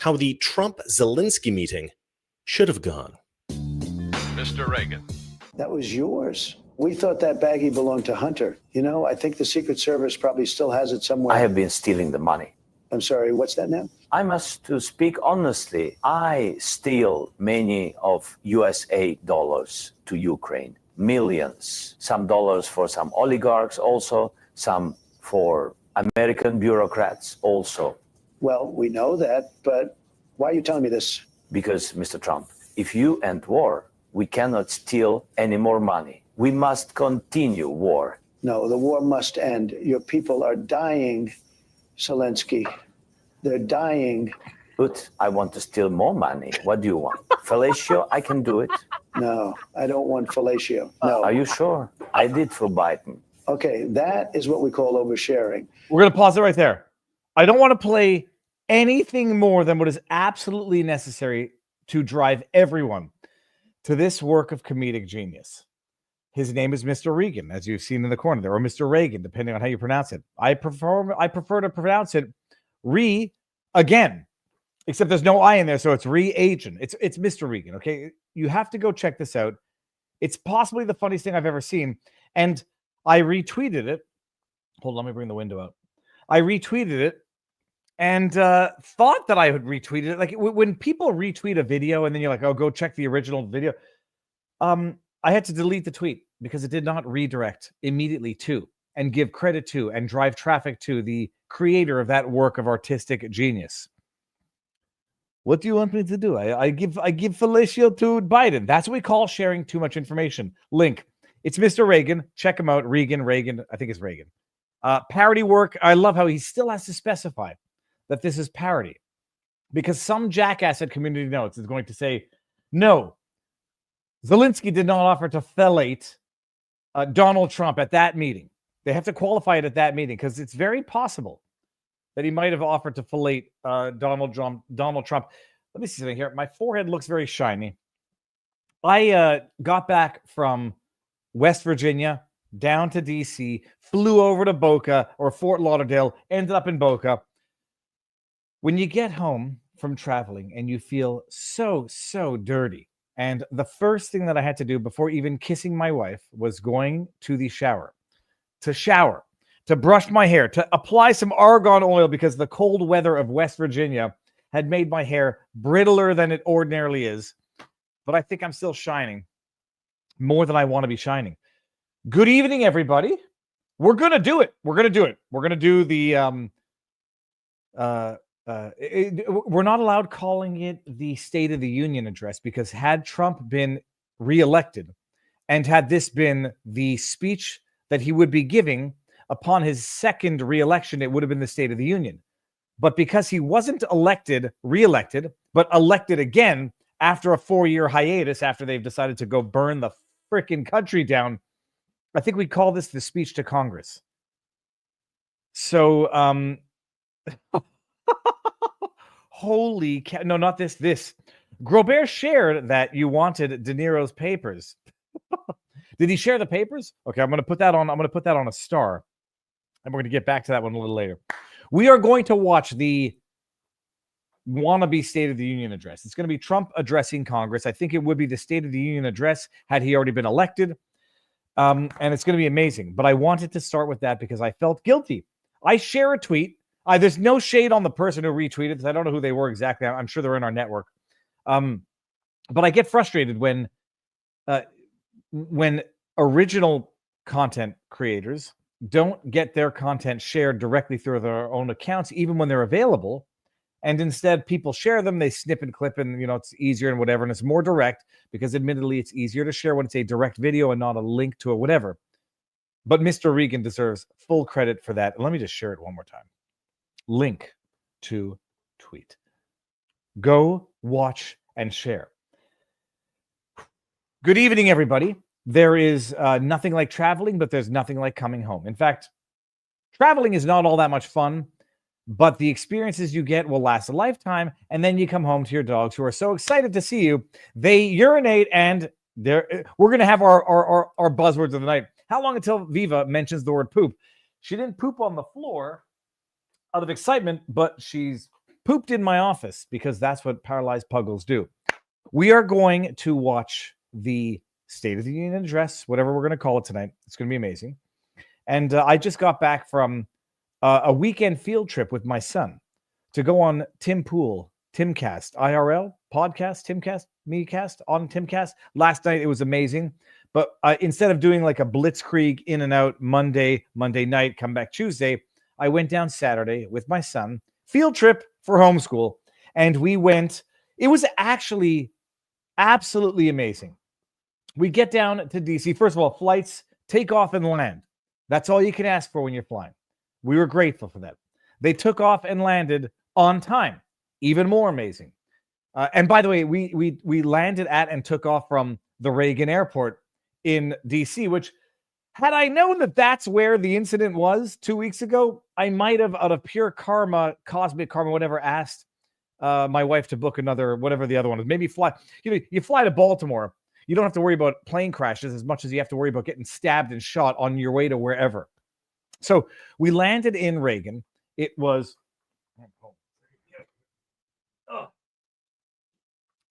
how the Trump-Zelensky meeting should have gone. Mr. Reagan. That was yours. We thought that baggie belonged to Hunter. You know, I think the Secret Service probably still has it somewhere. I have been stealing the money. I'm sorry, what's that now? I must to speak honestly. I steal many of USA dollars to Ukraine. Millions. Some dollars for some oligarchs also. Some for American bureaucrats also. Well, we know that, but why are you telling me this? Because, Mr. Trump, if you end war, we cannot steal any more money. We must continue war. No, the war must end. Your people are dying, Zelensky. They're dying. But I want to steal more money. What do you want? Fellatio? I can do it. No, I don't want fellatio. No. Are you sure? I did for Biden. Okay, that is what we call oversharing. We're going to pause it right there. I don't want to play anything more than what is absolutely necessary to drive everyone to this work of comedic genius. His name is Mr. Reagan, as you've seen in the corner there, or Mr. Reagan, depending on how you pronounce it. I prefer to pronounce it again, except there's no I in there, so it's reagent. It's Mr. Reagan, okay? You have to go check this out. It's possibly the funniest thing I've ever seen, and I retweeted it. Hold on, let me bring the window out. I retweeted it and thought that I would retweet it. Like when people retweet a video and then you're like, oh, go check the original video. I had to delete the tweet because it did not redirect immediately to and give credit to and drive traffic to the creator of that work of artistic genius. What do you want me to do? I give fellatio to Biden. That's what we call sharing too much information. Link. It's Mr. Reagan. Check him out. Reagan. I think it's Reagan. Parody work. I love how he still has to specify that this is parody because some jackass at Community Notes is going to say, no, Zelensky did not offer to fellate Donald Trump at that meeting. They have to qualify it at that meeting because it's very possible that he might have offered to fellate Donald Trump. Let me see something here. My forehead looks very shiny. I got back from West Virginia down to D.C., flew over to Boca or Fort Lauderdale, ended up in Boca. When you get home from traveling and you feel so dirty, and the first thing that I had to do before even kissing my wife was going to the shower, to brush my hair, to apply some argan oil because the cold weather of West Virginia had made my hair brittler than it ordinarily is. But I think I'm still shining more than I want to be shining. Good evening, everybody. We're going to do it. We're going to do the we're not allowed calling it the State of the Union address because had Trump been reelected and had this been the speech that he would be giving upon his second reelection, it would have been the State of the Union. But because he wasn't reelected, but elected again after a 4-year hiatus, after they've decided to go burn the freaking country down, I think we call this the speech to Congress. So, holy cow. No, not this. Grobert shared that you wanted De Niro's papers. Did he share the papers? Okay, I'm going to put that on a star. And we're going to get back to that one a little later. We are going to watch the wannabe State of the Union address. It's going to be Trump addressing Congress. I think it would be the State of the Union address had he already been elected. And it's going to be amazing. But I wanted to start with that because I felt guilty. I share a tweet. There's no shade on the person who retweeted because I don't know who they were exactly. I'm sure they're in our network. But I get frustrated when original content creators don't get their content shared directly through their own accounts, even when they're available. And instead, people share them, they snip and clip, and it's easier and whatever, and it's more direct because admittedly, it's easier to share when it's a direct video and not a link to it, whatever. But Mr. Reagan deserves full credit for that. Let me just share it one more time. Link to tweet. Go watch and share. Good evening, everybody. There is nothing like traveling, but there's nothing like coming home. In fact, traveling is not all that much fun, but the experiences you get will last a lifetime. And then you come home to your dogs who are so excited to see you. They urinate, and we're going to have our buzzwords of the night. How long until Viva mentions the word poop? She didn't poop on the floor out of excitement, but she's pooped in my office because that's what paralyzed puggles do. We are going to watch the State of the Union address, whatever we're going to call it tonight. It's going to be amazing. And I just got back from a weekend field trip with my son to go on Timcast, IRL, podcast, Timcast, MeCast, on Timcast. Last night, it was amazing. But instead of doing like a blitzkrieg in and out Monday night, come back Tuesday, I went down Saturday with my son, field trip for homeschool. And we went, it was actually absolutely amazing. We get down to DC. First of all, flights take off and land. That's all you can ask for when you're flying. We were grateful for that. They took off and landed on time. Even more amazing. And by the way, we landed at and took off from the Reagan Airport in DC, which had I known that that's where the incident was 2 weeks ago, I might have, out of pure karma, cosmic karma, whatever, asked my wife to book another, whatever the other one is. Maybe fly. You fly to Baltimore. You don't have to worry about plane crashes as much as you have to worry about getting stabbed and shot on your way to wherever. So we landed in Reagan. It was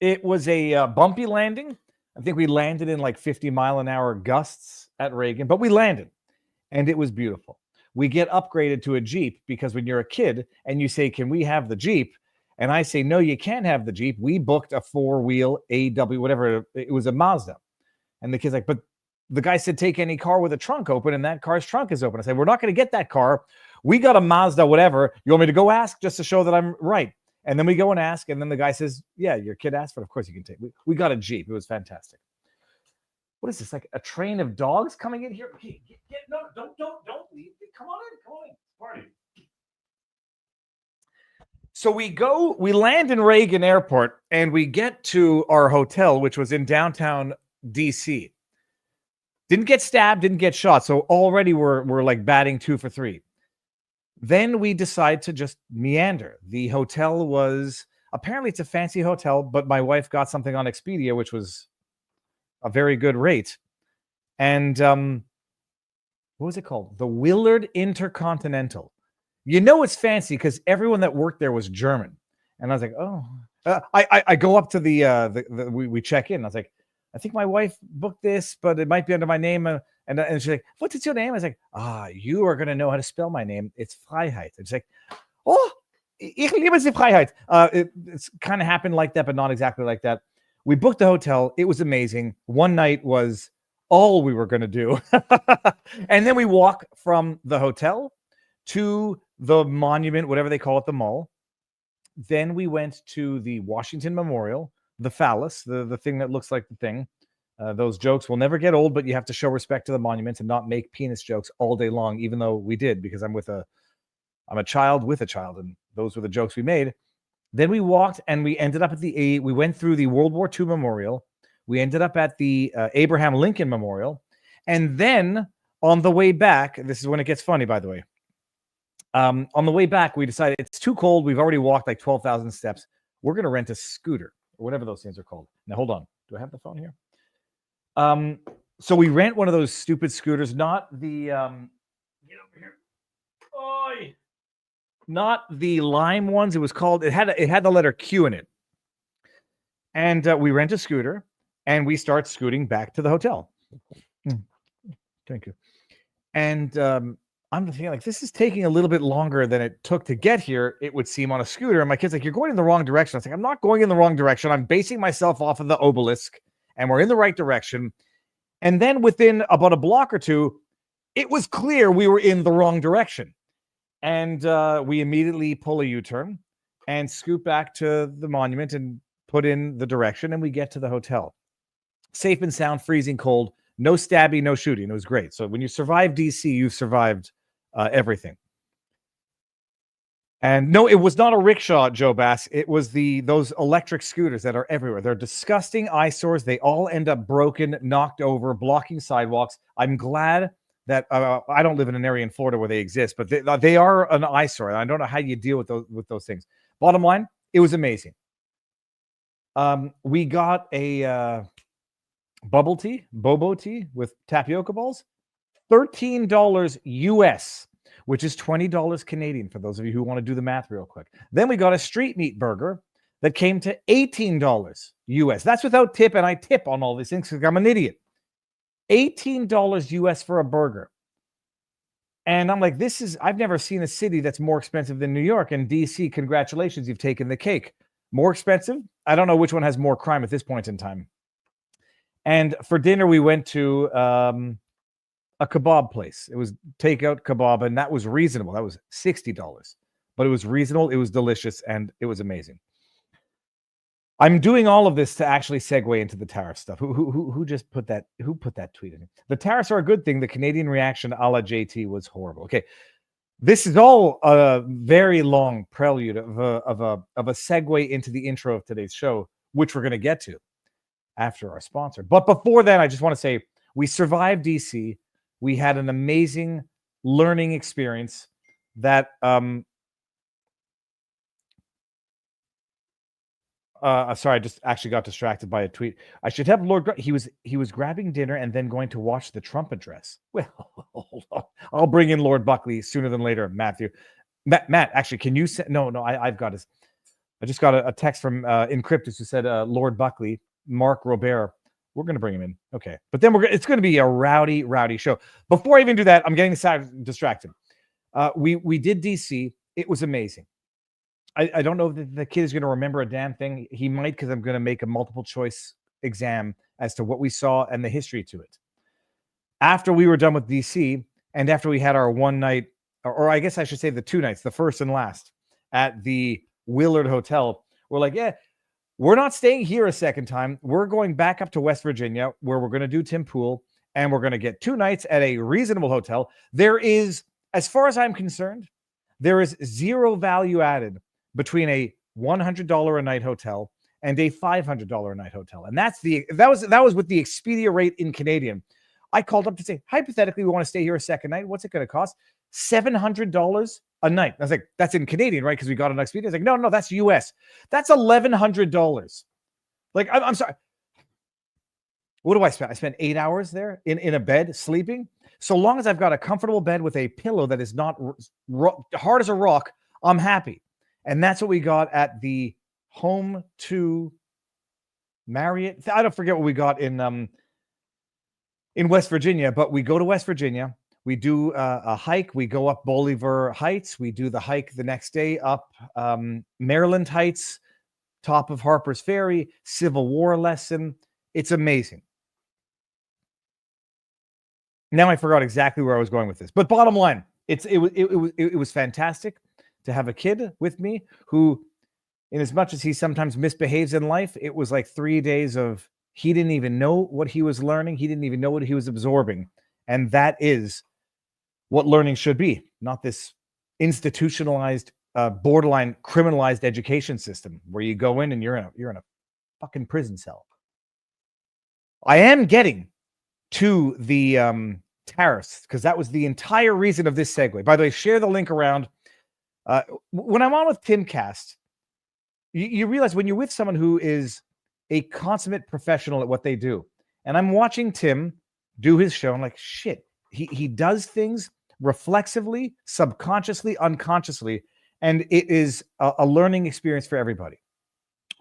a bumpy landing. I think we landed in like 50-mile-an-hour gusts at Reagan, but we landed, and it was beautiful. We get upgraded to a Jeep because when you're a kid and you say, can we have the Jeep? And I say, no, you can't have the Jeep. We booked a 4-wheel AW, whatever. It was a Mazda. And the kid's like, but the guy said, take any car with a trunk open, and that car's trunk is open. I said, we're not going to get that car. We got a Mazda, whatever. You want me to go ask just to show that I'm right? And then we go and ask, and then the guy says, yeah, your kid asked for it. Of course you can take. We got a Jeep. It was fantastic. What is this, like a train of dogs coming in here? Okay, no, don't leave. Come on in. Party. So we land in Reagan Airport, and we get to our hotel, which was in downtown DC. Didn't get stabbed, didn't get shot. So already we're like batting 2 for 3. Then we decide to just meander. The hotel was, apparently it's a fancy hotel, but my wife got something on Expedia, which was a very good rate. And what was it called? The Willard Intercontinental. You know it's fancy because everyone that worked there was German. And I was like, oh. I go up to we check in. I was like, I think my wife booked this, but it might be under my name. And she's like, what is your name? I was like, you are going to know how to spell my name. It's Freiheit. And she's like, oh, ich liebe Sie Freiheit. It's kind of happened like that, but not exactly like that. We booked the hotel. It was amazing. One night was all we were going to do. And then we walk from the hotel to the monument, whatever they call it, the mall. Then we went to the Washington Memorial, the phallus, the thing that looks like the thing. Those jokes will never get old, but you have to show respect to the monuments and not make penis jokes all day long, even though we did, because I'm a child with a child, and those were the jokes we made. Then we walked and we ended up at we went through the World War II Memorial. We ended up at the Abraham Lincoln Memorial. And then on the way back, this is when it gets funny, by the way. On the way back, we decided it's too cold. We've already walked like 12,000 steps. We're going to rent a scooter or whatever those things are called. Now, hold on. Do I have the phone here? So we rent one of those stupid scooters, not the, get over here. Oy. Not the lime ones. It was called, it had the letter Q in it. And we rent a scooter and we start scooting back to the hotel. Thank you. And I'm thinking, like, this is taking a little bit longer than it took to get here, it would seem, on a scooter. And my kid's like, you're going in the wrong direction. I was like, I'm not going in the wrong direction. I'm basing myself off of the obelisk, and we're in the right direction. And then within about a block or two, it was clear we were in the wrong direction. And we immediately pull a U-turn and scoot back to the monument and put in the direction, and we get to the hotel. Safe and sound, freezing cold, no stabbing, no shooting. It was great. So when you survive DC, you've survived everything. And no, it was not a rickshaw, Joe Bass. It was those electric scooters that are everywhere. They're disgusting eyesores. They all end up broken, knocked over, blocking sidewalks. I'm glad that I don't live in an area in Florida where they exist, but they are an eyesore. And I don't know how you deal with those things. Bottom line, it was amazing. We got a bobo tea with tapioca balls, $13 US. which is $20 Canadian for those of you who want to do the math real quick. Then we got a street meat burger that came to $18 US. That's without tip, and I tip on all these things because I'm an idiot. $18 US for a burger. And I'm like, I've never seen a city that's more expensive than New York. And DC, congratulations, you've taken the cake. More expensive? I don't know which one has more crime at this point in time. And for dinner, we went to a kebab place. It was takeout kebab, and that was reasonable. That was $60. But it was reasonable, it was delicious, and it was amazing. I'm doing all of this to actually segue into the tariff stuff. Who just put that? Who put that tweet in? The tariffs are a good thing. The Canadian reaction a la JT was horrible. Okay, this is all a very long prelude of a segue into the intro of today's show, which we're going to get to after our sponsor. But before that, I just want to say we survived DC. We had an amazing learning experience that sorry, I just actually got distracted by a tweet. I should have he was grabbing dinner and then going to watch the Trump address. Well, hold on. I'll bring in Lord Buckley sooner than later, Matthew. Matt, actually, can you send? No, I've got his. I just got a text from Encryptus who said Lord Buckley, Mark Robert. We're going to bring him in. Okay, but then it's going to be a rowdy show. Before I even do that, I'm getting distracted. We did DC. It was amazing. I don't know if the kid is going to remember a damn thing. He might, because I'm going to make a multiple choice exam as to what we saw and the history to it. After we were done with DC, and after we had our one night, or I guess I should say the 2 nights, the first and last, at the Willard Hotel, we're like, yeah, we're not staying here a second time. We're going back up to West Virginia, where we're going to do Tim Pool, and we're going to get 2 nights at a reasonable hotel. There is, as far as I'm concerned, there is zero value added between a $100 a night hotel and a $500 a night hotel. And that was with the Expedia rate in Canadian. I called up to say, hypothetically, we want to stay here a second night. What's it going to cost? $700 a night. I was like, that's in Canadian, right? Because we got an Expedia. I was like, no, that's US. That's $1,100. Like, I'm sorry. What do I spend? I spent 8 hours there in a bed sleeping. So long as I've got a comfortable bed with a pillow that is not hard as a rock, I'm happy. And that's what we got at the Home to Marriott. I don't forget what we got in West Virginia, but we go to West Virginia. We do a hike. We go up Bolivar Heights. We do the hike the next day up Maryland Heights, top of Harper's Ferry, Civil War lesson. It's amazing. Now I forgot exactly where I was going with this, but bottom line, it was fantastic to have a kid with me who, in as much as he sometimes misbehaves in life, it was like 3 days of he didn't even know what he was learning. He didn't even know what he was absorbing. And that is what learning should be, not this institutionalized, borderline criminalized education system where you go in and you're in a fucking prison cell. I am getting to the tariffs because that was the entire reason of this segue. By the way, share the link around. When I'm on with Timcast, you realize when you're with someone who is a consummate professional at what they do, and I'm watching Tim do his show, I'm like, shit, he does things reflexively, subconsciously, unconsciously, and it is a learning experience for everybody.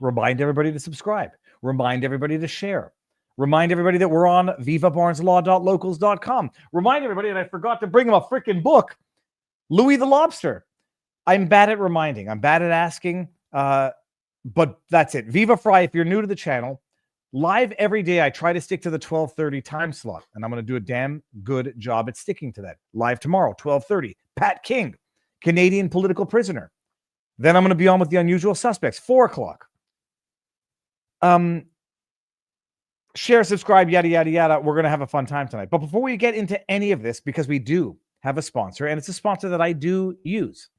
Remind everybody to subscribe. Remind everybody to share. Remind everybody that we're on vivabarneslaw.locals.com. Remind everybody that I forgot to bring them a freaking book, Louis the Lobster. I'm bad at reminding. I'm bad at asking, but that's it. Viva Frei, if you're new to the channel, live every day. I try to stick to the 12:30 time slot, and I'm going to do a damn good job at sticking to that. Live tomorrow, 12:30. Pat King, Canadian political prisoner. Then I'm going to be on with the Unusual Suspects, 4 o'clock. Share, subscribe, yada, yada, yada. We're going to have a fun time tonight. But before we get into any of this, because we do have a sponsor, and it's a sponsor that I do use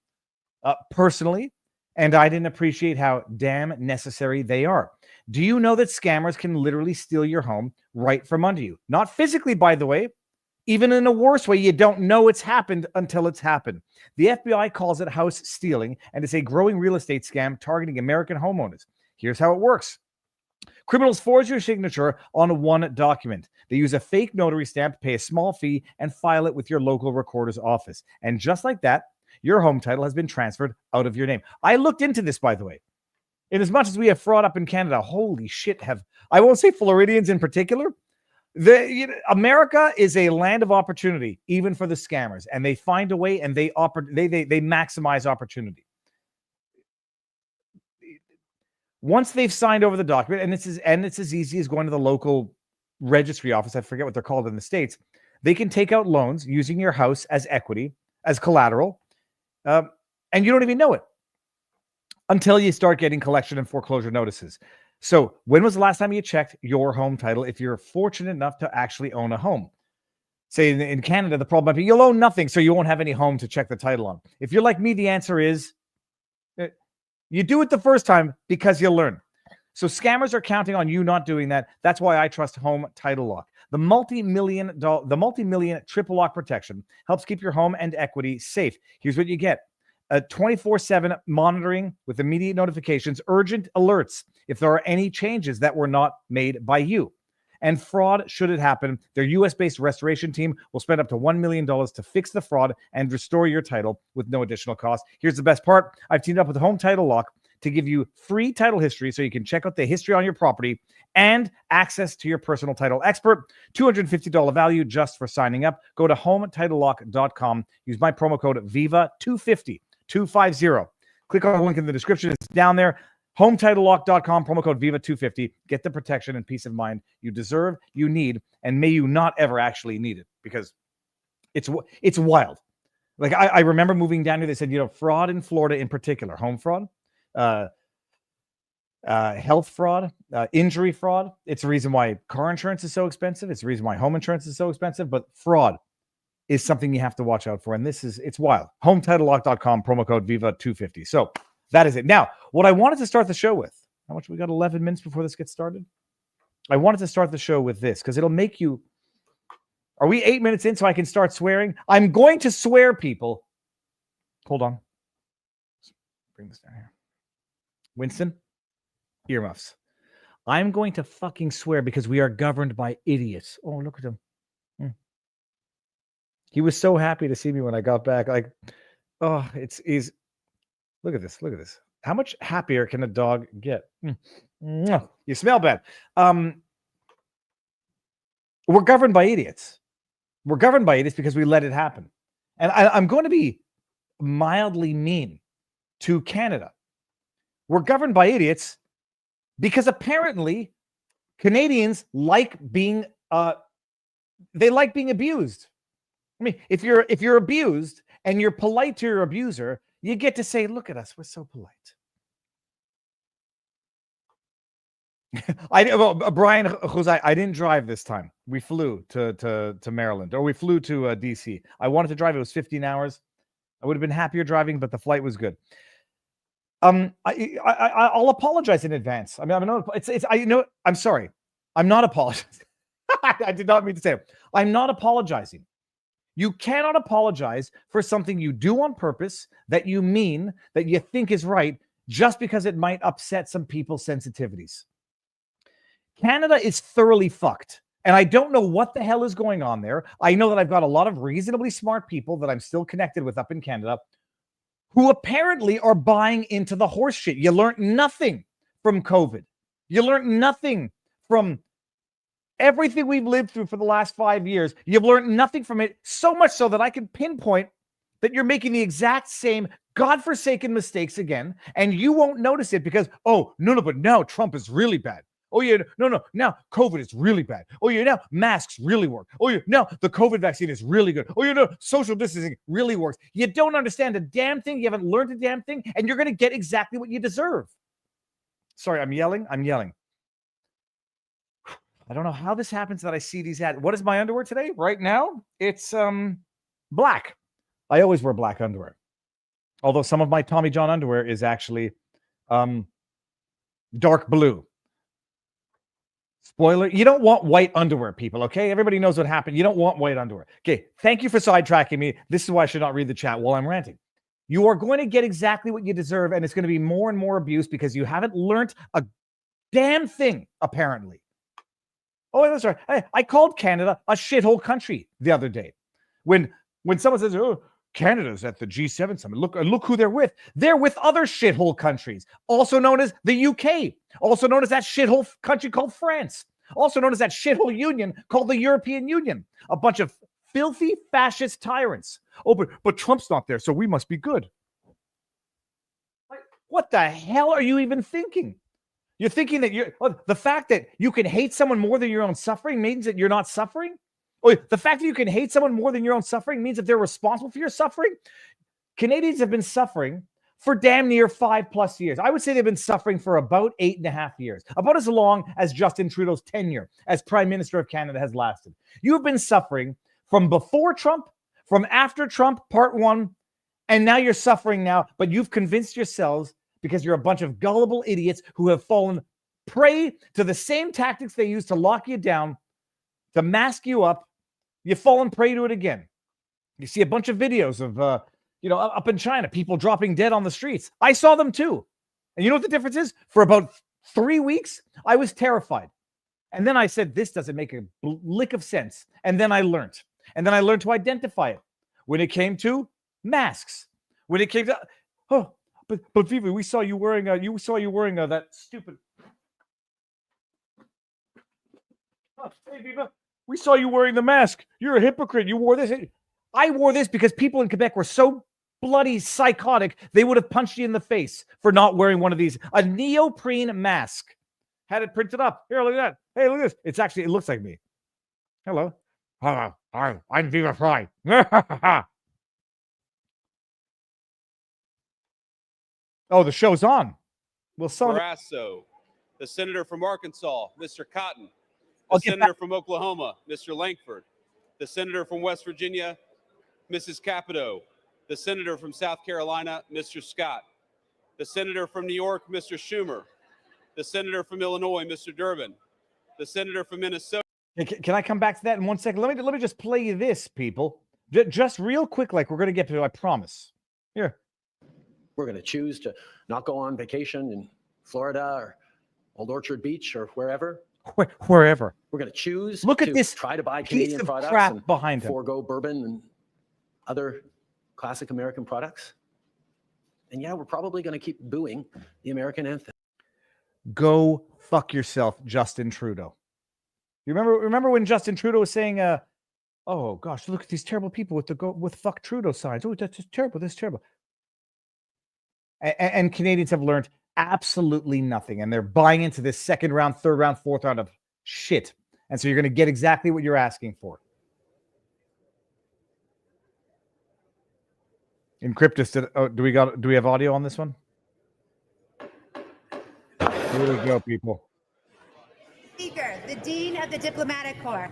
personally, and I didn't appreciate how damn necessary they are. Do you know that scammers can literally steal your home right from under you? Not physically, by the way. Even in a worse way, you don't know it's happened until it's happened. The FBI calls it house stealing, and it's a growing real estate scam targeting American homeowners. Here's how it works. Criminals forge your signature on one document. They use a fake notary stamp, pay a small fee, and file it with your local recorder's office. And just like that, your home title has been transferred out of your name. I looked into this, by the way. In as much as we have fraud up in Canada, holy shit, I won't say Floridians in particular. America is a land of opportunity, even for the scammers, and they find a way and they maximize opportunity. Once they've signed over the document, and it's as easy as going to the local registry office, I forget what they're called in the States, they can take out loans using your house as equity, as collateral, and you don't even know it until you start getting collection and foreclosure notices. So when was the last time you checked your home title if you're fortunate enough to actually own a home? Say in Canada, the problem might be you'll own nothing, so you won't have any home to check the title on. If you're like me, the answer is you do it the first time because you learn. So scammers are counting on you not doing that. That's why I trust Home Title Lock. The multi-million triple lock protection helps keep your home and equity safe. Here's what you get. A 24/7 monitoring with immediate notifications, urgent alerts if there are any changes that were not made by you. And fraud, should it happen, their US-based restoration team will spend up to $1 million to fix the fraud and restore your title with no additional cost. Here's the best part. I've teamed up with Home Title Lock to give you free title history so you can check out the history on your property and access to your personal title expert. $250 value just for signing up. Go to HomeTitleLock.com. Use my promo code VIVA250. 250. Click on the link in the description. It's down there. HomeTitleLock.com, promo code VIVA250. Get the protection and peace of mind you deserve, you need, and may you not ever actually need it, because it's wild. Like I remember moving down here, they said, fraud in Florida in particular, home fraud, health fraud, injury fraud. It's the reason why car insurance is so expensive. It's the reason why home insurance is so expensive, but fraud is something you have to watch out for. And it's wild. HomeTitleLock.com, promo code VIVA250. So that is it. Now, what I wanted to start the show with, how much we got? 11 minutes before this gets started. I wanted to start the show with this because it'll make you. Are we 8 minutes in so I can start swearing? I'm going to swear, people. Hold on. Let's bring this down here. Winston, earmuffs. I'm going to fucking swear because we are governed by idiots. Oh, look at him. He was so happy to see me when I got back. Like, oh, he's look at this. Look at this. How much happier can a dog get? You smell bad. We're governed by idiots. We're governed by idiots because we let it happen. And I'm going to be mildly mean to Canada. We're governed by idiots because apparently Canadians like being abused. I mean, if you're abused and you're polite to your abuser, you get to say, look at us, we're so polite. Brian Jose, I didn't drive this time. We flew to Maryland, or we flew to DC. I wanted to drive. It was 15 hours. I would have been happier driving, but the flight was good. I'll apologize in advance. I mean, I'm sorry. I'm not apologizing. I did not mean to say it. I'm not apologizing. You cannot apologize for something you do on purpose, that you mean, that you think is right, just because it might upset some people's sensitivities. Canada is thoroughly fucked, and I don't know what the hell is going on there. I know that I've got a lot of reasonably smart people that I'm still connected with up in Canada who apparently are buying into the horse shit. You learned nothing from COVID. You learned nothing from everything we've lived through for the last 5 years. You've learned nothing from it, so much so that I can pinpoint that you're making the exact same godforsaken mistakes again, and you won't notice it because, oh, no, but now Trump is really bad. Oh, yeah, no, now COVID is really bad. Oh, yeah, now masks really work. Oh, yeah, now the COVID vaccine is really good. Oh, yeah, no, social distancing really works. You don't understand a damn thing. You haven't learned a damn thing, and you're going to get exactly what you deserve. Sorry, I'm yelling. I don't know how this happens that I see these ads. What is my underwear today? Right now, it's black. I always wear black underwear. Although some of my Tommy John underwear is actually dark blue. Spoiler, you don't want white underwear, people, okay? Everybody knows what happened. You don't want white underwear. Okay, thank you for sidetracking me. This is why I should not read the chat while I'm ranting. You are going to get exactly what you deserve, and it's going to be more and more abuse because you haven't learned a damn thing, apparently. Oh, that's right. I called Canada a shithole country the other day. When someone says, "Oh, Canada's at the G7 summit," look who they're with. They're with other shithole countries, also known as the UK, also known as that shithole country called France, also known as that shithole union called the European Union. A bunch of filthy fascist tyrants. Oh, but Trump's not there, so we must be good. Like, what the hell are you even thinking? You're thinking that the fact that you can hate someone more than your own suffering means that you're not suffering? Or the fact that you can hate someone more than your own suffering means that they're responsible for your suffering? Canadians have been suffering for damn near 5+ years. I would say they've been suffering for about 8.5 years, about as long as Justin Trudeau's tenure as Prime Minister of Canada has lasted. You have been suffering from before Trump, from after Trump, part one, and now you're suffering now, but you've convinced yourselves, because you're a bunch of gullible idiots who have fallen prey to the same tactics they used to lock you down, to mask you up. You've fallen prey to it again. You see a bunch of videos of, up in China, people dropping dead on the streets. I saw them too. And you know what the difference is? For about 3 weeks, I was terrified. And then I said, this doesn't make a lick of sense. And then I learned. And then I learned to identify it. When it came to masks. When it came to, but Viva, we saw you wearing that stupid. Oh, hey Viva, we saw you wearing the mask. You're a hypocrite. You wore this. I wore this because people in Quebec were so bloody psychotic they would have punched you in the face for not wearing one of these. A neoprene mask. Had it printed up. Here, look at that. Hey, look at this. It looks like me. Hello. Hello. I'm Viva Frei. Oh, the show's on. Well, Barrasso, the senator from Arkansas, Mr. Cotton, the senator from Oklahoma, Mr. Lankford, the senator from West Virginia, Mrs. Capito, the senator from South Carolina, Mr. Scott, the senator from New York, Mr. Schumer, the senator from Illinois, Mr. Durbin, the senator from Minnesota. Can I come back to that in 1 second? Let me just play you this, people. Just real quick, like we're going to get to it, I promise. Here. We're going to choose to not go on vacation in Florida or Old Orchard Beach or wherever. Wherever. We're going to choose. Look at this. Try to buy Piece Canadian of products crap and behind him. forego bourbon and other classic American products. And yeah, we're probably going to keep booing the American anthem. Go fuck yourself, Justin Trudeau. You remember when Justin Trudeau was saying, "Oh gosh, look at these terrible people with fuck Trudeau signs. Oh, that's just terrible. This is terrible." And Canadians have learned absolutely nothing, and they're buying into this second round, third round, fourth round of shit. And so you're going to get exactly what you're asking for. Encryptus, do we have audio on this one? Here we go, people. Speaker, the Dean of the Diplomatic Corps.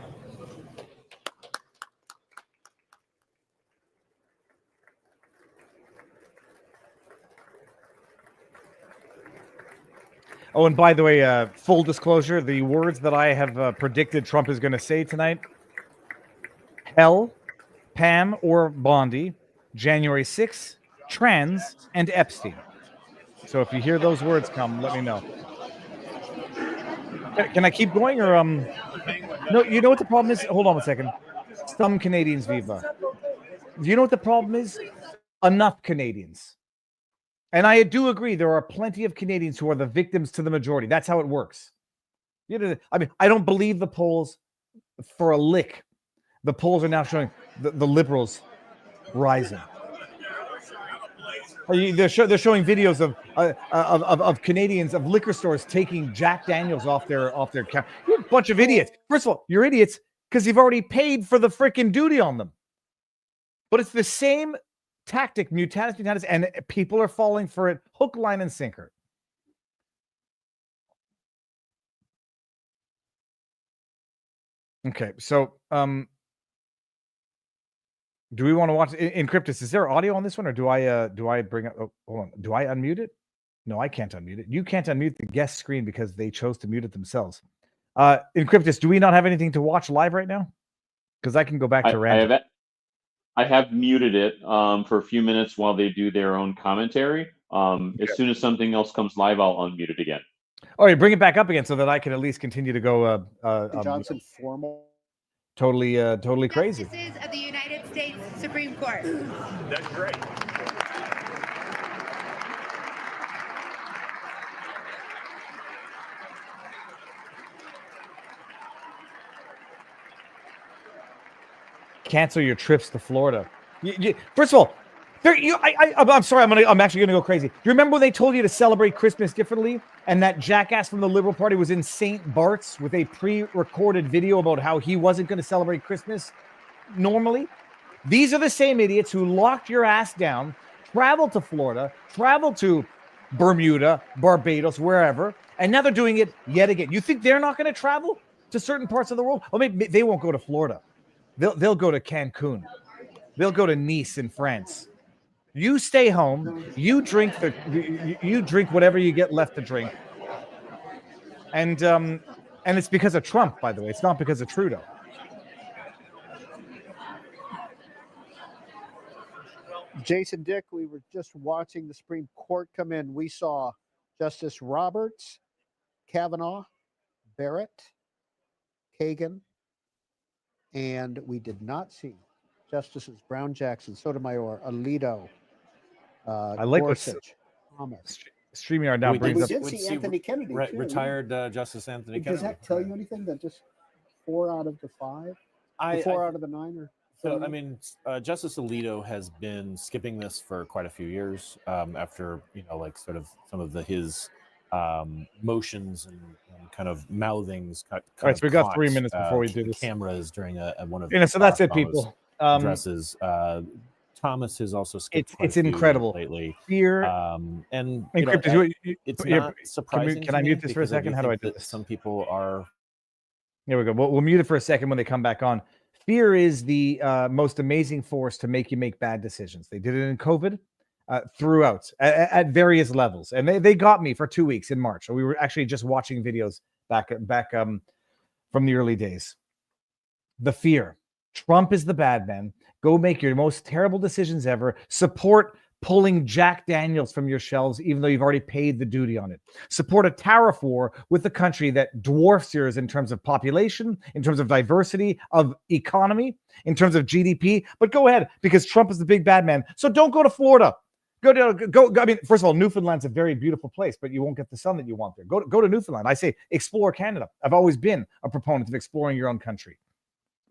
Oh, and by the way, full disclosure, the words that I have predicted Trump is going to say tonight: hell, Pam or Bondi, January 6th, trans, and Epstein. So if you hear those words come, let me know. Can I keep going or no, you know what the problem is? Hold on a second. Some Canadians, Viva. Do you know what the problem is? Enough Canadians. And I do agree there are plenty of Canadians who are the victims to the majority. That's how it works. You know, I mean, I don't believe the polls for a lick. The polls are now showing the Liberals rising. They're showing videos of Canadians, of liquor stores taking Jack Daniels off their counter. You're a bunch of idiots. First of all, you're idiots because you've already paid for the freaking duty on them. But it's the same tactic, mutatis, and people are falling for it hook, line, and sinker. Okay, so do we want to watch Encryptus? Is there audio on this one, or do I bring up? Oh, hold on. Do I unmute it? No, I can't unmute it. You can't unmute the guest screen because they chose to mute it themselves. Encryptus, do we not have anything to watch live right now? Because I can go back to random. I have muted it for a few minutes while they do their own commentary. As soon as something else comes live, I'll unmute it again. All right, bring it back up again so that I can at least continue to go. Johnson formal. Totally crazy. Justices of the United States Supreme Court. That's great. Cancel your trips to Florida. First of all, I'm sorry. I'm actually gonna go crazy. Do you remember when they told you to celebrate Christmas differently, and that jackass from the Liberal Party was in St. Bart's with a pre-recorded video about how he wasn't going to celebrate Christmas normally? These are the same idiots who locked your ass down, traveled to Florida, traveled to Bermuda, Barbados, wherever, and now they're doing it yet again. You think they're not going to travel to certain parts of the world? Well, maybe they won't go to Florida. They'll go to Cancun. They'll go to Nice in France. You stay home. You drink whatever you get left to drink. And it's because of Trump, by the way. It's not because of Trudeau. Jason Dick, we were just watching the Supreme Court come in. We saw Justice Roberts, Kavanaugh, Barrett, Kagan, and we did not see Justices Brown, Jackson, Sotomayor, Alito, I like Gorsuch, Thomas. StreamYard now brings up. We did see Anthony Kennedy, too. Retired Justice Anthony Kennedy. Does that tell you anything? That just 4 out of the 5? 4 out of the 9? Or so, I mean, Justice Alito has been skipping this for quite a few years after, like sort of some of his motions and kind of mouthings. All right, so we got 3 minutes before we do this. Cameras during one of so that's it, people. Addresses. Thomas has also skipped. It's incredible lately. Fear and it's not surprising. Can I mute this for a second? How do I do this? Some people are. Here we go. We'll mute it for a second when they come back on. Fear is the most amazing force to make you make bad decisions. They did it in COVID throughout at various levels, and they got me for 2 weeks in March. We were actually just watching videos back from the early days. The fear. Trump is the bad man. Go make your most terrible decisions ever. Support pulling Jack Daniels from your shelves, even though you've already paid the duty on it. Support a tariff war with a country that dwarfs yours in terms of population, in terms of diversity, of economy, in terms of GDP. But go ahead, because Trump is the big bad man. So don't go to Florida. Go. I mean, first of all, Newfoundland's a very beautiful place, but you won't get the sun that you want there. Go to Newfoundland. I say explore Canada. I've always been a proponent of exploring your own country.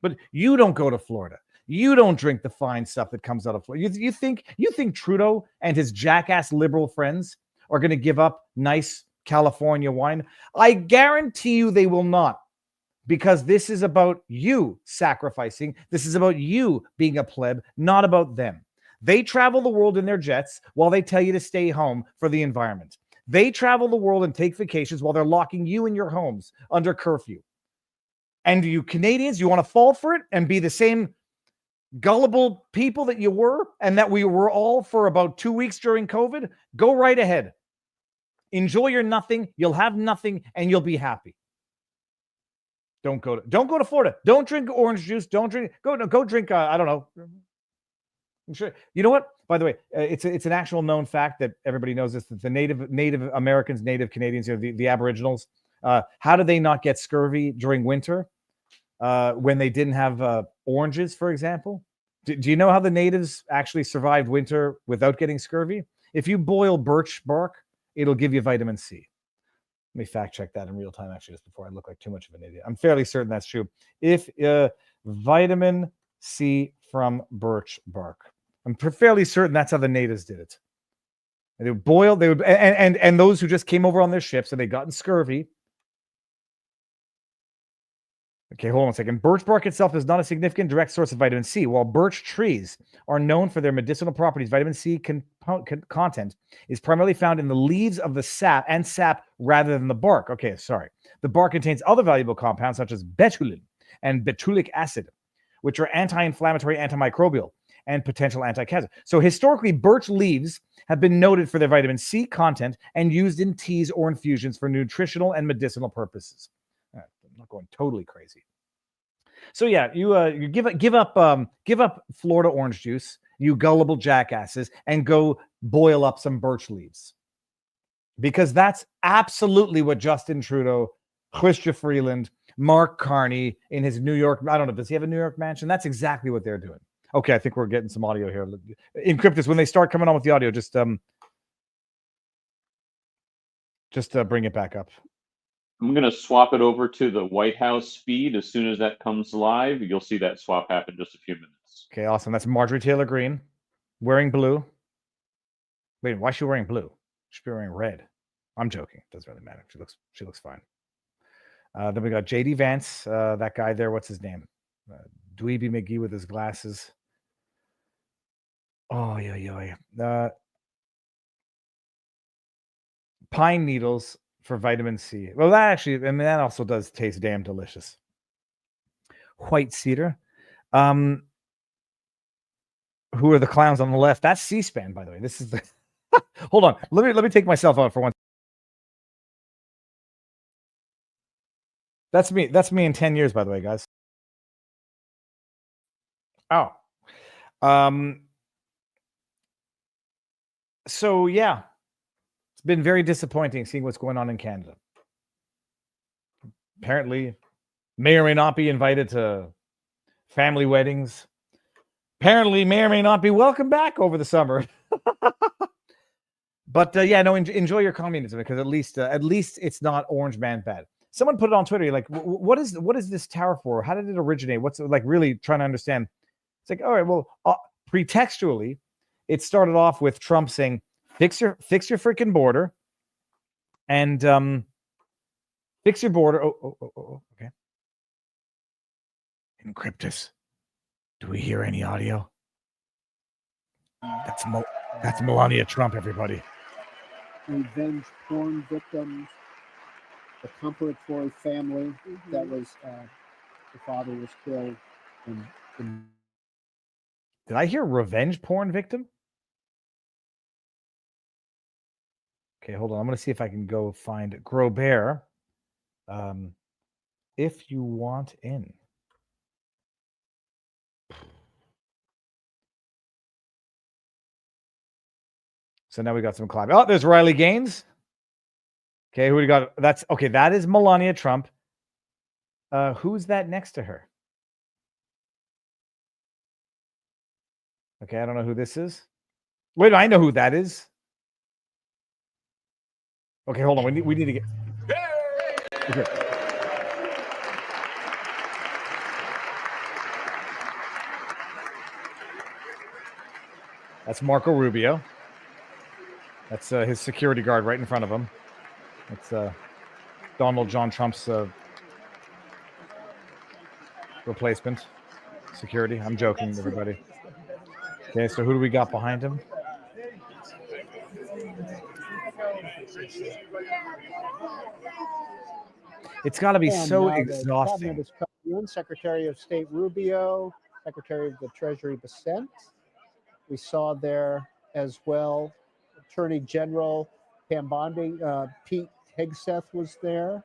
But you don't go to Florida. You don't drink the fine stuff that comes out of Florida. You think Trudeau and his jackass liberal friends are going to give up nice California wine? I guarantee you they will not, because this is about you sacrificing. This is about you being a pleb, not about them. They travel the world in their jets while they tell you to stay home for the environment. They travel the world and take vacations while they're locking you in your homes under curfew. And you Canadians, you want to fall for it and be the same gullible people that you were and that we were all for about 2 weeks during COVID? Go right ahead. Enjoy your nothing. You'll have nothing and you'll be happy. Don't go to Florida. Don't drink orange juice. Go drink. I don't know. I'm sure. You know what? By the way, it's an actual known fact that everybody knows this, that the Native Americans, Native Canadians, the Aboriginals, how do they not get scurvy during winter when they didn't have oranges, for example? Do you know how the natives actually survived winter without getting scurvy? If you boil birch bark, it'll give you vitamin C. Let me fact check that in real time, actually, just before I look like too much of an idiot. I'm fairly certain that's true. If vitamin C from birch bark. I'm fairly certain that's how the natives did it. And they would boil, and those who just came over on their ships and they got in scurvy. Okay, hold on a second. Birch bark itself is not a significant direct source of vitamin C. While birch trees are known for their medicinal properties, vitamin C content is primarily found in the leaves of the sap rather than the bark. Okay, sorry. The bark contains other valuable compounds such as betulin and betulic acid, which are anti-inflammatory, antimicrobial, and potential anti-cancer. So historically, birch leaves have been noted for their vitamin C content and used in teas or infusions for nutritional and medicinal purposes. I'm not going totally crazy. So yeah, you give up Florida orange juice, you gullible jackasses, and go boil up some birch leaves. because that's absolutely what Justin Trudeau, Chrystia Freeland, Mark Carney in his New York, I don't know, does he have a New York mansion? That's exactly what they're doing. Okay, I think we're getting some audio here. Encryptus, when they start coming on with the audio, just bring it back up. I'm going to swap it over to the White House feed. As soon as that comes live, you'll see that swap happen in just a few minutes. Okay, awesome. That's Marjorie Taylor Greene wearing blue. Wait, why is she wearing blue? She should be wearing red. I'm joking. Doesn't really matter. She looks fine. Then we got JD Vance, that guy there. What's his name? Dweeby McGee with his glasses. Oh, yeah. Pine needles for vitamin C. Well, that actually, I mean, that also does taste damn delicious. White cedar. Who are the clowns on the left? That's C-SPAN, by the way. This is the. Hold on. Let me take myself out for one. That's me. That's me in 10 years, by the way, guys. Oh. So yeah, it's been very disappointing seeing what's going on in Canada. Apparently, may or may not be invited to family weddings. Apparently, may or may not be welcome back over the summer. But yeah, no, enjoy your communism, because at least it's not Orange Man bad. Someone put it on Twitter. You're like, what is this tower for? How did it originate? What's it, like, really trying to understand? It's like, all right, well, pretextually, it started off with Trump saying, fix your freaking border, and fix your border. Oh, okay. Encryptus. Do we hear any audio? That's Melania Trump, everybody. Revenge porn victims, the Comfort-Tory family that was, the father was killed. Did I hear revenge porn victim? Okay, hold on. I'm going to see if I can go find Grow Bear. If you want in. So now we got some climb. Oh, there's Riley Gaines. Okay, who we got? That's okay. That is Melania Trump. Who's that next to her? Okay, I don't know who this is. Wait, I know who that is. Okay, hold on. We need to get. Okay. That's Marco Rubio. That's his security guard right in front of him. That's Donald John Trump's replacement security. I'm joking, everybody. Okay, so who do we got behind him? It's got to be so exhausting. Secretary of State Rubio, Secretary of the Treasury Bessent. We saw there as well Attorney General Pam Bondi, Pete Hegseth was there.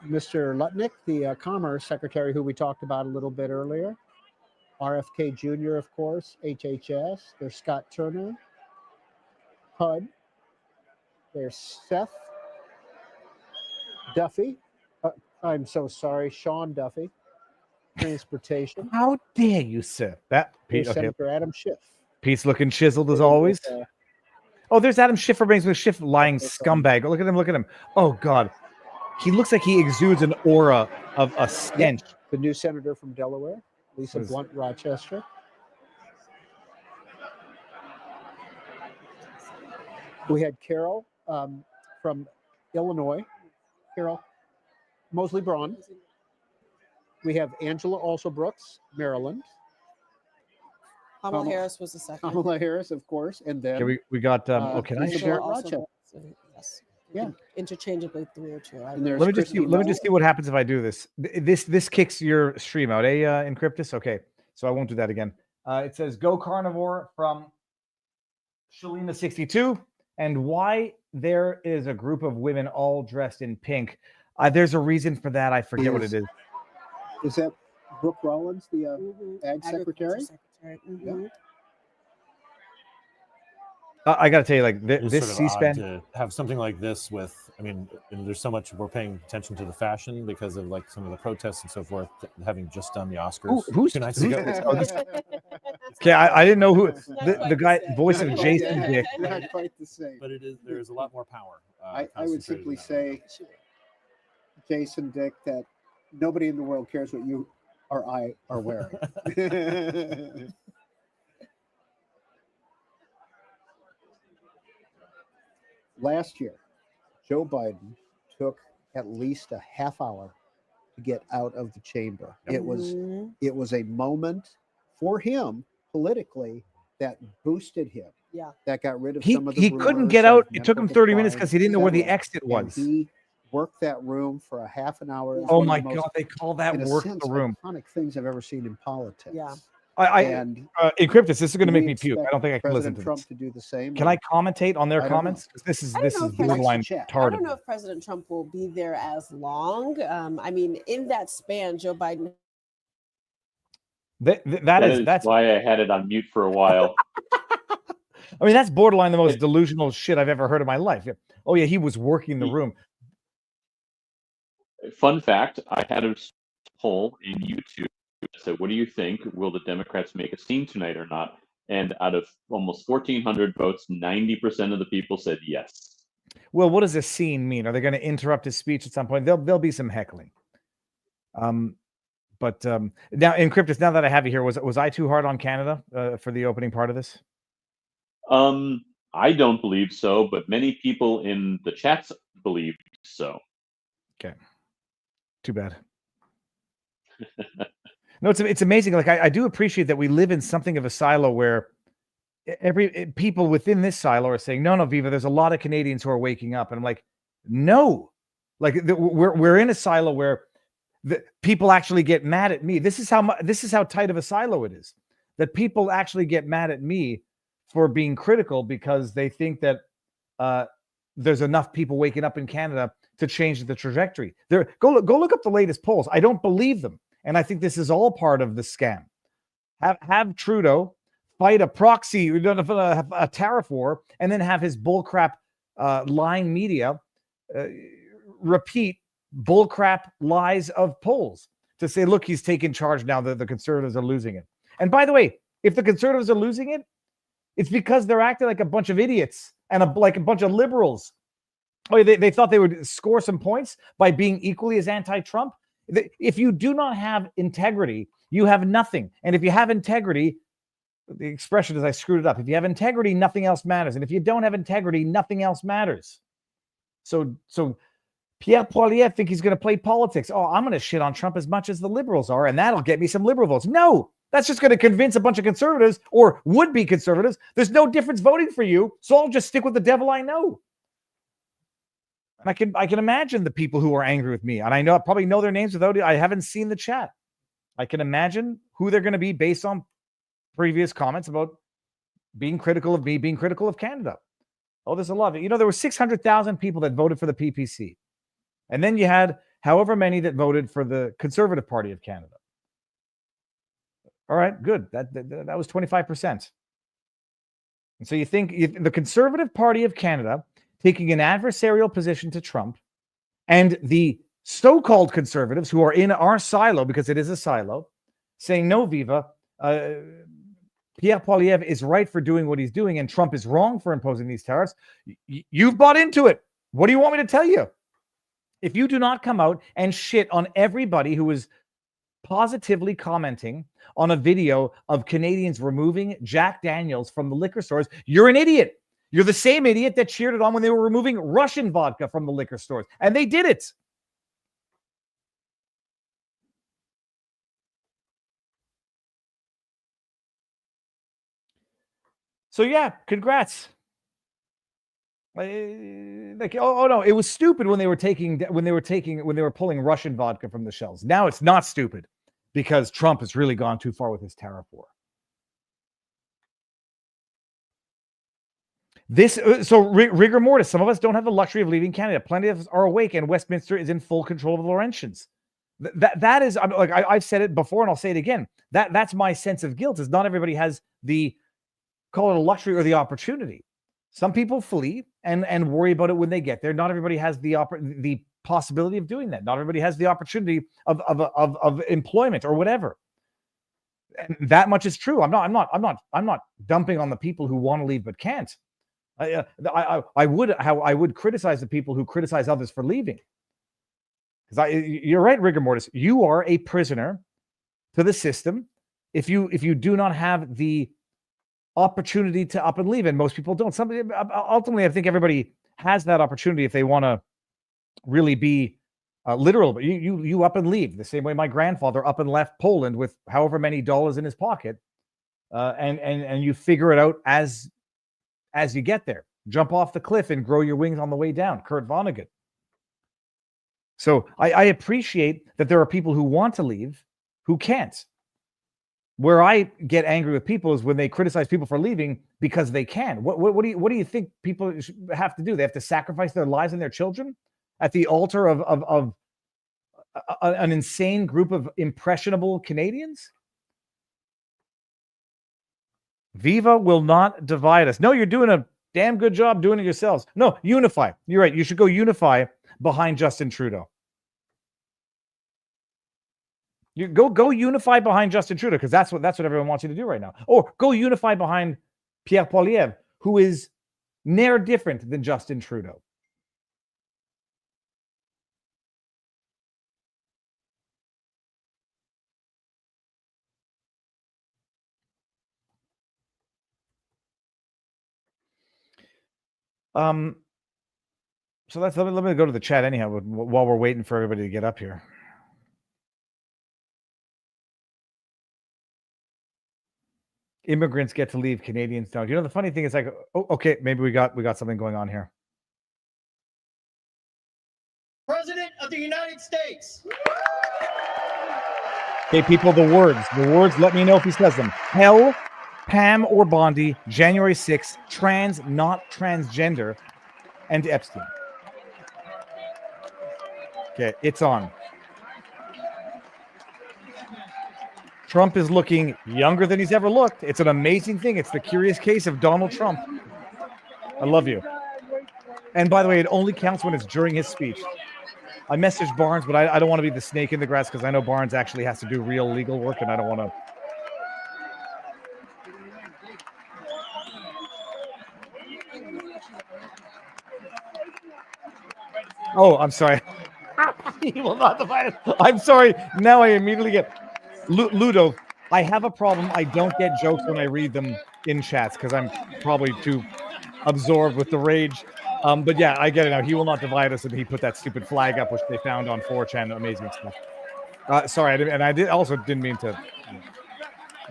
Mr. Lutnick, the Commerce Secretary, who we talked about a little bit earlier. RFK Jr., of course, HHS. There's Scott Turner, HUD. There's Seth Duffy. I'm so sorry, Sean Duffy. Transportation. How dare you, sir? That Pete, okay. Senator Adam Schiff. Pete's looking chiseled as always. Oh, there's Adam Schiff for being Schiff, lying scumbag. Look at him. Look at him. Oh God, he looks like he exudes an aura of a stench. The new senator from Delaware, Lisa Blunt Rochester. We had Carol from Illinois. Carol Mosley Braun. We have Angela also Brooks, Maryland. Kamala Harris was the second. Kamala Harris, of course, and then Okay, we got. Can I share? Yes. Yeah. Interchangeably 3 or 2. Let me just see what happens if I do this. This kicks your stream out, Encryptus? Okay, so I won't do that again. It says Go Carnivore from Shalina62, and why there is a group of women all dressed in pink. There's a reason for that. I forget what it is. Is that Brooke Rollins, the Ag Secretary? Mm-hmm. I got to tell you, like It's this sort of odd C-SPAN. to have something like this with, I mean, there's so much we're paying attention to the fashion because of like some of the protests and so forth, having just done the Oscars Who's 2 nights ago. oh, this, okay, I didn't know who the guy voice of Jason Dick. Not quite the same. But there's a lot more power. I would simply concentrated in that say, Jason Dick, that nobody in the world cares what you or I are wearing. Last year, Joe Biden took at least a half hour to get out of the chamber. It was a moment for him politically that boosted him. Yeah. That got rid of He some of the couldn't rumors get of out. It took him mental 30 minutes decline, because he didn't know where the etc. exit And was. he worked that room for a half an hour. It was Oh one of my the most, God, they call that in a work sense, the room. iconic things I've ever seen in politics. Yeah. And Encryptus, this is going to do make we me puke. I expect don't think I can listen President to Trump this. to do the same? Can or- I commentate on their I don't know. comments? This is I don't know if borderline I retarded. don't know if President Trump will be there as long. I mean, in that span, Joe Biden. That's why I had it on mute for a while. I mean, that's borderline the most delusional shit I've ever heard in my life. Oh yeah, he was working the room. Fun fact, I had a poll in YouTube that said, what do you think? Will the Democrats make a scene tonight or not? And out of almost 1,400 votes, 90% of the people said yes. Well, what does a scene mean? Are they going to interrupt his speech at some point? There'll be some heckling. But now, Encryptus, now that I have you here, was I too hard on Canada for the opening part of this? I don't believe so, but many people in the chats believe so. Okay. Too bad. No, it's amazing. Like I do appreciate that we live in something of a silo where people within this silo are saying, no, Viva, there's a lot of Canadians who are waking up. And I'm like, no, like we're in a silo where people actually get mad at me. This is how tight of a silo it is, that people actually get mad at me for being critical because they think that there's enough people waking up in Canada to change the trajectory. Go look up the latest polls. I don't believe them. And I think this is all part of the scam. Have Trudeau fight a proxy, a tariff war, and then have his bullcrap lying media repeat bullcrap lies of polls to say, look, he's taking charge now. The Conservatives are losing it. And by the way, if the Conservatives are losing it, it's because they're acting like a bunch of idiots and like a bunch of liberals. Oh, they thought they would score some points by being equally as anti-Trump. If you do not have integrity, you have nothing. And if you have integrity, the expression is I screwed it up. If you have integrity, nothing else matters. And if you don't have integrity, nothing else matters. So Pierre Poilievre think he's going to play politics. Oh, I'm going to shit on Trump as much as the liberals are, and that'll get me some liberal votes. No, that's just going to convince a bunch of conservatives or would-be conservatives there's no difference voting for you, so I'll just stick with the devil I know. And I can imagine the people who are angry with me, and I probably know their names without it. I haven't seen the chat. I can imagine who they're going to be based on previous comments about being critical of me, being critical of Canada. Oh, there's a lot of it. There were 600,000 people that voted for the PPC. And then you had however many that voted for the Conservative Party of Canada. All right, good. That was 25%. And so you think the Conservative Party of Canada taking an adversarial position to Trump, and the so-called conservatives who are in our silo, because it is a silo, saying, no, Viva, Pierre Poilievre is right for doing what he's doing, and Trump is wrong for imposing these tariffs. You've bought into it. What do you want me to tell you? If you do not come out and shit on everybody who is positively commenting on a video of Canadians removing Jack Daniels from the liquor stores, you're an idiot. You're the same idiot that cheered it on when they were removing Russian vodka from the liquor stores. And they did it. So yeah, congrats. Like, oh no, it was stupid when they were pulling Russian vodka from the shelves. Now it's not stupid because Trump has really gone too far with his tariff war. Rigor mortis. Some of us don't have the luxury of leaving Canada. Plenty of us are awake, and Westminster is in full control of the Laurentians. That is, like I've said it before, and I'll say it again. That's my sense of guilt. Is not everybody has the, call it a luxury or the opportunity. Some people flee and worry about it when they get there. Not everybody has the possibility of doing that. Not everybody has the opportunity of employment or whatever. And that much is true. I'm not dumping on the people who want to leave but can't. I would criticize the people who criticize others for leaving. Because you're right, rigor mortis. You are a prisoner to the system if you do not have the opportunity to up and leave, and most people don't. Ultimately, I think everybody has that opportunity if they want to really be literal. But you up and leave the same way my grandfather up and left Poland with however many dollars in his pocket, and you figure it out as you get there. Jump off the cliff and grow your wings on the way down. Kurt Vonnegut. So I appreciate that there are people who want to leave who can't. Where I get angry with people is when they criticize people for leaving because they can. What do you think people have to do? They have to sacrifice their lives and their children at the altar of an insane group of impressionable Canadians? Viva will not divide us. No, you're doing a damn good job doing it yourselves. No, unify. You're right. You should go unify behind Justin Trudeau. You go unify behind Justin Trudeau, because that's what everyone wants you to do right now. Or go unify behind Pierre Poilievre, who is ne'er different than Justin Trudeau. So let me go to the chat anyhow while we're waiting for everybody to get up here. Immigrants get to leave, Canadians don't. You know, the funny thing is, like, oh, okay, maybe we got something going on here. President of the United States. Okay, people, the words, let me know if he says them. Hell, Pam or Bondi, January 6th, trans, not transgender, and Epstein. Okay, it's on. Trump is looking younger than he's ever looked. It's an amazing thing. It's the curious case of Donald Trump. I love you. And by the way, it only counts when it's during his speech. I messaged Barnes, but I don't want to be the snake in the grass because I know Barnes actually has to do real legal work, and I don't want to. Oh, I'm sorry. He will not divide us. I'm sorry. Now I immediately get Ludo. I have a problem. I don't get jokes when I read them in chats because I'm probably too absorbed with the rage. But yeah, I get it now. He will not divide us, and he put that stupid flag up, which they found on 4chan. Amazing stuff. Sorry, I didn't mean to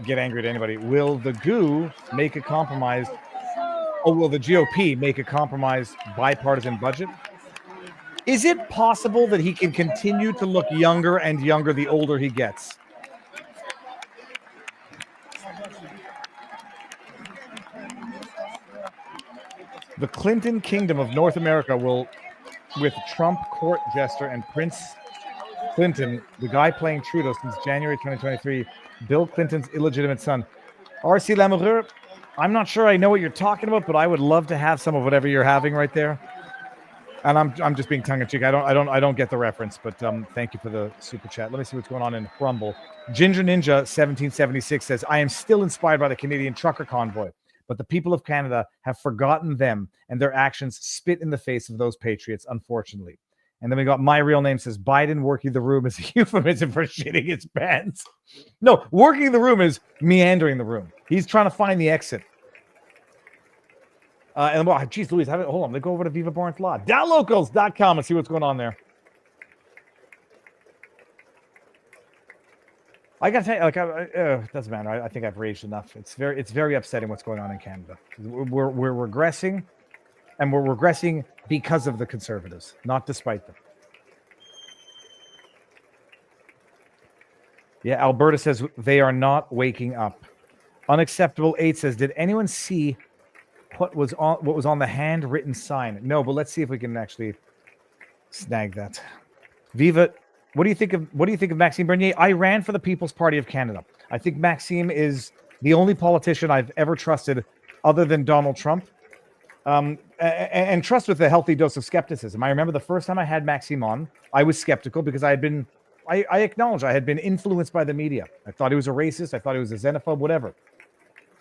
get angry at anybody. Will the GOO make a compromise? Oh, will the GOP make a compromise bipartisan budget? Is it possible that he can continue to look younger and younger the older he gets? The Clinton Kingdom of North America will, with Trump court jester and Prince Clinton, the guy playing Trudeau since January 2023, Bill Clinton's illegitimate son. R.C. Lamoureux, I'm not sure I know what you're talking about, but I would love to have some of whatever you're having right there. And I'm just being tongue-in-cheek. I don't get the reference, but thank you for the super chat. Let me see what's going on in Rumble. Ginger Ninja 1776 says, I am still inspired by the Canadian trucker convoy, but the people of Canada have forgotten them, and their actions spit in the face of those patriots, unfortunately. And then we got My Real Name says, Biden working the room is a euphemism for shitting his pants. No, working the room is meandering the room. He's trying to find the exit. And well, geez, Louise, hold on. Let's go over to Viva Barnes Law. DalLocals.com and see what's going on there. I gotta tell you, like, it doesn't matter. I think I've raged enough. It's very upsetting what's going on in Canada. We're regressing, and we're regressing because of the Conservatives, not despite them. Yeah, Alberta says they are not waking up. Unacceptable 8 says, did anyone see what was on the handwritten sign? No, but let's see if we can actually snag that. Viva, what do you think of Maxime Bernier? I ran for the People's Party of Canada. I think Maxime is the only politician I've ever trusted other than Donald Trump And trust with a healthy dose of skepticism. I remember the first time I had Maxime on, I was skeptical because I acknowledge I had been influenced by the media. I thought he was a racist. I thought he was a xenophobe, whatever.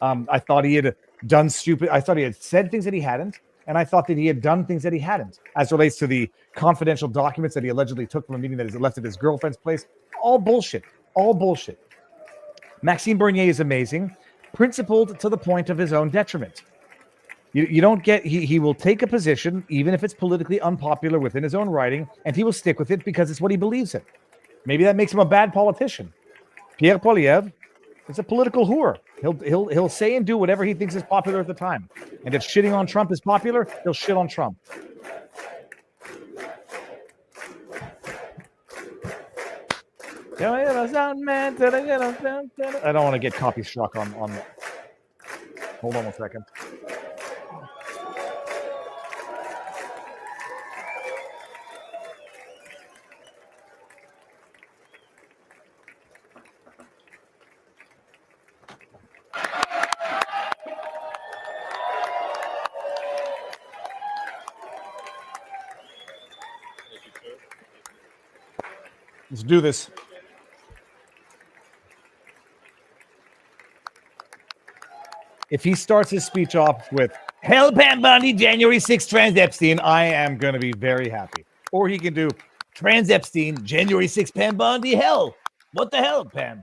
I thought he had done stupid. I thought he had said things that he hadn't. And I thought that he had done things that he hadn't, as relates to the confidential documents that he allegedly took from a meeting that he left at his girlfriend's place. All bullshit. All bullshit. Maxime Bernier is amazing, principled to the point of his own detriment. You don't get, he will take a position, even if it's politically unpopular within his own writing, and he will stick with it because it's what he believes in. Maybe that makes him a bad politician. Pierre Poilievre is a political whore. He'll say and do whatever he thinks is popular at the time. And if shitting on Trump is popular, he'll shit on Trump. I don't want to get copy struck on that. Hold on 1 second. Let's do this. If he starts his speech off with "Hell, Pam Bondi, January 6th, Trans Epstein," I am going to be very happy. Or he can do "Trans Epstein, January 6th, Pam Bondi, hell. What the hell, Pam?"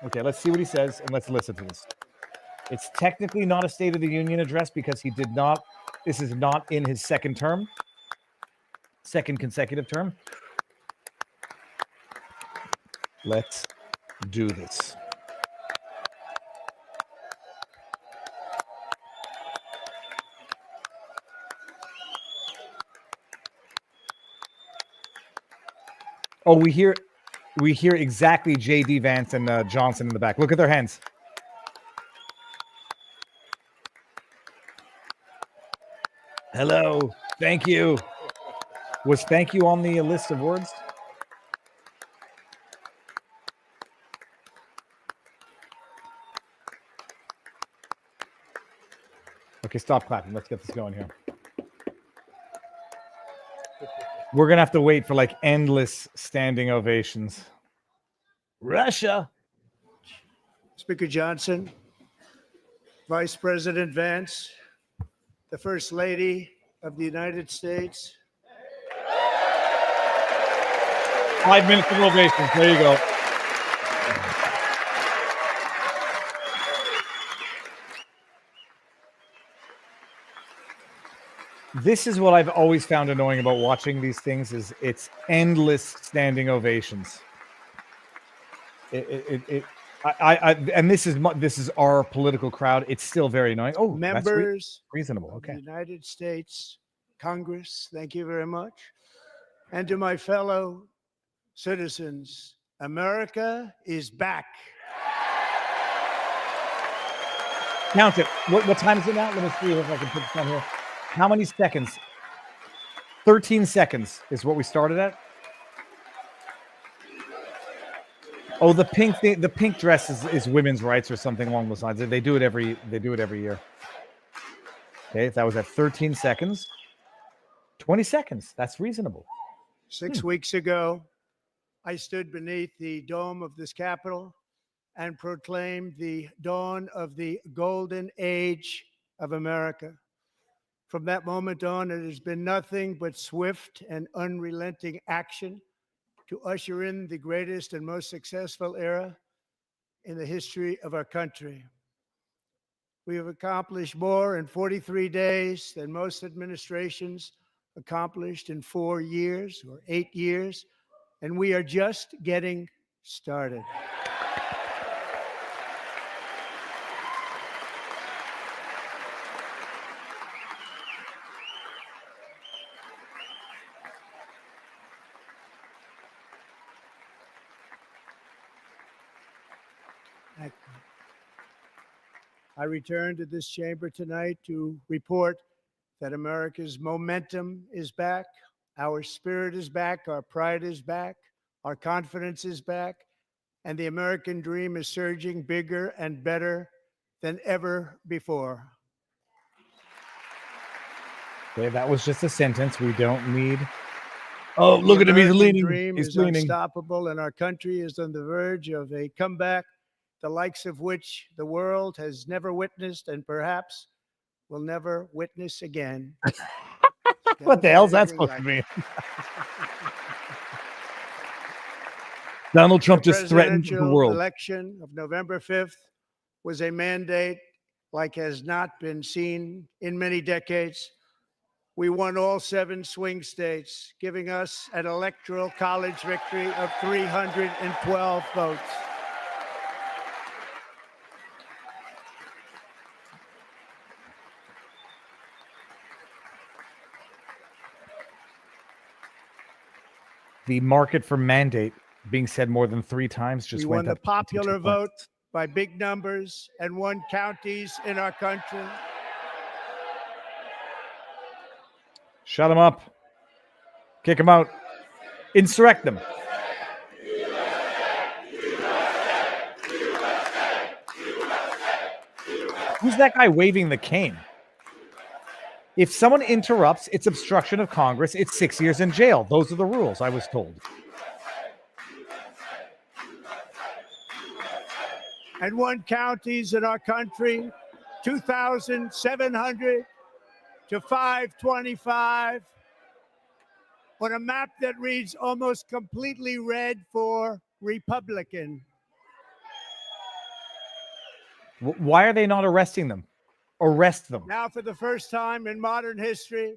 Okay, let's see what he says and let's listen to this. It's technically not a State of the Union address because he did not, this is not in his second consecutive term. Let's do this. Oh, we hear exactly J.D. Vance and Johnson in the back. Look at their hands. Hello. Thank you. Was thank you on the list of words? Okay, stop clapping. Let's get this going here. We're going to have to wait for like endless standing ovations. Russia. Speaker Johnson, Vice President Vance, the First Lady of the United States. 5 minutes of ovations. There you go. This is what I've always found annoying about watching these things is it's endless standing ovations. And this is our political crowd. It's still very annoying. Oh, Members that's reasonable. of Okay. the United States Congress, thank you very much. And to my fellow citizens, America is back. Count it. What time is it now? Let me see if I can put this on here. How many seconds? 13 seconds is what we started at. Oh, the pink thing, the pink dress is women's rights or something along those lines. They do it every year. Okay, if that was at 13 seconds, 20 seconds. That's reasonable. 6 weeks ago, I stood beneath the dome of this Capitol and proclaimed the dawn of the golden age of America. From that moment on, it has been nothing but swift and unrelenting action to usher in the greatest and most successful era in the history of our country. We have accomplished more in 43 days than most administrations accomplished in 4 years or 8 years, and we are just getting started. I return to this chamber tonight to report that America's momentum is back, our spirit is back, our pride is back, our confidence is back, and the American dream is surging bigger and better than ever before. Okay, that was just a sentence. We don't need. Oh, look The at him. He's American leaning. dream He's is leaning. unstoppable, and our country is on the verge of a comeback, the likes of which the world has never witnessed and perhaps will never witness again. What the hell's that supposed to mean? Donald Trump just threatened the presidential world. election of November 5th was a mandate like has not been seen in many decades. We won all 7 swing states, giving us an electoral college victory of 312 votes. The market for mandate being said more than 3 times just We went won the up popular 22 points. vote by big numbers and won counties in our country. Shut him up. Kick him out. Insurrect them. Who's that guy waving the cane? If someone interrupts, it's obstruction of Congress. It's 6 years in jail. Those are the rules, I was told. And won counties in our country, 2,700 to 525, on a map that reads almost completely red for Republican. Why are they not arresting them? Arrest them. Now, for the first time in modern history,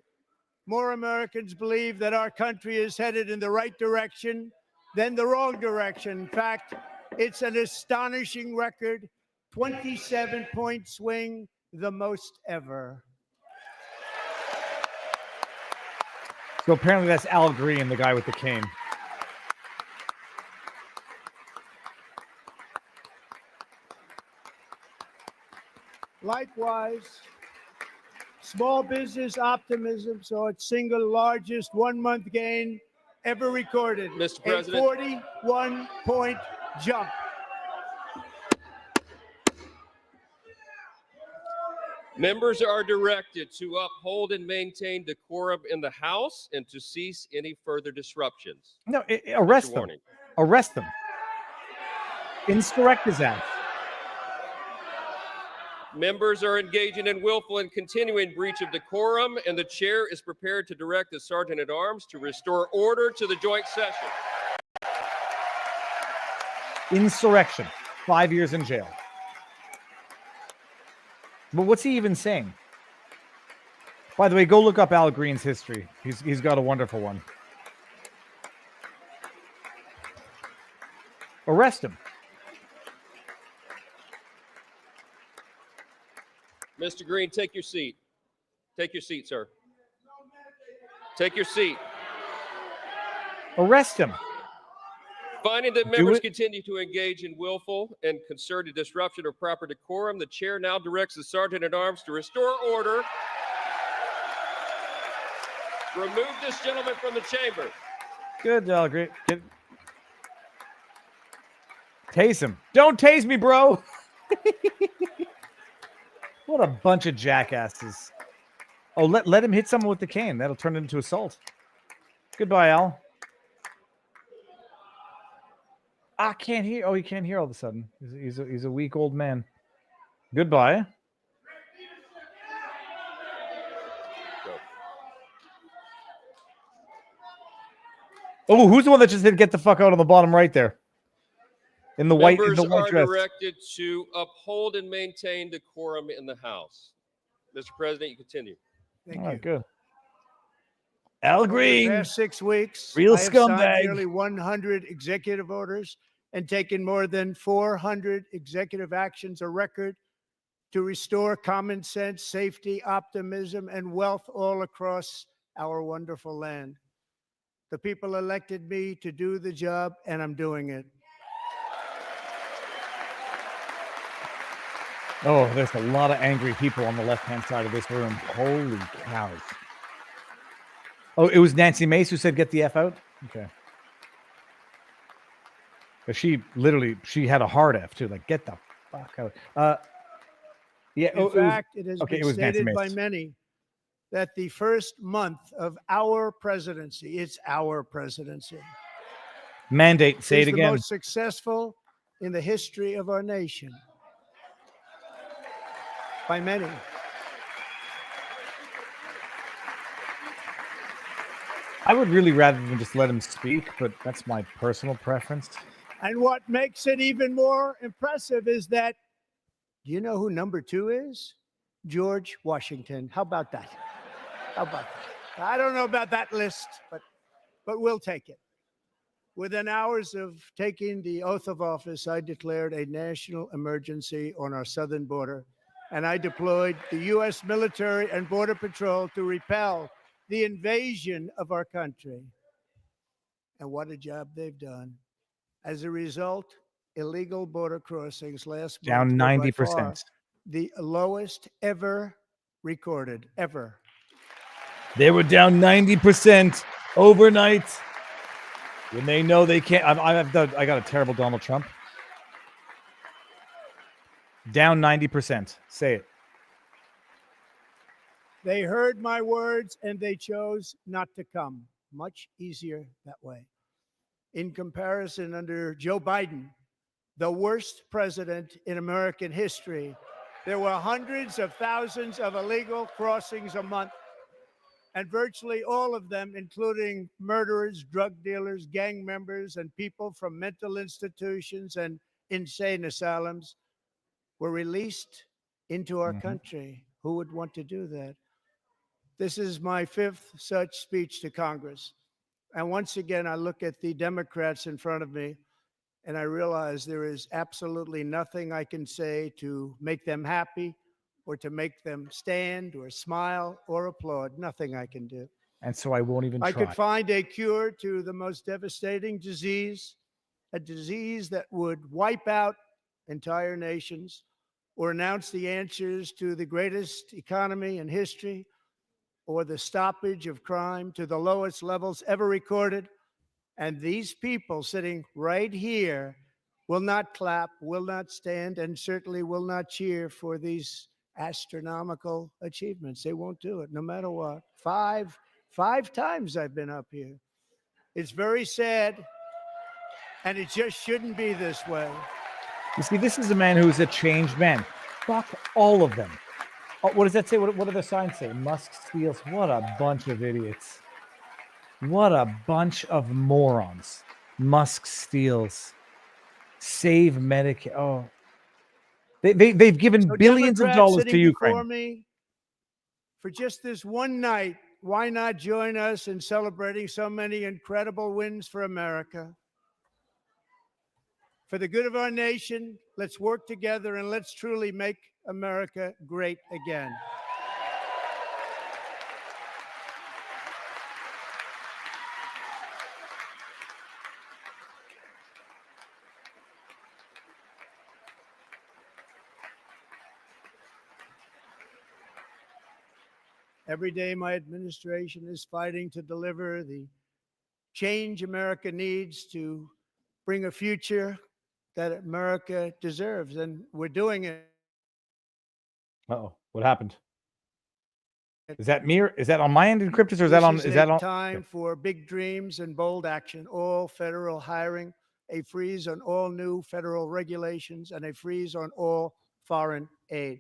more Americans believe that our country is headed in the right direction than the wrong direction. In fact, it's an astonishing record, 27-point swing, the most ever. So apparently that's Al Green, the guy with the cane. Likewise, small business optimism saw its single largest one-month gain ever recorded. Mr. A President. 41-point jump. Members are directed to uphold and maintain decorum in the House and to cease any further disruptions. No, arrest Mr. them. Warning. Arrest them. Insurrect his ass. Members are engaging in willful and continuing breach of decorum, and the chair is prepared to direct the Sergeant at Arms to restore order to the joint session. Insurrection. 5 years in jail. But what's he even saying? By the way, go look up Al Green's history. He's got a wonderful one. Arrest him. Mr. Green, take your seat. Take your seat, sir. Take your seat. Arrest him. Finding that members continue to engage in willful and concerted disruption of proper decorum, the chair now directs the Sergeant at Arms to restore order. Remove this gentleman from the chamber. Good, Al Green. Good. Tase him. Don't tase me, bro. What a bunch of jackasses. Oh, let him hit someone with the cane. That'll turn it into assault. Goodbye, Al. I can't hear. Oh, he can't hear all of a sudden. He's a weak old man. Goodbye. Oh, who's the one that just did get the fuck out on the bottom right there? In the white, Members in the white are dress. directed to uphold and maintain decorum in the House. Mr. President, you continue. Thank All right, you. good. Al Green. Over the past 6 weeks, Real I have signed scumbag. nearly 100 executive orders and taken more than 400 executive actions, a record to restore common sense, safety, optimism, and wealth all across our wonderful land. The people elected me to do the job, and I'm doing it. Oh, there's a lot of angry people on the left-hand side of this room. Holy cows. Oh, it was Nancy Mace who said, get the F out? Okay. But she had a hard F too. Like, get the fuck out. Yeah. In fact, it has okay, been it was Nancy stated by Mace. many that the first month of our presidency, it's our presidency, Mandate. Say is it the again. most successful in the history of our nation. By many. I would really rather than just let him speak, but that's my personal preference. And what makes it even more impressive is that, do you know who number 2 is? George Washington. How about that? How about that? I don't know about that list, but we'll take it. Within hours of taking the oath of office, I declared a national emergency on our southern border, and I deployed the U.S. military and Border Patrol to repel the invasion of our country. And what a job they've done. As a result, illegal border crossings last Down month were by 90%. far the lowest ever recorded, ever. They were down 90% overnight. When they know they can't, I got a terrible Donald Trump. Down 90%. Say it. They heard my words and they chose not to come. Much easier that way. In comparison, under Joe Biden, the worst president in American history, there were hundreds of thousands of illegal crossings a month, and virtually all of them, including murderers, drug dealers, gang members, and people from mental institutions and insane asylums, were released into our country. Who would want to do that? This is my 5th such speech to Congress. And once again, I look at the Democrats in front of me, and I realize there is absolutely nothing I can say to make them happy or to make them stand or smile or applaud. Nothing I can do. And so I won't even try. I could find a cure to the most devastating disease, a disease that would wipe out entire nations, or announce the answers to the greatest economy in history, or the stoppage of crime to the lowest levels ever recorded. And these people sitting right here will not clap, will not stand, and certainly will not cheer for these astronomical achievements. They won't do it, no matter what. Five times I've been up here. It's very sad, and it just shouldn't be this way. You see, this is a man who's a changed man. Fuck all of them. Oh, what does that say? What do the signs say? Musk steals. What a bunch of idiots. What a bunch of morons. Musk steals. Save Medicare. Oh. They've given So billions of Democrats dollars to sitting before Ukraine. me, for just this one night, why not join us in celebrating so many incredible wins for America? For the good of our nation, let's work together and let's truly make America great again. Every day, my administration is fighting to deliver the change America needs to bring a future that America deserves, and we're doing it. Uh-oh. What happened? Is that me? Is that on my end encrypted, or is that on? This Is that on? time for big dreams and bold action? All federal hiring, a freeze on all new federal regulations, and a freeze on all foreign aid.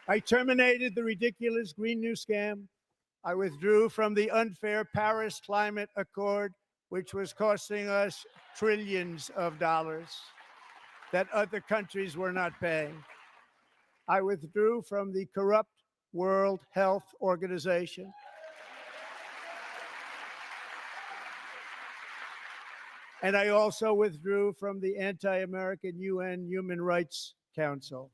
I terminated the ridiculous Green New Scam. I withdrew from the unfair Paris Climate Accord, which was costing us trillions of dollars that other countries were not paying. I withdrew from the corrupt World Health Organization. And I also withdrew from the anti-American UN Human Rights Council.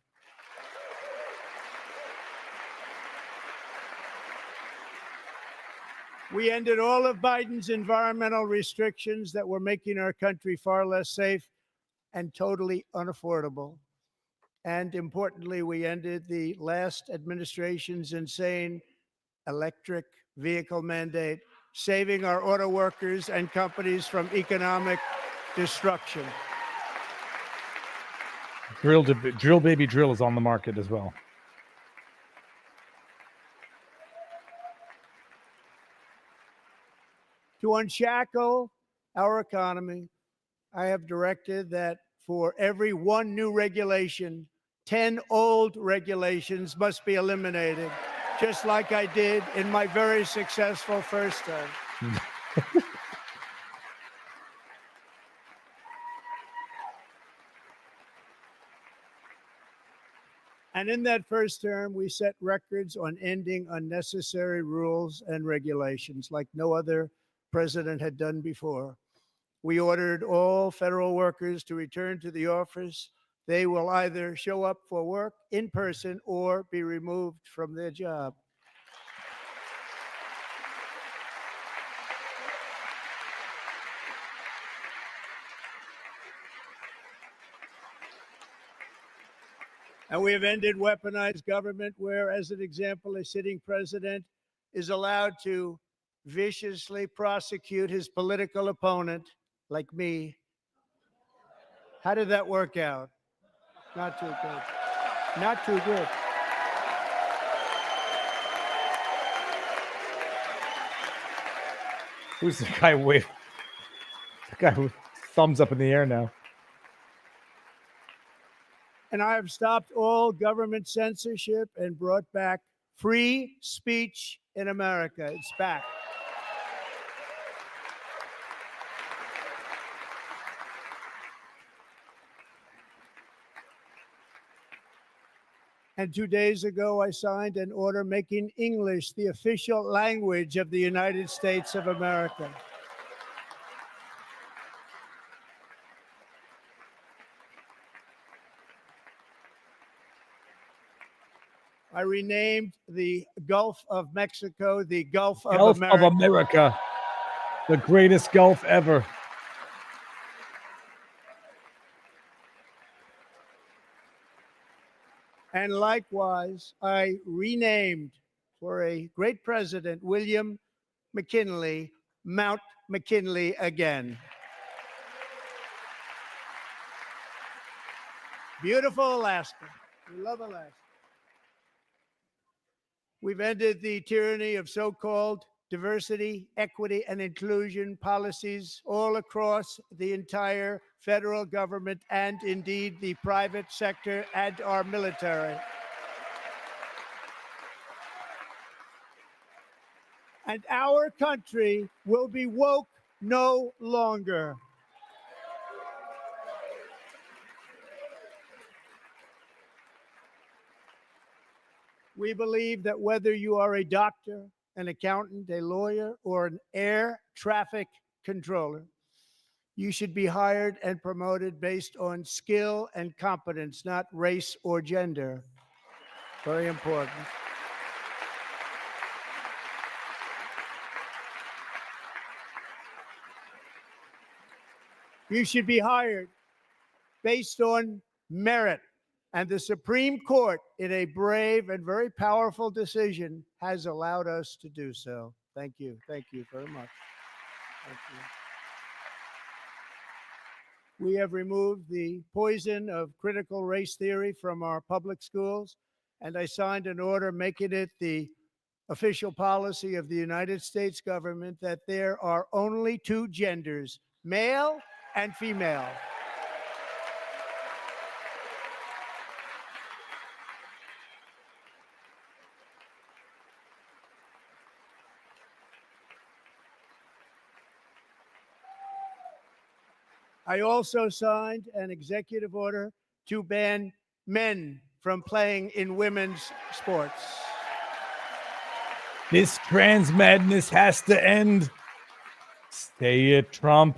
We ended all of Biden's environmental restrictions that were making our country far less safe and totally unaffordable. And importantly, we ended the last administration's insane electric vehicle mandate saving our auto workers and companies from economic destruction. Drill Baby Drill is on the market as well. To unshackle our economy, I have directed that for every one new regulation, 10 old regulations must be eliminated, just like I did in my very successful first term. And in that first term, we set records on ending unnecessary rules and regulations like no other president had done before. We ordered all federal workers to return to the office. They will either show up for work in person or be removed from their job. And we have ended weaponized government where, as an example, a sitting president is allowed to viciously prosecute his political opponent, like me. How did that work out? Not too good. Not too good. Who's the guy with thumbs up in the air now? And I have stopped all government censorship and brought back free speech in America. It's back. And 2 days ago, I signed an order making English the official language of the United States of America. I renamed the Gulf of Mexico the Gulf of America. The greatest Gulf ever. And likewise, I renamed for a great president, William McKinley, Mount McKinley again. Beautiful Alaska. We love Alaska. We've ended the tyranny of so-called diversity, equity, and inclusion policies all across the entire federal government and indeed the private sector and our military. And our country will be woke no longer. We believe that whether you are a doctor, an accountant, a lawyer, or an air traffic controller, you should be hired and promoted based on skill and competence, not race or gender. Very important. You should be hired based on merit. And the Supreme Court, in a brave and very powerful decision, has allowed us to do so. Thank you. Thank you very much. Thank you. We have removed the poison of critical race theory from our public schools, and I signed an order making it the official policy of the United States government that there are only two genders, male and female. I also signed an executive order to ban men from playing in women's sports. This trans madness has to end. Stay it, Trump.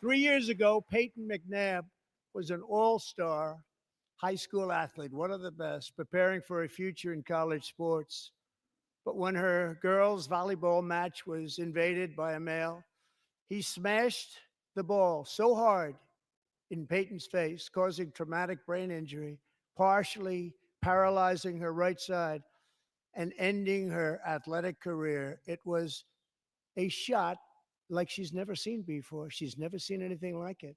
Three years ago, Peyton McNabb was an all-star high school athlete, one of the best, preparing for a future in college sports. But when her girls' volleyball match was invaded by a male, he smashed the ball so hard in Peyton's face, causing traumatic brain injury, partially paralyzing her right side and ending her athletic career. It was a shot like she's never seen before. She's never seen anything like it.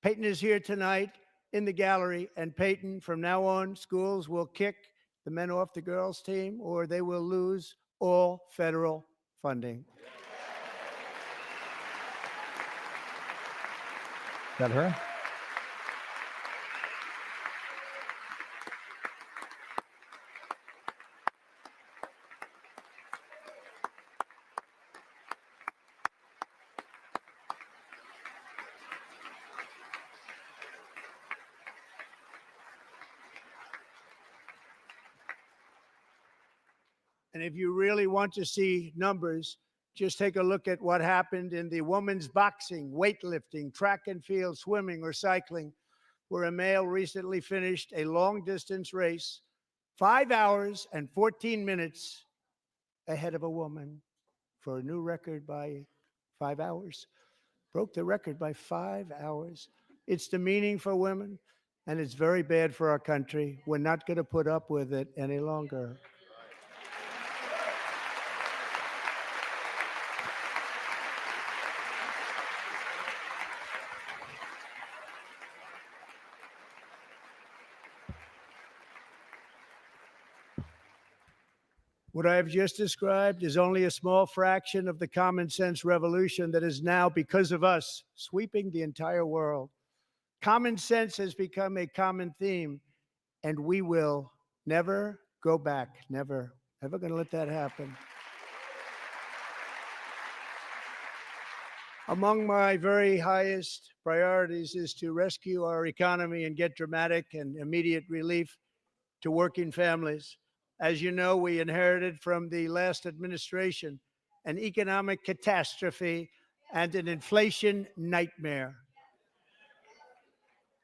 Peyton is here tonight in the gallery, and Peyton, from now on, schools will kick the men off the girls' team or they will lose all federal funding. Is that her? And if you really want to see numbers, just take a look at what happened in the women's boxing, weightlifting, track and field, swimming, or cycling, where a male recently finished a long distance race 5 hours and 14 minutes ahead of a woman for a new record by 5 hours. Broke the record by 5 hours. It's demeaning for women, and it's very bad for our country. We're not going to put up with it any longer. What I have just described is only a small fraction of the common sense revolution that is now, because of us, sweeping the entire world. Common sense has become a common theme, and we will never go back. Never. Never going to let that happen. Among my very highest priorities is to rescue our economy and get dramatic and immediate relief to working families. As you know, we inherited from the last administration an economic catastrophe and an inflation nightmare.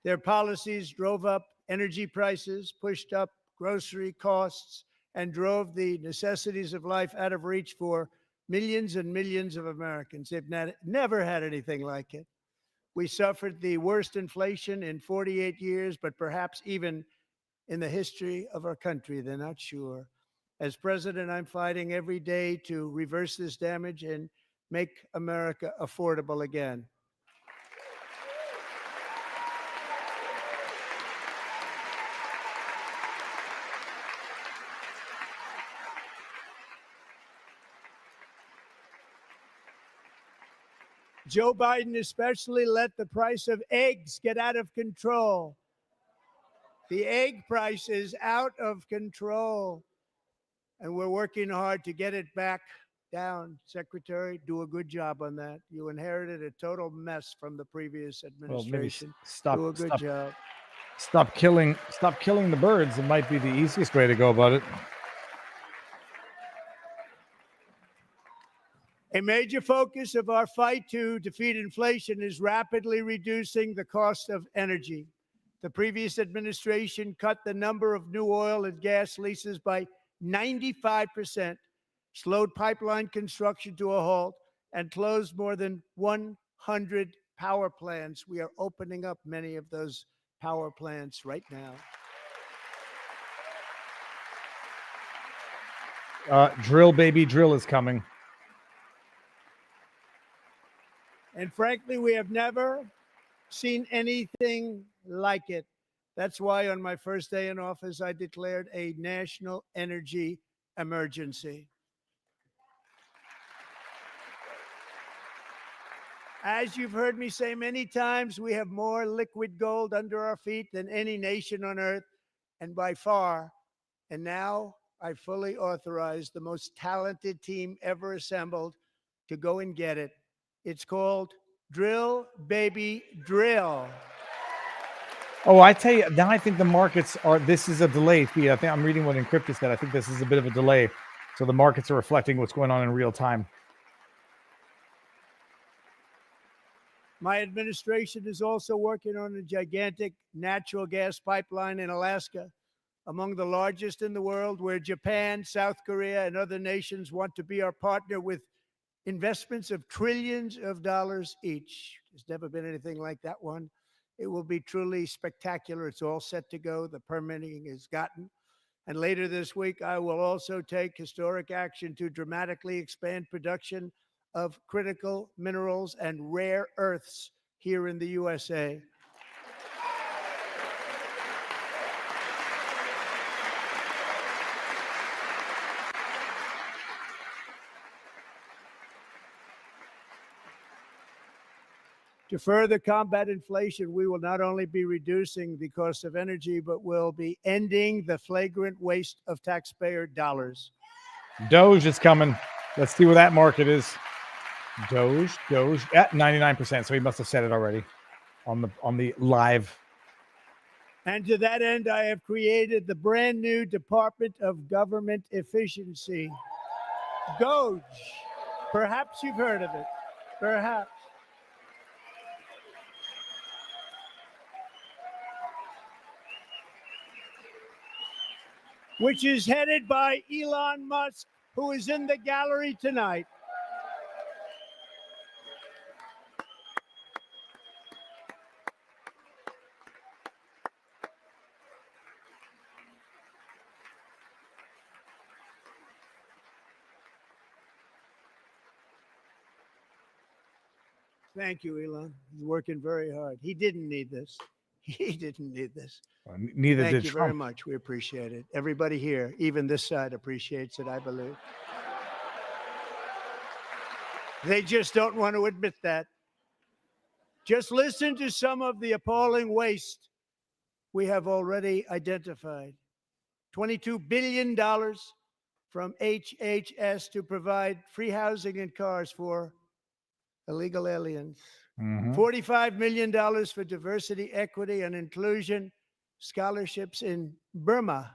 Their policies drove up energy prices, pushed up grocery costs, and drove the necessities of life out of reach for millions and millions of Americans. They've never had anything like it. We suffered the worst inflation in 48 years, but perhaps even in the history of our country. They're not sure. As president, I'm fighting every day to reverse this damage and make America affordable again. Joe Biden especially let the price of eggs get out of control. The egg price is out of control, and we're working hard to get it back down. Secretary, do a good job on that. You inherited a total mess from the previous administration. Do a good job. Stop killing the birds. It might be the easiest way to go about it. A major focus of our fight to defeat inflation is rapidly reducing the cost of energy. The previous administration cut the number of new oil and gas leases by 95%, slowed pipeline construction to a halt, and closed more than 100 power plants. We are opening up many of those power plants right now. Drill, baby, drill is coming. And frankly, we have never seen anything like it. That's why on my first day in office, I declared a national energy emergency. As you've heard me say many times, we have more liquid gold under our feet than any nation on earth, and by far. And now I fully authorize the most talented team ever assembled to go and get it. It's called Drill, Baby, Drill. Oh, I tell you, now I think the markets are, this is a delay feed. I think I'm reading what Encrypted said. I think this is a bit of a delay. So the markets are reflecting what's going on in real time. My administration is also working on a gigantic natural gas pipeline in Alaska, among the largest in the world, where Japan, South Korea, and other nations want to be our partner with investments of trillions of dollars each. There's never been anything like that one. It will be truly spectacular. It's all set to go. The permitting is gotten. And later this week, I will also take historic action to dramatically expand production of critical minerals and rare earths here in the USA. To further combat inflation, we will not only be reducing the cost of energy, but will be ending the flagrant waste of taxpayer dollars. Doge is coming. Let's see where that market is. Doge at 99%. So he must have said it already on the live. And to that end, I have created the brand new Department of Government Efficiency, Doge. Perhaps you've heard of it. Perhaps. Which is headed by Elon Musk, who is in the gallery tonight. Thank you, Elon. He's working very hard. He didn't need this. He didn't need this. Neither Thank did you Trump. very much. We appreciate it. Everybody here, even this side, appreciates it, I believe. They just don't want to admit that. Just listen to some of the appalling waste we have already identified. $22 billion from HHS to provide free housing and cars for illegal aliens. $45 million for diversity, equity, and inclusion scholarships in Burma.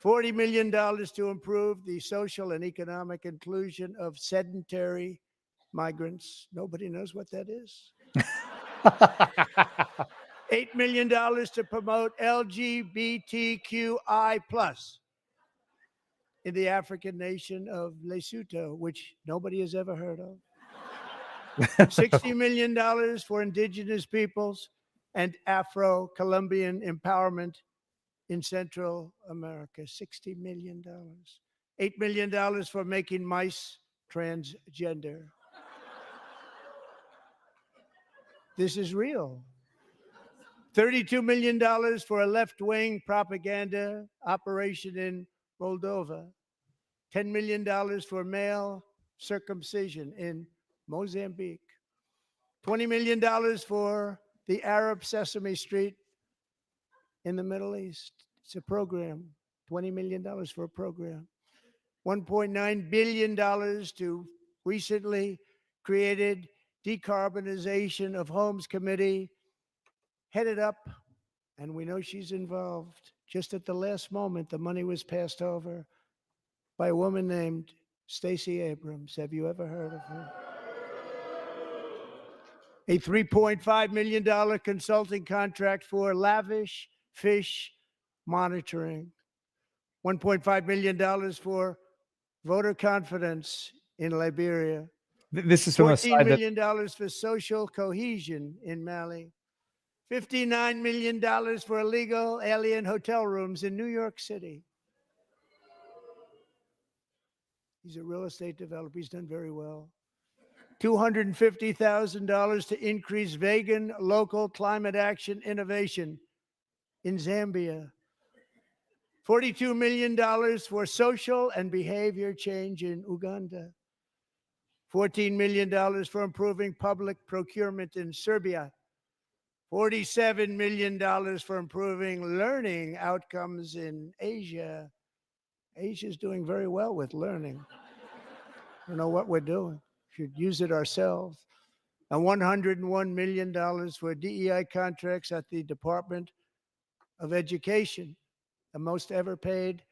$40 million to improve the social and economic inclusion of sedentary migrants. Nobody knows what that is. $8 million to promote LGBTQI+ in the African nation of Lesotho, which nobody has ever heard of. $60 million for indigenous peoples and Afro-Colombian empowerment in Central America. $60 million. $8 million for making mice transgender. This is real. $32 million for a left-wing propaganda operation in Moldova. $10 million for male circumcision in Mozambique. $20 million for the Arab Sesame Street in the Middle East. It's a program. $20 million for a program. $1.9 billion to recently created Decarbonization of Homes Committee, headed up, and we know she's involved. Just at the last moment, the money was passed over by a woman named Stacey Abrams. Have you ever heard of her? A $3.5 million consulting contract for lavish fish monitoring. $1.5 million for voter confidence in Liberia. This is from the $14 side that million for social cohesion in Mali. $59 million for illegal alien hotel rooms in New York City. He's a real estate developer. He's done very well. $250,000 to increase vegan local climate action innovation in Zambia. $42 million for social and behavior change in Uganda. $14 million for improving public procurement in Serbia. $47 million for improving learning outcomes in Asia. Asia's doing very well with learning. I don't know what we're doing. Should use it ourselves. And $101 million for DEI contracts at the Department of Education, the most ever paid,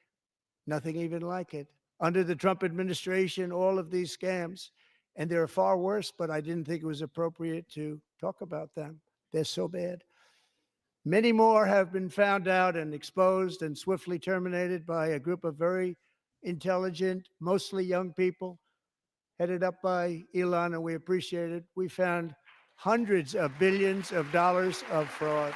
nothing even like it. Under the Trump administration, all of these scams, and they're far worse, but I didn't think it was appropriate to talk about them. They're so bad. Many more have been found out and exposed and swiftly terminated by a group of very intelligent, mostly young people, headed up by Elon, and we appreciate it. We found hundreds of billions of dollars of fraud.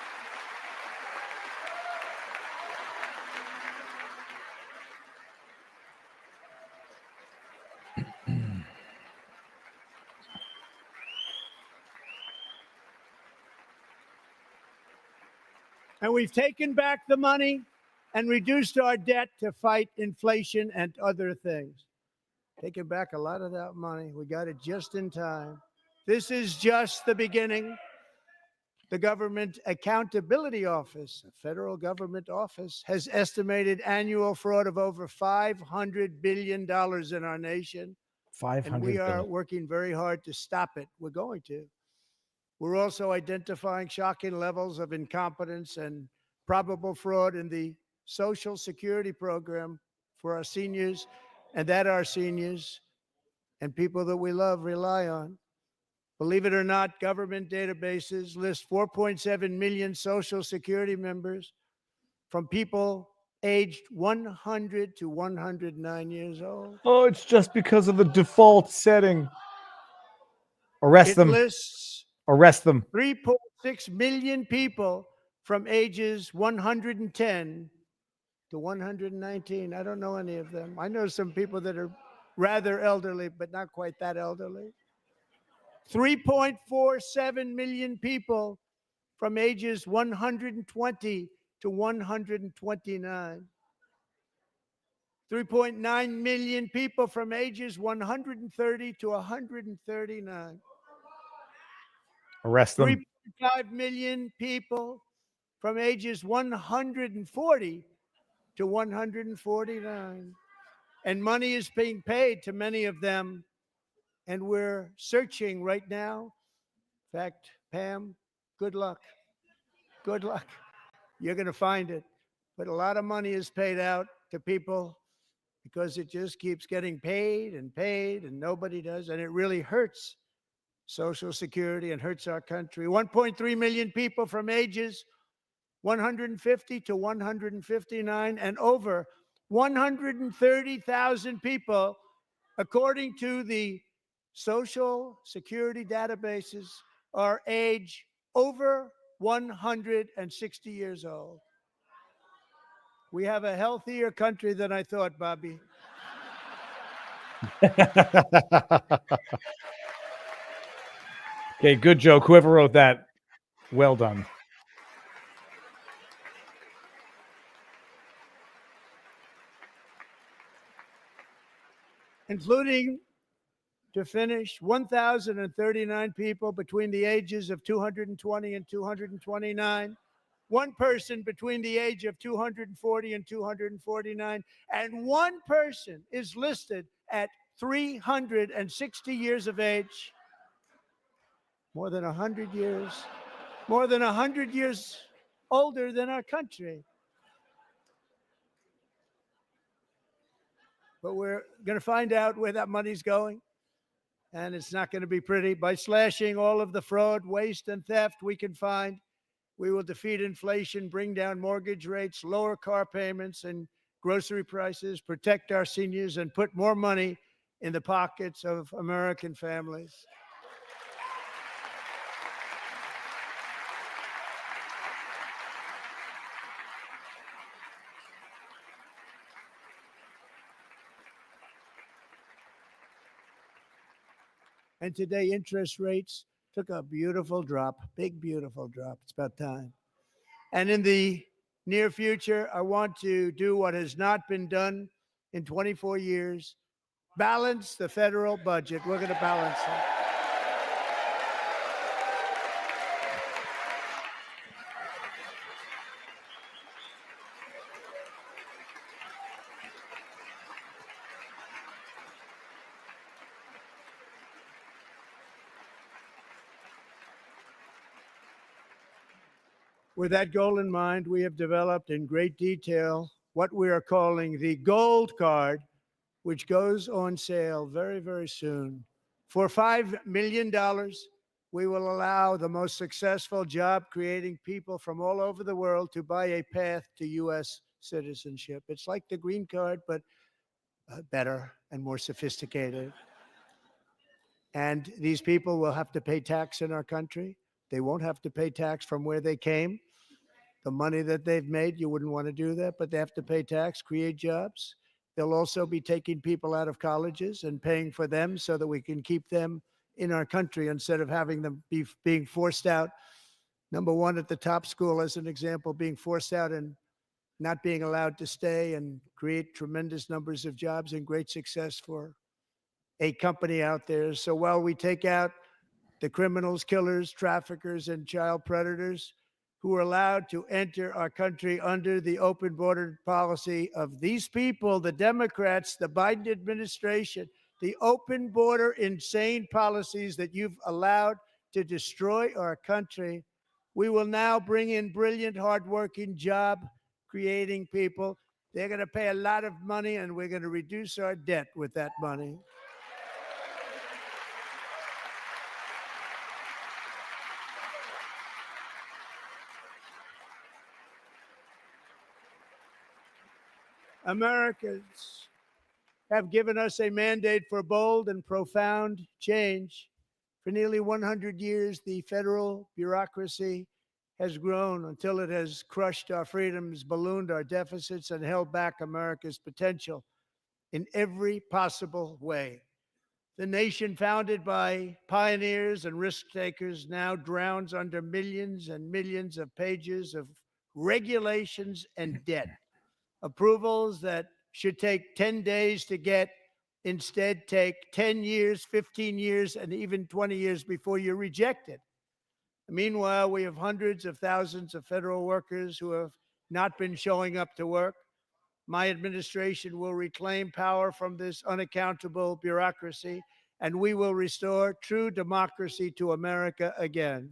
And we've taken back the money and reduced our debt to fight inflation and other things. Taking back a lot of that money. We got it just in time. This is just the beginning. The Government Accountability Office, a federal government office, has estimated annual fraud of over $500 billion in our nation. 500 And we are billion. working very hard to stop it. We're going to. We're also identifying shocking levels of incompetence and probable fraud in the Social Security program for our seniors, and that our seniors and people that we love rely on. Believe it or not, government databases list 4.7 million Social Security members from people aged 100 to 109 years old. Oh, it's just because of the default setting. Arrest It them. lists Arrest them. 3.6 million people from ages 110 to 119. I don't know any of them. I know some people that are rather elderly, but not quite that elderly. 3.47 million people from ages 120 to 129. 3.9 million people from ages 130 to 139. Arrest them. 3.5 million people from ages 140 to 149. And money is being paid to many of them. And we're searching right now. In fact, Pam, good luck. Good luck. You're going to find it. But a lot of money is paid out to people because it just keeps getting paid and nobody does. And it really hurts Social Security and hurts our country. 1.3 million people from ages 150 to 159 and over 130,000 people, according to the Social Security databases, are age over 160 years old. We have a healthier country than I thought, Bobby. Okay, good joke. Whoever wrote that, well done. Including, to finish, 1,039 people between the ages of 220 and 229, one person between the age of 240 and 249, and one person is listed at 360 years of age. More than 100 years, more than 100 years older than our country. But we're going to find out where that money's going. And it's not going to be pretty. By slashing all of the fraud, waste, and theft we can find, we will defeat inflation, bring down mortgage rates, lower car payments and grocery prices, protect our seniors, and put more money in the pockets of American families. And today, interest rates took a beautiful drop, big, beautiful drop. It's about time. And in the near future, I want to do what has not been done in 24 years, balance the federal budget. We're going to balance it. With that goal in mind, we have developed in great detail what we are calling the Gold Card, which goes on sale very, very soon. For $5 million, we will allow the most successful job-creating people from all over the world to buy a path to U.S. citizenship. It's like the green card, but better and more sophisticated. And these people will have to pay tax in our country. They won't have to pay tax from where they came. The money that they've made, you wouldn't want to do that, but they have to pay tax, create jobs. They'll also be taking people out of colleges and paying for them so that we can keep them in our country instead of having them being forced out. Number one, at the top school, as an example, being forced out and not being allowed to stay and create tremendous numbers of jobs and great success for a company out there. So while we take out the criminals, killers, traffickers, and child predators who are allowed to enter our country under the open border policy of these people, the Democrats, the Biden administration, the open border insane policies that you've allowed to destroy our country, we will now bring in brilliant, hardworking, job-creating people. They're going to pay a lot of money, and we're going to reduce our debt with that money. Americans have given us a mandate for bold and profound change. For nearly 100 years, the federal bureaucracy has grown until it has crushed our freedoms, ballooned our deficits, and held back America's potential in every possible way. The nation founded by pioneers and risk takers now drowns under millions and millions of pages of regulations and debt. Approvals that should take 10 days to get instead take 10 years, 15 years, and even 20 years before you're rejected. Meanwhile, we have hundreds of thousands of federal workers who have not been showing up to work. My administration will reclaim power from this unaccountable bureaucracy, and we will restore true democracy to America again.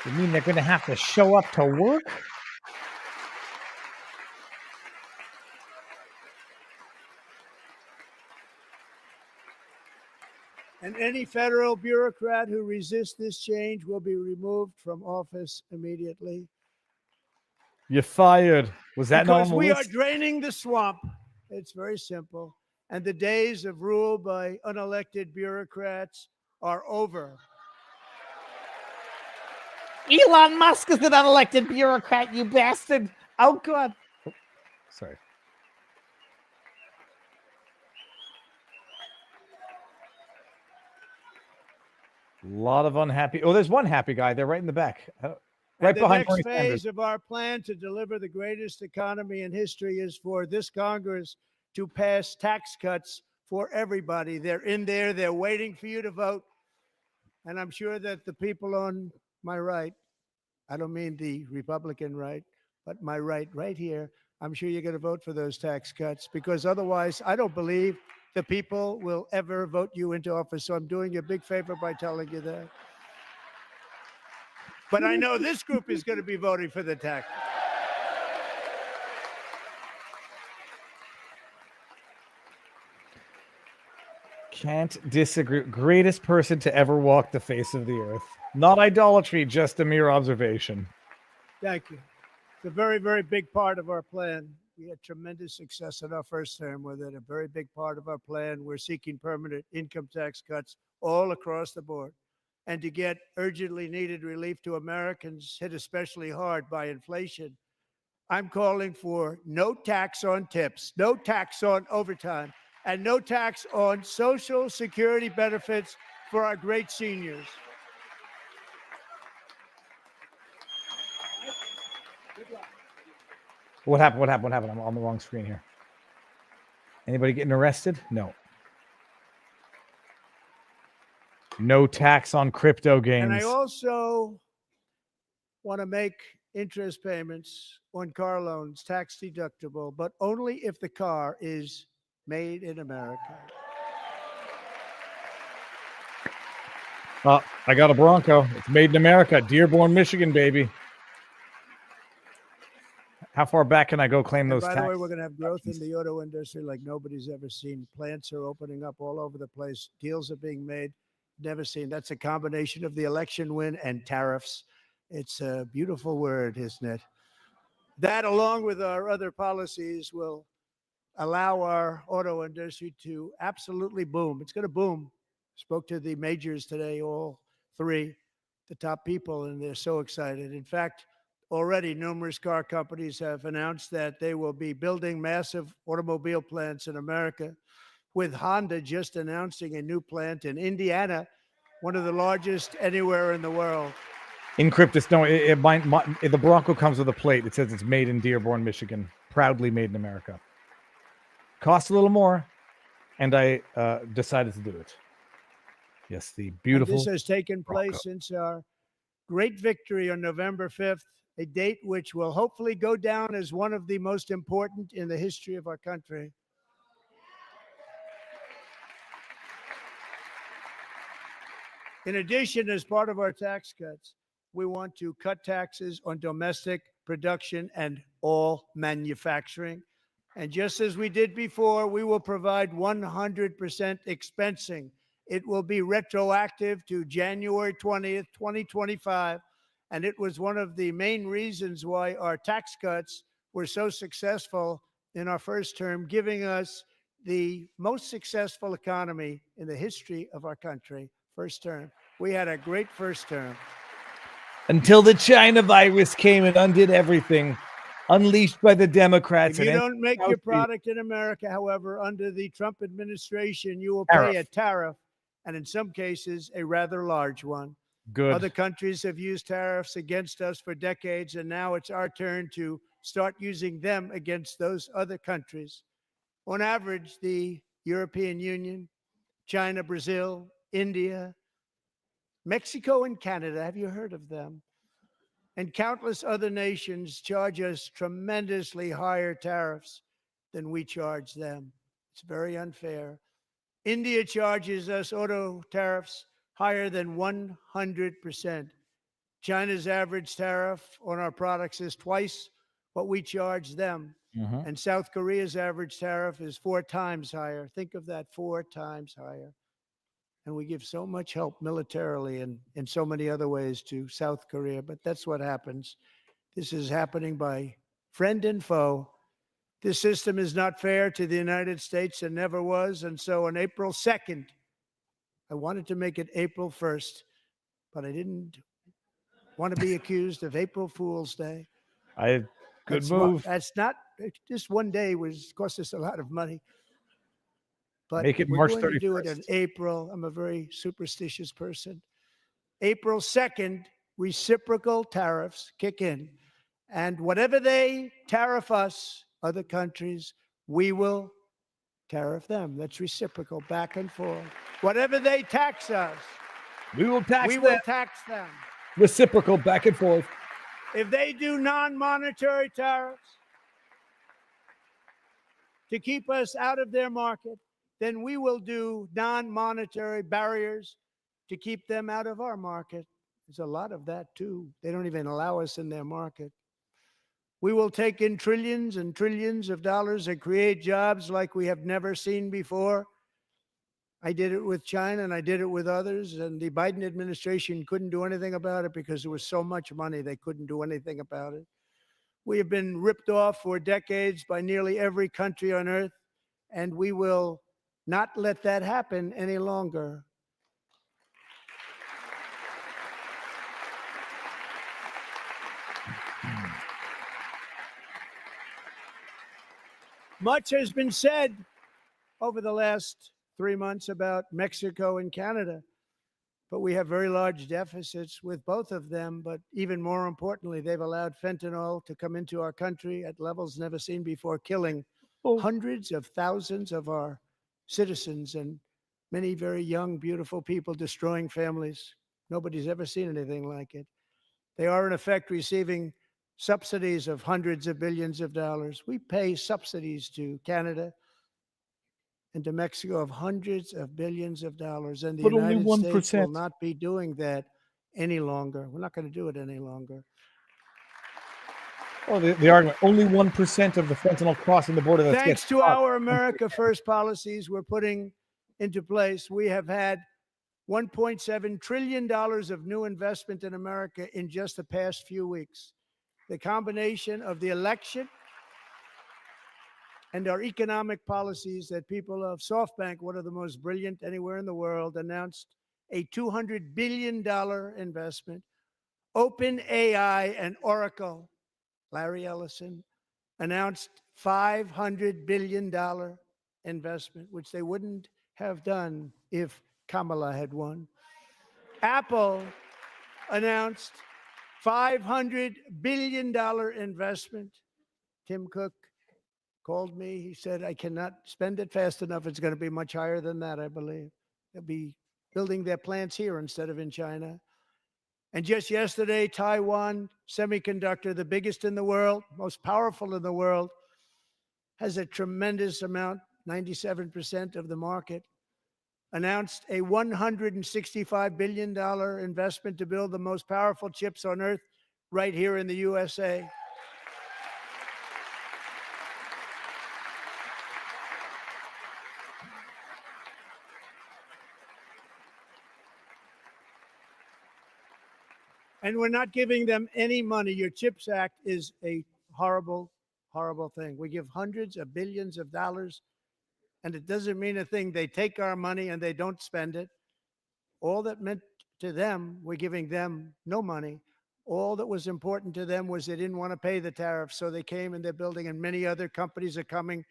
You mean they're going to have to show up to work? And any federal bureaucrat who resists this change will be removed from office immediately. You're fired. Was that because not on we the are list? draining the swamp. It's very simple. And the days of rule by unelected bureaucrats are over. Elon Musk is an unelected bureaucrat, you bastard. Oh, God. Oh, sorry. A lot of unhappy. Oh, there's one happy guy there right in the back. Right And behind the Bernie next Sanders. phase of our plan to deliver the greatest economy in history is for this Congress to pass tax cuts for everybody. They're in there. They're waiting for you to vote. And I'm sure that the people on my right, I don't mean the Republican right, but my right here, I'm sure you're going to vote for those tax cuts because otherwise I don't believe the people will ever vote you into office. So I'm doing you a big favor by telling you that. But I know this group is going to be voting for the tax. Can't disagree. Greatest person to ever walk the face of the earth. Not idolatry, just a mere observation. Thank you. It's a very, very big part of our plan. We had tremendous success in our first term with it. A very big part of our plan. We're seeking permanent income tax cuts all across the board. And to get urgently needed relief to Americans hit especially hard by inflation, I'm calling for no tax on tips, no tax on overtime, and no tax on Social Security benefits for our great seniors. What happened? What happened? What happened? I'm on the wrong screen here. Anybody getting arrested? No. No tax on crypto gains. And I also want to make interest payments on car loans tax deductible, but only if the car is made in America. I got a Bronco. It's made in America. Dearborn, Michigan, baby. How far back can I go claim And those by tax? the way, we're going to have growth in the auto industry like nobody's ever seen. Plants are opening up all over the place. Deals are being made. Never seen. That's a combination of the election win and tariffs. It's a beautiful word, isn't it? That, along with our other policies, will allow our auto industry to absolutely boom. It's going to boom. Spoke to the majors today, all three, the top people, and they're so excited. In fact, already numerous car companies have announced that they will be building massive automobile plants in America, with Honda just announcing a new plant in Indiana, one of the largest anywhere in the world. In Cryptus, no, the Bronco comes with a plate. It says it's made in Dearborn, Michigan. Proudly made in America. Costs a little more, and I decided to do it. Yes, the beautiful. And this has taken place since our great victory on November 5th, a date which will hopefully go down as one of the most important in the history of our country. In addition, as part of our tax cuts, we want to cut taxes on domestic production and all manufacturing. And just as we did before, we will provide 100% expensing. It will be retroactive to January 20th, 2025. And it was one of the main reasons why our tax cuts were so successful in our first term, giving us the most successful economy in the history of our country. First term. We had a great first term. Until the China virus came and undid everything, unleashed by the Democrats. If you don't make your product in America, however, under the Trump administration, you will pay a tariff, and in some cases, a rather large one. Good. Other countries have used tariffs against us for decades, and now it's our turn to start using them against those other countries. On average, the European Union, China, Brazil, India, Mexico, and Canada, have you heard of them? And countless other nations charge us tremendously higher tariffs than we charge them. It's very unfair. India charges us auto tariffs higher than 100%. China's average tariff on our products is twice what we charge them. And South Korea's average tariff is 4 times higher. Think of that, 4 times higher. And we give so much help militarily and in so many other ways to South Korea. But that's what happens. This is happening by friend and foe. This system is not fair to the United States and never was. And so on April 2nd, I wanted to make it April 1st, but I didn't want to be accused of April Fool's Day. Good move. That's not, just one day cost us a lot of money. But Make it we're March going to do it 31st. in April. I'm a very superstitious person. April 2nd, reciprocal tariffs kick in. And whatever they tariff us, other countries, we will tariff them. That's reciprocal, back and forth. Whatever they tax us, we will tax them. Reciprocal, back and forth. If they do non-monetary tariffs to keep us out of their market, then we will do non-monetary barriers to keep them out of our market. There's a lot of that, too. They don't even allow us in their market. We will take in trillions and trillions of dollars and create jobs like we have never seen before. I did it with China and I did it with others, and the Biden administration couldn't do anything about it because there was so much money they couldn't do anything about it. We have been ripped off for decades by nearly every country on earth, and we will not let that happen any longer. Much has been said over the last 3 months about Mexico and Canada, but we have very large deficits with both of them. But even more importantly, they've allowed fentanyl to come into our country at levels never seen before, killing hundreds of thousands of our citizens and many very young, beautiful people, destroying families. Nobody's ever seen anything like it. They are, in effect, receiving subsidies of hundreds of billions of dollars. We pay subsidies to Canada and to Mexico of hundreds of billions of dollars, and the United States will not be doing that any longer. We're not going to do it any longer. Oh, the argument, only 1% of the fentanyl crossing the border. Thanks to our America First policies we're putting into place, we have had $1.7 trillion of new investment in America in just the past few weeks. The combination of the election and our economic policies that people of SoftBank, one of the most brilliant anywhere in the world, announced a $200 billion investment. OpenAI and Oracle, Larry Ellison, announced $500 billion investment, which they wouldn't have done if Kamala had won. Apple announced $500 billion investment. Tim Cook called me. He said, I cannot spend it fast enough. It's going to be much higher than that, I believe. They'll be building their plants here instead of in China. And just yesterday, Taiwan Semiconductor, the biggest in the world, most powerful in the world, has a tremendous amount, 97% of the market, announced a $165 billion investment to build the most powerful chips on earth right here in the USA. And we're not giving them any money. Your CHIPS Act is a horrible, horrible thing. We give hundreds of billions of dollars, and it doesn't mean a thing. They take our money and they don't spend it. All that meant to them, we're giving them no money. All that was important to them was they didn't want to pay the tariffs, so they came and they're building, and many other companies are coming.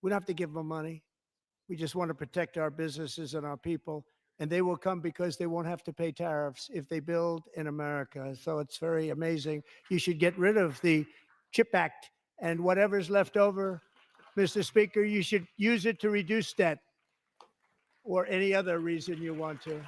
We don't have to give them money. We just want to protect our businesses and our people. And they will come because they won't have to pay tariffs if they build in America. So it's very amazing. You should get rid of the CHIP Act, and whatever's left over, Mr. Speaker, you should use it to reduce debt or any other reason you want to.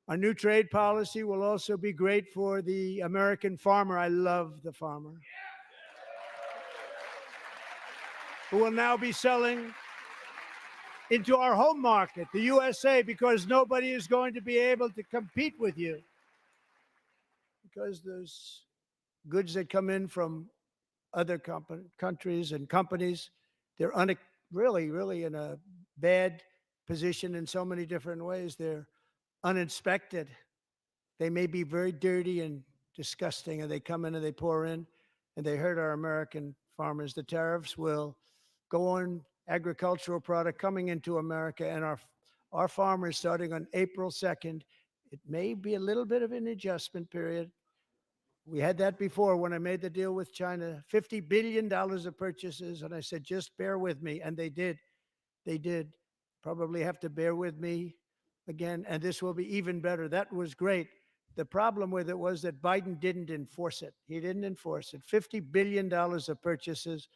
Our new trade policy will also be great for the American farmer. I love the farmer, who will now be selling into our home market, the USA, because nobody is going to be able to compete with you. Because there's goods that come in from other countries and companies, they're really in a bad position in so many different ways. They're uninspected. They may be very dirty and disgusting, and they come in and they pour in and they hurt our American farmers. The tariffs will go on agricultural product coming into America, and our farmers, starting on April 2nd, it may be a little bit of an adjustment period. We had that before when I made the deal with China, $50 billion of purchases, and I said, just bear with me, and they did. They did. Probably have to bear with me again, and this will be even better. That was great. The problem with it was that Biden didn't enforce it. He didn't enforce it. $50 billion of purchases,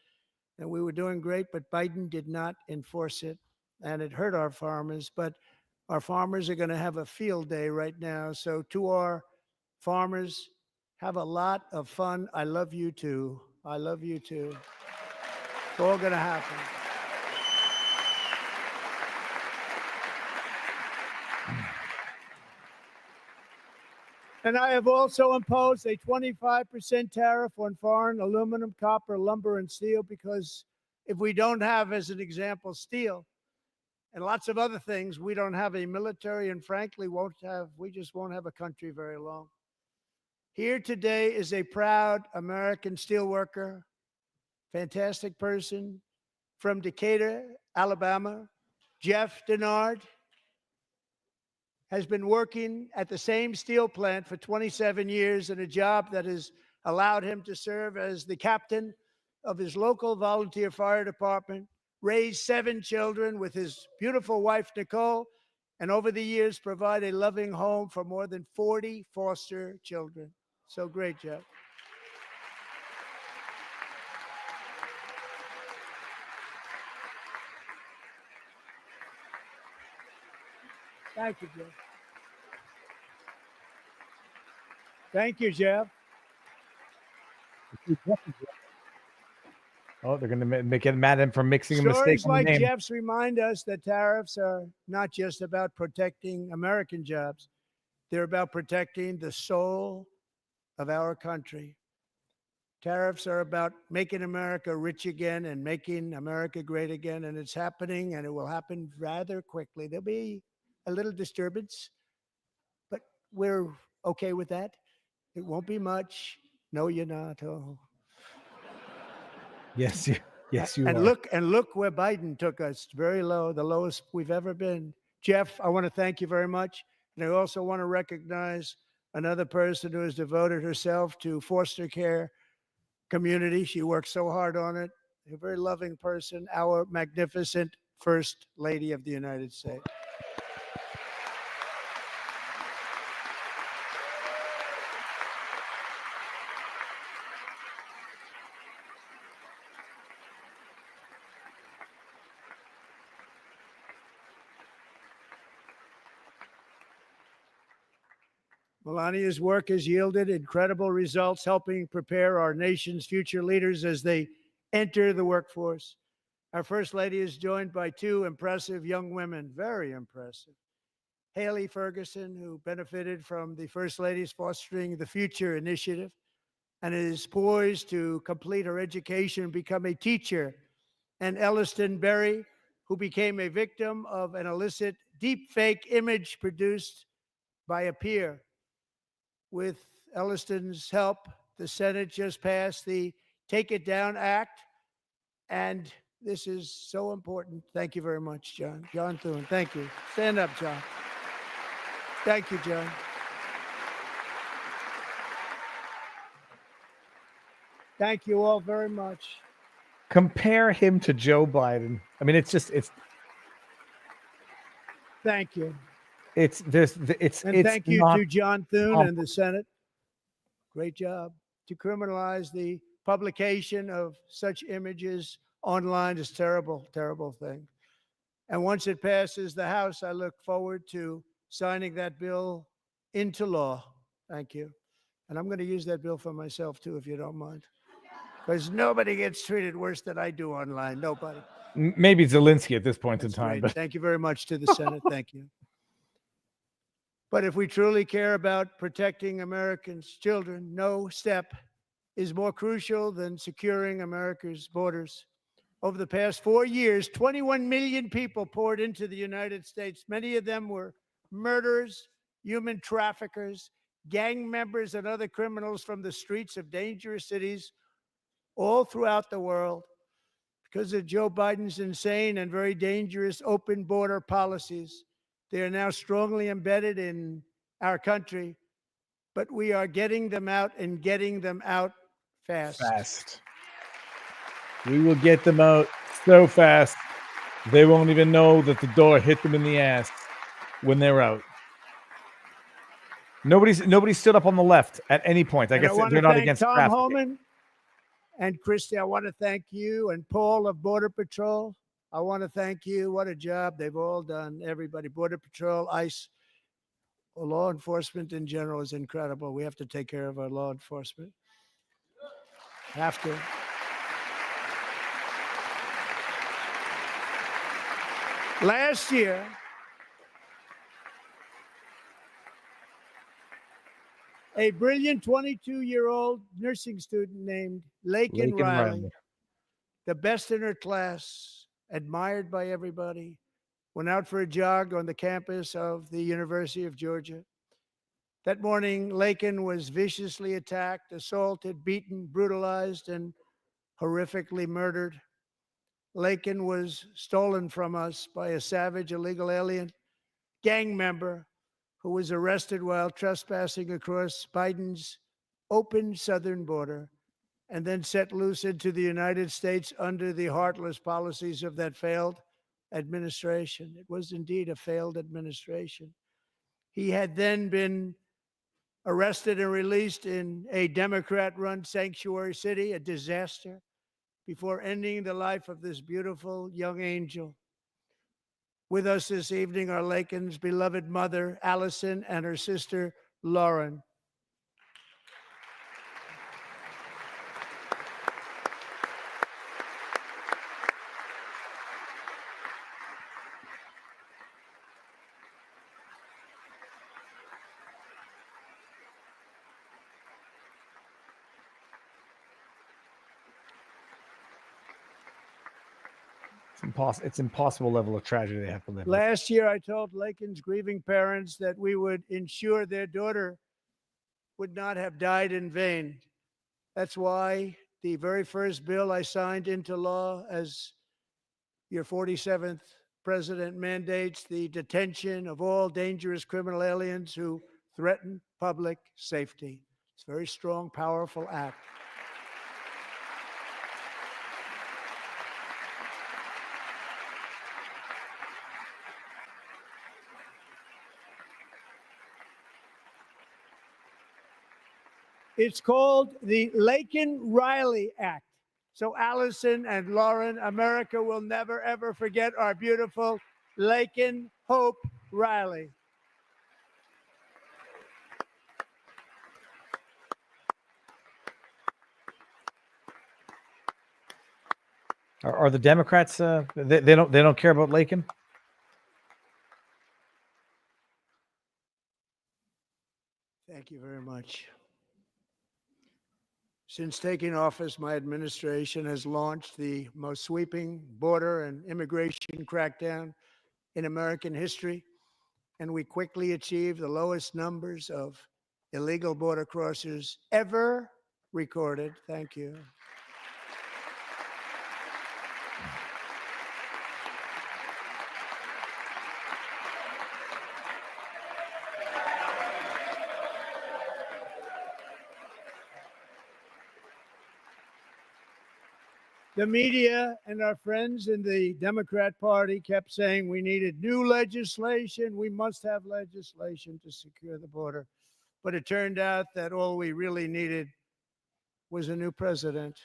and we were doing great, but Biden did not enforce it, and it hurt our farmers. But our farmers are going to have a field day right now. So to our farmers, have a lot of fun. I love you too. I love you too. It's all going to happen. And I have also imposed a 25% tariff on foreign aluminum, copper, lumber, and steel, because if we don't have, as an example, steel and lots of other things, we don't have a military, and frankly, we just won't have a country very long. Here today is a proud American steelworker, fantastic person from Decatur, Alabama, Jeff Denard. Has been working at the same steel plant for 27 years in a job that has allowed him to serve as the captain of his local volunteer fire department, raise 7 children with his beautiful wife, Nicole, and over the years provide a loving home for more than 40 foster children. So great, Jeff. Thank you, Jeff. Thank you, Jeff. Oh, they're going to get mad at him for mixing a mistake Stories on the like name. Jeff's remind us that tariffs are not just about protecting American jobs. They're about protecting the soul of our country. Tariffs are about making America rich again and making America great again, and it's happening, and it will happen rather quickly. There'll be a little disturbance, but we're okay with that. It won't be much. No, you're not. Oh. Yes, you and are. look where Biden took us. Very low, the lowest we've ever been. Jeff, I want to thank you very much. And I also want to recognize another person who has devoted herself to foster care community. She worked so hard on it. A very loving person, our magnificent First Lady of the United States. Melania's work has yielded incredible results, helping prepare our nation's future leaders as they enter the workforce. Our First Lady is joined by two impressive young women, very impressive. Haley Ferguson, who benefited from the First Lady's Fostering the Future initiative and is poised to complete her education and become a teacher. And Elliston Berry, who became a victim of an illicit deepfake image produced by a peer. With Elliston's help, the Senate just passed the Take It Down Act, and this is so important. Thank you very much, John. John Thune, thank you. Stand up, John. Thank you, John. Thank you all very much. Compare him to Joe Biden. I mean, it's Thank you. And thank you not to John Thune comparable. and the Senate. Great job. To criminalize the publication of such images online is terrible, terrible thing. And once it passes the House, I look forward to signing that bill into law. Thank you. And I'm going to use that bill for myself, too, if you don't mind. Because nobody gets treated worse than I do online. Nobody. Maybe Zelensky at this point That's in time. great. But Thank you very much to the Senate. Thank you. But if we truly care about protecting Americans' children, no step is more crucial than securing America's borders. Over the past 4 years, 21 million people poured into the United States. Many of them were murderers, human traffickers, gang members, and other criminals from the streets of dangerous cities all throughout the world. Because of Joe Biden's insane and very dangerous open border policies, they are now strongly embedded in our country, but we are getting them out and getting them out fast. We will get them out so fast, they won't even know that the door hit them in the ass when they're out. Nobody stood up on the left at any point. I guess they're not against Tom trafficking. Homan and Christy. I want to thank you and Paul of Border Patrol. I want to thank you. What a job they've all done. Everybody, Border Patrol, ICE, law enforcement in general is incredible. We have to take care of our law enforcement. Have to. Last year, a brilliant 22-year-old nursing student named Laken Riley, the best in her class, admired by everybody, went out for a jog on the campus of the University of Georgia. That morning, Laken was viciously attacked, assaulted, beaten, brutalized, and horrifically murdered. Laken was stolen from us by a savage illegal alien gang member who was arrested while trespassing across Biden's open southern border and then set loose into the United States under the heartless policies of that failed administration. It was indeed a failed administration. He had then been arrested and released in a Democrat-run sanctuary city, a disaster, before ending the life of this beautiful young angel. With us this evening are Laken's beloved mother, Allison, and her sister, Lauren. It's impossible level of tragedy they have to live with. Last year, I told Lakin's grieving parents that we would ensure their daughter would not have died in vain. That's why the very first bill I signed into law as your 47th president mandates the detention of all dangerous criminal aliens who threaten public safety. It's a very strong, powerful act. It's called the Laken-Riley Act. So Allison and Lauren, America will never, ever forget our beautiful Laken Hope Riley. Are the Democrats? They don't care about Laken. Thank you very much. Since taking office, my administration has launched the most sweeping border and immigration crackdown in American history, and we quickly achieved the lowest numbers of illegal border crossers ever recorded. Thank you. The media and our friends in the Democrat Party kept saying we needed new legislation. We must have legislation to secure the border. But it turned out that all we really needed was a new president.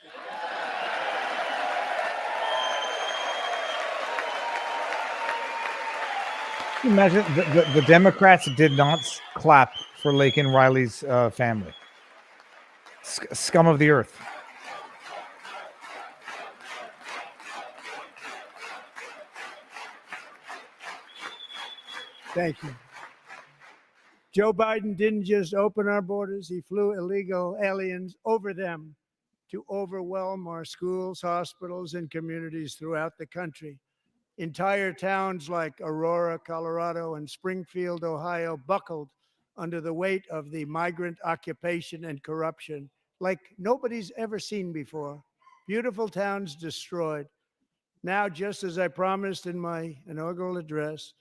Can you imagine the Democrats did not clap for Laken-Riley's family. Scum of the earth. Thank you. Joe Biden didn't just open our borders, he flew illegal aliens over them to overwhelm our schools, hospitals, and communities throughout the country. Entire towns like Aurora, Colorado, and Springfield, Ohio, buckled under the weight of the migrant occupation and corruption like nobody's ever seen before. Beautiful towns destroyed. Now, just as I promised in my inaugural address,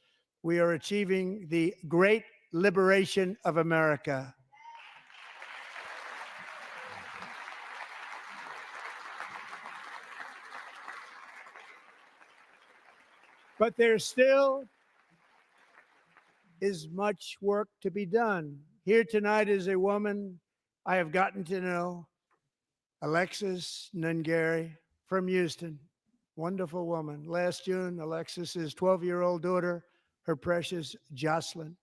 we are achieving the great liberation of America. But there still is much work to be done. Here tonight is a woman I have gotten to know, Alexis Nungari from Houston. Wonderful woman. Last June, Alexis's 12-year-old daughter, her precious Jocelyn,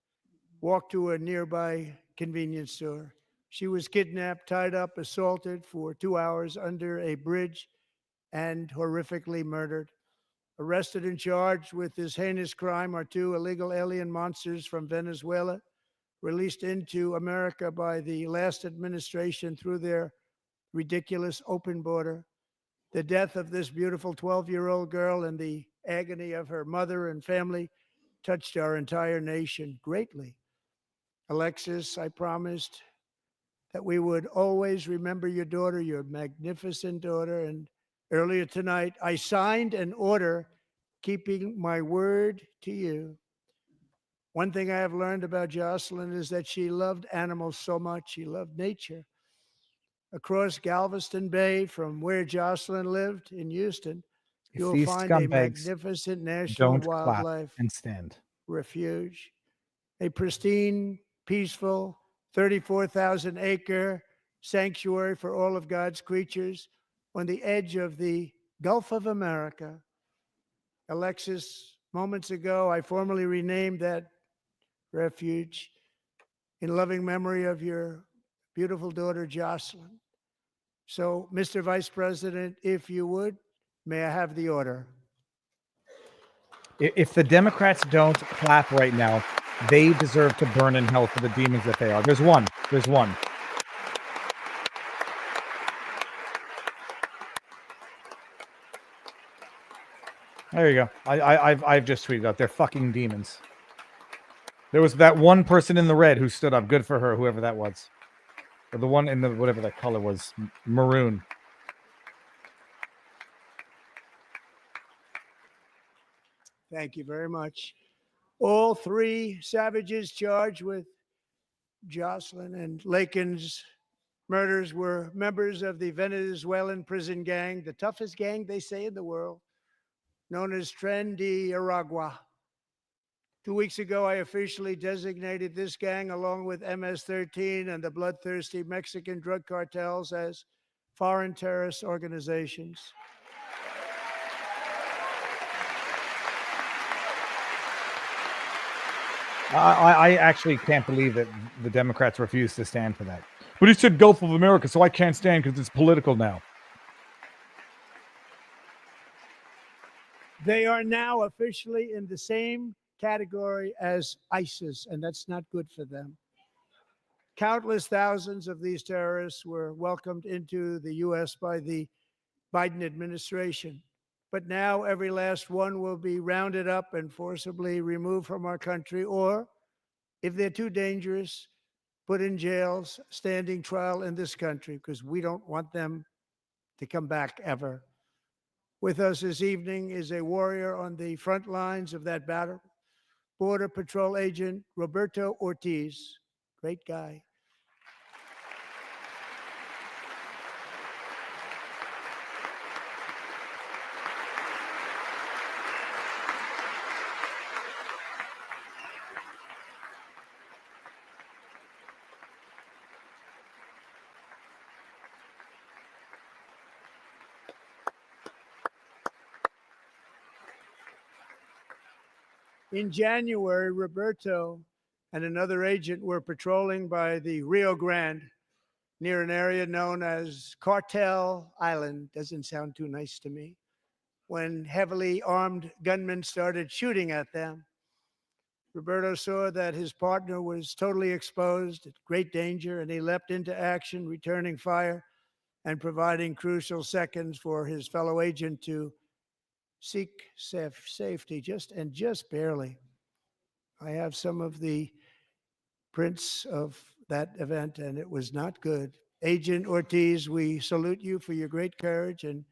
walked to a nearby convenience store. She was kidnapped, tied up, assaulted for 2 hours under a bridge, and horrifically murdered. Arrested and charged with this heinous crime are 2 illegal alien monsters from Venezuela, released into America by the last administration through their ridiculous open border. The death of this beautiful 12-year-old girl and the agony of her mother and family touched our entire nation greatly. Alexis, I promised that we would always remember your daughter, your magnificent daughter. And earlier tonight, I signed an order keeping my word to you. One thing I have learned about Jocelyn is that she loved animals so much. She loved nature. Across Galveston Bay, from where Jocelyn lived in Houston, you'll find a magnificent national wildlife and stand refuge, a pristine, peaceful, 34,000-acre sanctuary for all of God's creatures on the edge of the Gulf of America. Alexis, moments ago, I formally renamed that refuge in loving memory of your beautiful daughter, Jocelyn. So, Mr. Vice President, if you would, may I have the order? If the Democrats don't clap right now, they deserve to burn in hell for the demons that they are. There's one. There you go. I've just tweeted out. They're fucking demons. There was that one person in the red who stood up. Good for her, whoever that was. Or the one in the whatever that color was, maroon. Thank you very much. All three savages charged with Jocelyn and Lakin's murders were members of the Venezuelan prison gang, the toughest gang, they say, in the world, known as Tren de Aragua. 2 weeks ago, I officially designated this gang, along with MS-13 and the bloodthirsty Mexican drug cartels, as foreign terrorist organizations. I actually can't believe that the Democrats refuse to stand for that. But he said Gulf of America, so I can't stand because it's political now. They are now officially in the same category as ISIS, and that's not good for them. Countless thousands of these terrorists were welcomed into the U.S. by the Biden administration. But now every last one will be rounded up and forcibly removed from our country, or, if they're too dangerous, put in jails, standing trial in this country, because we don't want them to come back ever. With us this evening is a warrior on the front lines of that battle, Border Patrol Agent Roberto Ortiz. Great guy. In January, Roberto and another agent were patrolling by the Rio Grande near an area known as Cartel Island. Doesn't sound too nice to me. When heavily armed gunmen started shooting at them, Roberto saw that his partner was totally exposed, at great danger, and he leapt into action, returning fire and providing crucial seconds for his fellow agent to seek safety, just barely. I have some of the prints of that event, and it was not good. Agent Ortiz, we salute you for your great courage and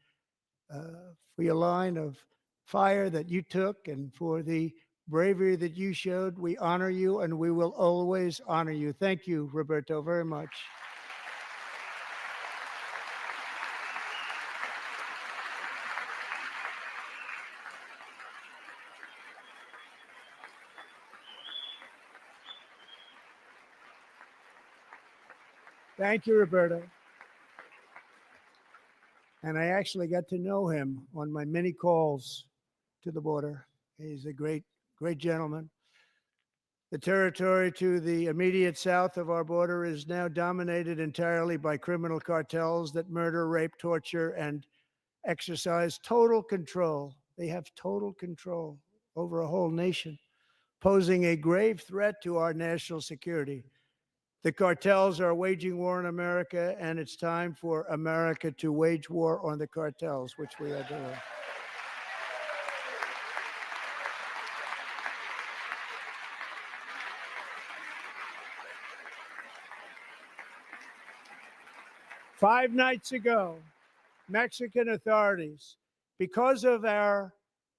for your line of fire that you took and for the bravery that you showed. We honor you, and we will always honor you. Thank you, Roberto, very much. Thank you, Roberto. And I actually got to know him on my many calls to the border. He's a great, great gentleman. The territory to the immediate south of our border is now dominated entirely by criminal cartels that murder, rape, torture, and exercise total control. They have total control over a whole nation, posing a grave threat to our national security. The cartels are waging war in America, and it's time for America to wage war on the cartels, which we are doing. Five nights ago, Mexican authorities, because of our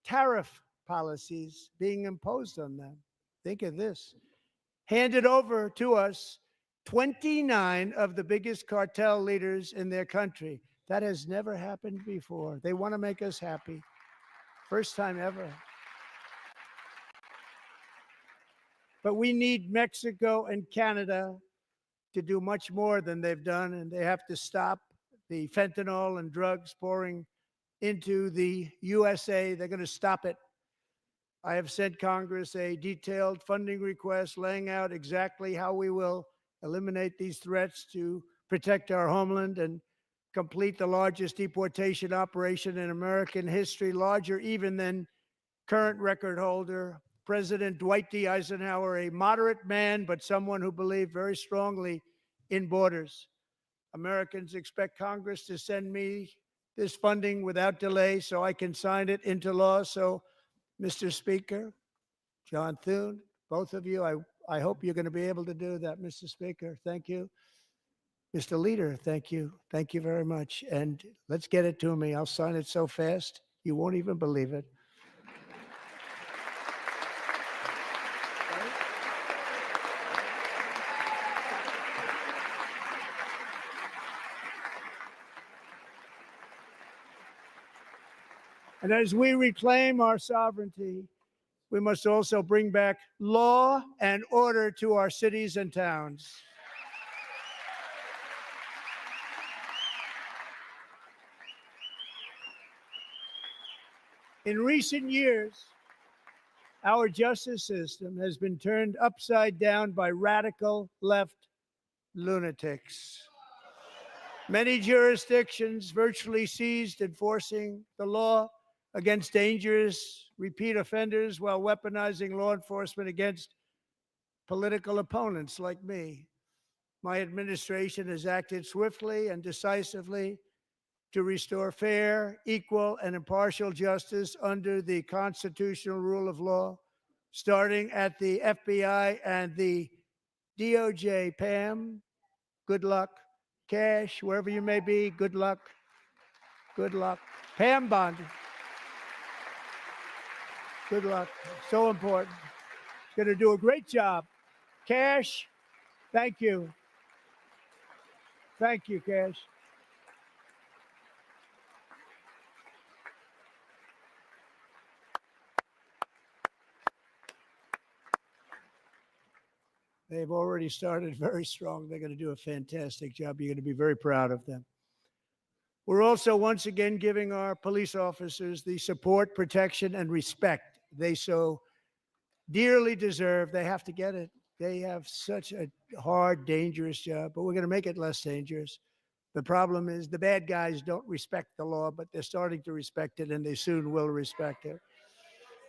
tariff policies being imposed on them, think of this, handed over to us 29 of the biggest cartel leaders in their country. That has never happened before. They want to make us happy. First time ever. But we need Mexico and Canada to do much more than they've done, and they have to stop the fentanyl and drugs pouring into the USA. They're going to stop it. I have sent Congress a detailed funding request laying out exactly how we will eliminate these threats to protect our homeland and complete the largest deportation operation in American history, larger even than current record holder President Dwight D. Eisenhower, a moderate man, but someone who believed very strongly in borders. Americans expect Congress to send me this funding without delay so I can sign it into law. So, Mr. Speaker, John Thune, both of you, I hope you're going to be able to do that, Mr. Speaker. Thank you. Mr. Leader, thank you. Thank you very much. And let's get it to me. I'll sign it so fast, you won't even believe it. And as we reclaim our sovereignty, we must also bring back law and order to our cities and towns. In recent years, our justice system has been turned upside down by radical left lunatics. Many jurisdictions virtually ceased enforcing the law against dangerous repeat offenders while weaponizing law enforcement against political opponents like me. My administration has acted swiftly and decisively to restore fair, equal, and impartial justice under the constitutional rule of law, starting at the FBI and the DOJ. Pam, good luck. Cash, wherever you may be, good luck. Good luck. Pam Bondi, good luck. So important. Going to do a great job. Cash, thank you. Thank you, Cash. They've already started very strong. They're going to do a fantastic job. You're going to be very proud of them. We're also once again giving our police officers the support, protection, and respect they so dearly deserve. They have to get it. They have such a hard, dangerous job, but we're going to make it less dangerous. The problem is the bad guys don't respect the law, but they're starting to respect it, and they soon will respect it.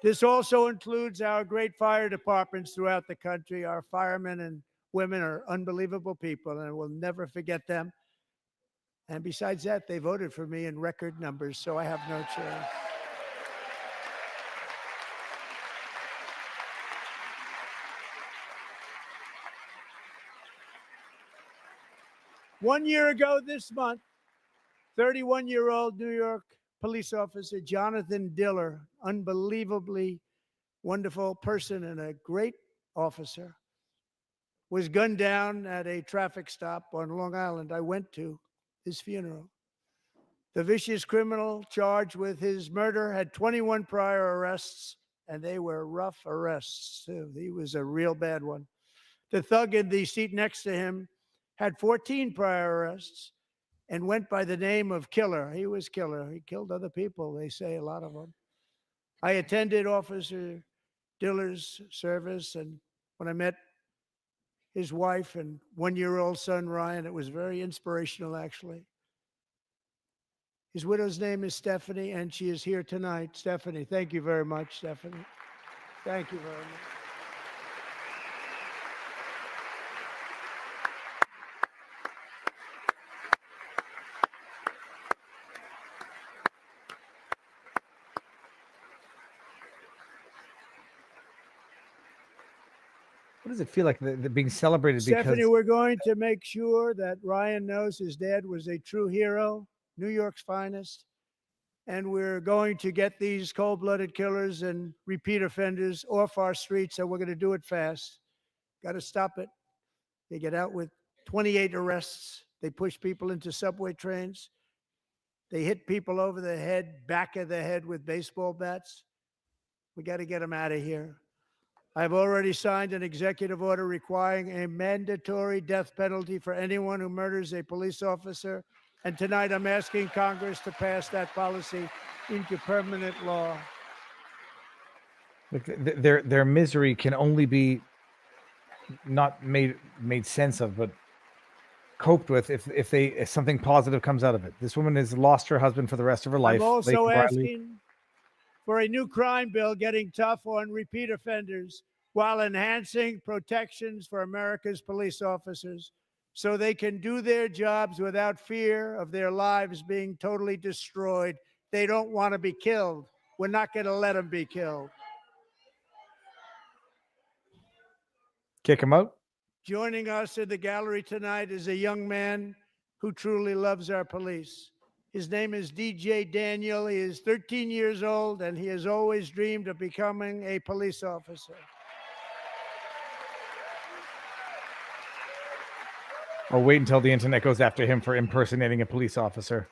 This also includes our great fire departments throughout the country. Our firemen and women are unbelievable people, and we'll never forget them. And besides that, they voted for me in record numbers, so I have no choice. One year ago this month, 31-year-old New York police officer Jonathan Diller, unbelievably wonderful person and a great officer, was gunned down at a traffic stop on Long Island. I went to his funeral. The vicious criminal charged with his murder had 21 prior arrests, and they were rough arrests, too. He was a real bad one. The thug in the seat next to him had 14 prior arrests and went by the name of Killer. He was Killer. He killed other people, they say, a lot of them. I attended Officer Diller's service, and when I met his wife and one-year-old son, Ryan, it was very inspirational, actually. His widow's name is Stephanie, and she is here tonight. Stephanie, thank you very much, Stephanie. Thank you very much. What does it feel like they're being celebrated? Stephanie, because we're going to make sure that Ryan knows his dad was a true hero, New York's finest. And we're going to get these cold-blooded killers and repeat offenders off our streets, and we're going to do it fast. Got to stop it. They get out with 28 arrests. They push people into subway trains. They hit people over the head, back of the head with baseball bats. We got to get them out of here. I've already signed an executive order requiring a mandatory death penalty for anyone who murders a police officer. And tonight I'm asking Congress to pass that policy into permanent law. like their misery can only be not made sense of, but coped with if something positive comes out of it. This woman has lost her husband for the rest of her life. I'm also Laken Riley. asking for a new crime bill getting tough on repeat offenders while enhancing protections for America's police officers. so they can do their jobs without fear of their lives being totally destroyed. They don't want to be killed. We're not going to let them be killed. Kick him out. Joining us in the gallery tonight is a young man who truly loves our police. His name is DJ Daniel. He is 13 years old, and he has always dreamed of becoming a police officer. Or wait until the internet goes after him for impersonating a police officer.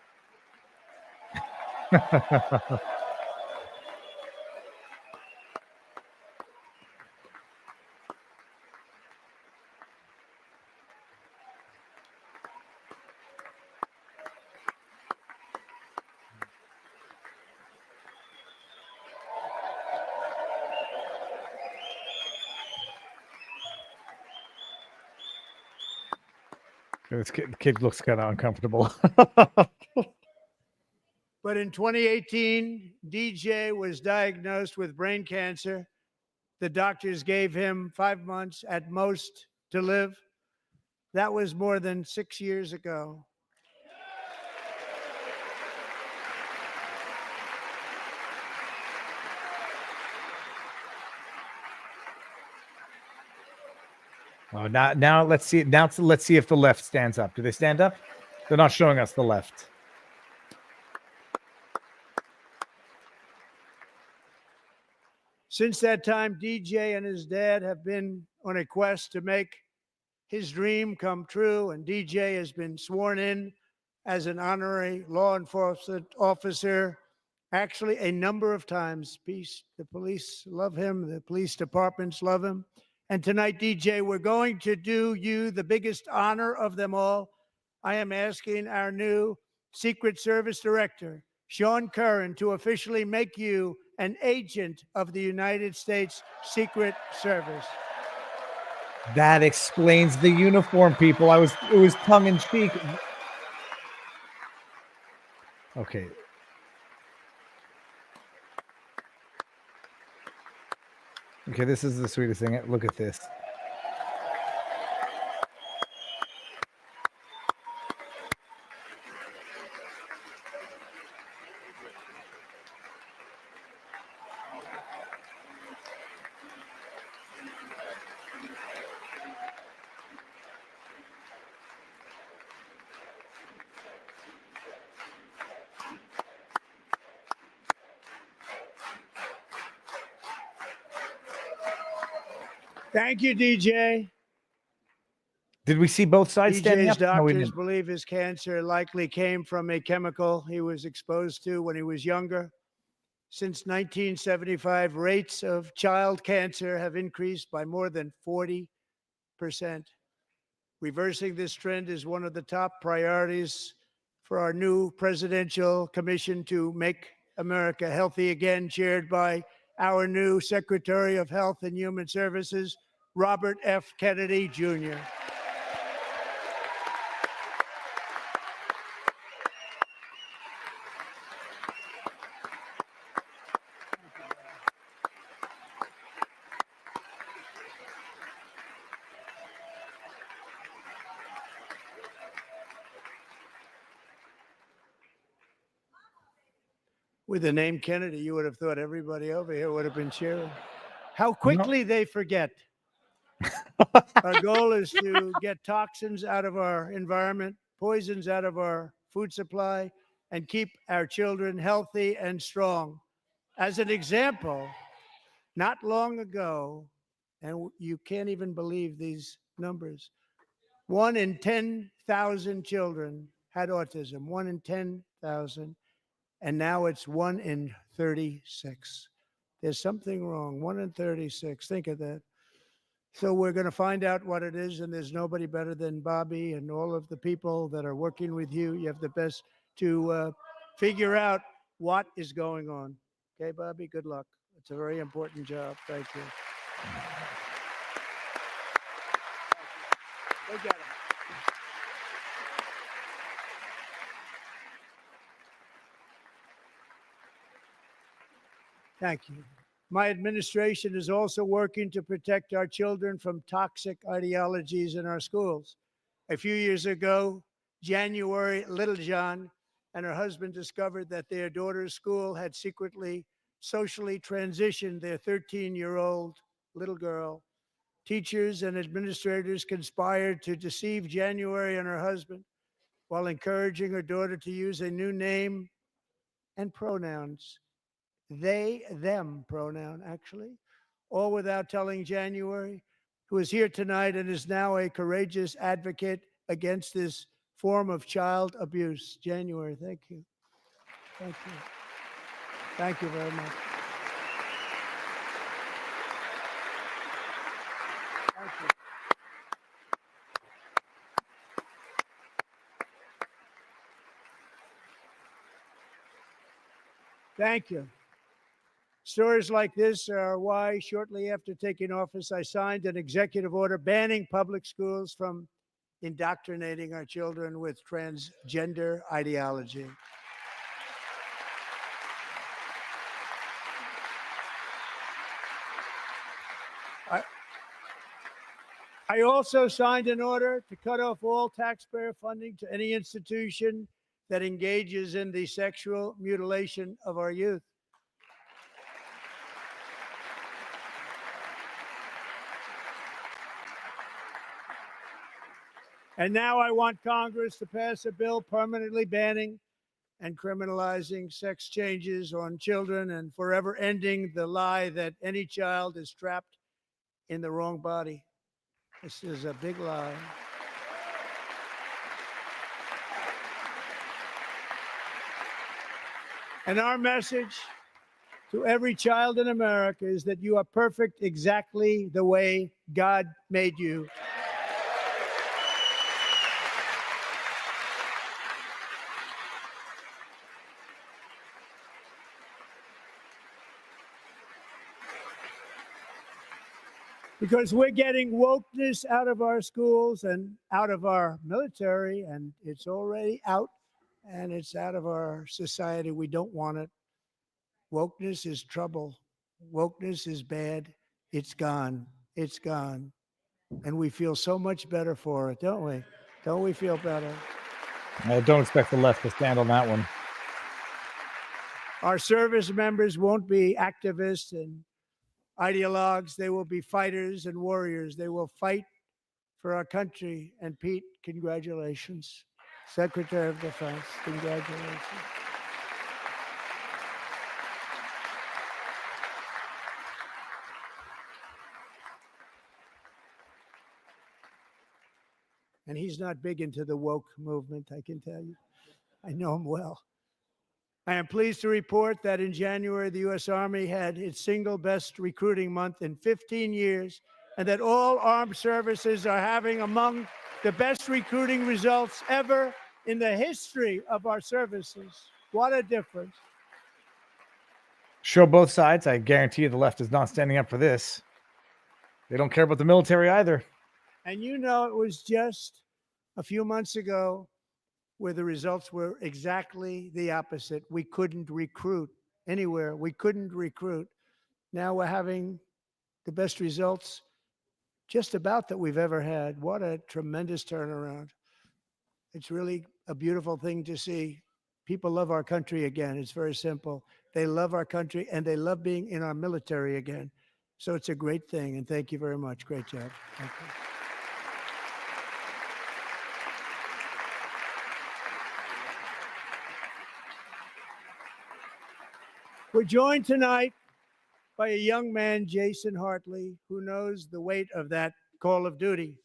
This kid looks kind of uncomfortable. But in 2018, DJ was diagnosed with brain cancer. The doctors gave him 5 months at most to live. That was more than 6 years ago. Oh, now let's see. Now let's see if the left stands up. Do they stand up? They're not showing us the left. Since that time, DJ and his dad have been on a quest to make his dream come true, and DJ has been sworn in as an honorary law enforcement officer actually a number of times. The police love him. The police departments love him. And tonight, DJ, we're going to do you the biggest honor of them all. I am asking our new Secret Service Director, Sean Curran, to officially make you an agent of the United States Secret Service. That explains the uniform, people. It was tongue in cheek. Okay. Okay, this is the sweetest thing. Look at this. Thank you, DJ. Did we see both sides standing DJ's up? No, we doctors didn't. believe his cancer likely came from a chemical he was exposed to when he was younger. Since 1975, rates of child cancer have increased by more than 40%. Reversing this trend is one of the top priorities for our new presidential commission to make America healthy again, chaired by our new Secretary of Health and Human Services, Robert F. Kennedy, Jr. With the name Kennedy, you would have thought everybody over here would have been cheering. How quickly they forget. Our goal is to get toxins out of our environment, poisons out of our food supply, and keep our children healthy and strong. As an example, not long ago, and you can't even believe these numbers, 1 in 10,000 children had autism, 1 in 10,000. And now it's 1 in 36. There's something wrong. 1 in 36. Think of that. So we're going to find out what it is, and there's nobody better than Bobby and all of the people that are working with you. You have the best to figure out what is going on. Okay, Bobby, good luck. It's a very important job. Thank you. Go get him. Thank you. My administration is also working to protect our children from toxic ideologies in our schools. A few years ago, January Littlejohn and her husband discovered that their daughter's school had secretly socially transitioned their 13-year-old little girl. Teachers and administrators conspired to deceive January and her husband while encouraging her daughter to use a new name and pronouns. They, them pronoun, actually, all without telling January, who is here tonight and is now a courageous advocate against this form of child abuse. January, thank you. Thank you. Thank you very much. Thank you. Thank you. Stories like this are why, shortly after taking office, I signed an executive order banning public schools from indoctrinating our children with transgender ideology. I also signed an order to cut off all taxpayer funding to any institution that engages in the sexual mutilation of our youth. And now I want Congress to pass a bill permanently banning and criminalizing sex changes on children and forever ending the lie that any child is trapped in the wrong body. This is a big lie. And our message to every child in America is that you are perfect exactly the way God made you. Because we're getting wokeness out of our schools and out of our military, and it's already out, and it's out of our society. We don't want it. Wokeness is trouble. Wokeness is bad. It's gone. It's gone. And we feel so much better for it, don't we? Don't we feel better? I don't expect the left to stand on that one. Our service members won't be activists and ideologues. They will be fighters and warriors. They will fight for our country. And Pete, congratulations. Secretary of Defense, congratulations. And he's not big into the woke movement, I can tell you. I know him well. I am pleased to report that in January, the U.S. Army had its single best recruiting month in 15 years, and that all armed services are having among the best recruiting results ever in the history of our services. What a difference. Show both sides. I guarantee you the left is not standing up for this. They don't care about the military either. And you know, it was just a few months ago where the results were exactly the opposite. We couldn't recruit anywhere. We couldn't recruit. Now we're having the best results just about that we've ever had. What a tremendous turnaround. It's really a beautiful thing to see. People love our country again. It's very simple. They love our country and they love being in our military again. So it's a great thing. And thank you very much. Great job. Thank you. We're joined tonight by a young man, Jason Hartley, who knows the weight of that call of duty.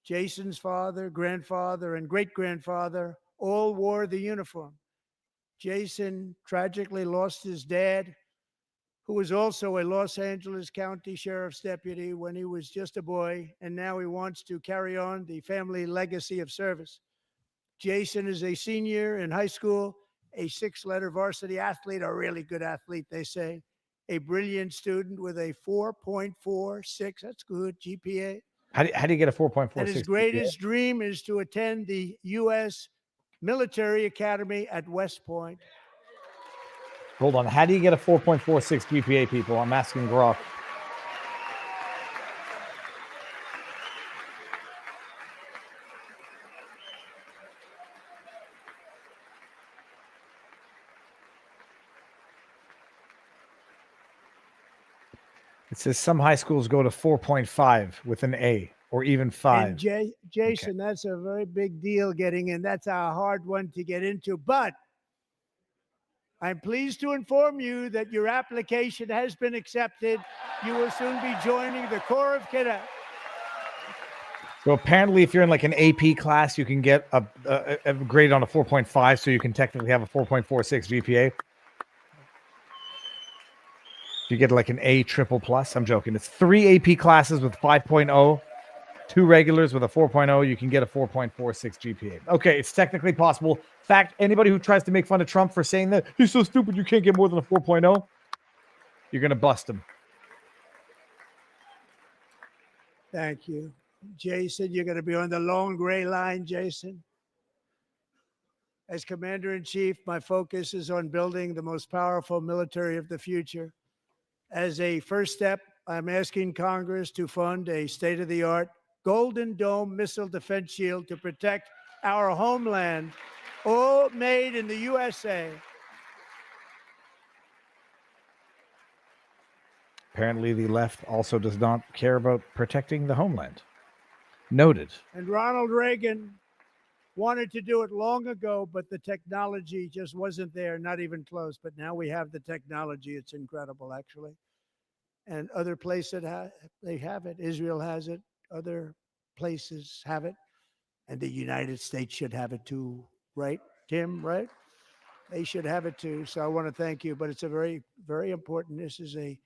Jason's father, grandfather, and great-grandfather all wore the uniform. Jason tragically lost his dad, who was also a Los Angeles County Sheriff's deputy when he was just a boy, and now he wants to carry on the family legacy of service. Jason is a senior in high school, a 6-letter varsity athlete, a really good athlete, they say, a brilliant student with a 4.46, that's good, GPA. How do you get a 4.46? And his greatest dream is to attend the U.S. Military Academy at West Point. Hold on. How do you get a 4.46 GPA, people? I'm asking Grok. It says some high schools go to 4.5 with an A or even 5. And Jason, that's a very big deal getting in. That's a hard one to get into. But I'm pleased to inform you that your application has been accepted. You will soon be joining the Corps of Cadets. So apparently, if you're in like an AP class, you can get a grade on a 4.5, so you can technically have a 4.46 GPA. If you get like an A triple plus, I'm joking. It's 3 AP classes with 5.0, 2 regulars with a 4.0. You can get a 4.46 GPA. Okay, it's technically possible. In fact, anybody who tries to make fun of Trump for saying that he's so stupid you can't get more than a 4.0, you're gonna bust him. Thank you. Jason, you're going to be on the long gray line, Jason. As Commander-in-Chief, my focus is on building the most powerful military of the future. As a first step, I'm asking Congress to fund a state-of-the-art Golden Dome missile defense shield to protect our homeland, all made in the USA. Apparently, the left also does not care about protecting the homeland. Noted. And Ronald Reagan wanted to do it long ago, but the technology just wasn't there, not even close. But now we have the technology. It's incredible, actually. And other places they have it. Israel has it. Other places have it. And the United States should have it too, right, Tim, right? They should have it too. So I want to thank you. But it's a very, very important. This is a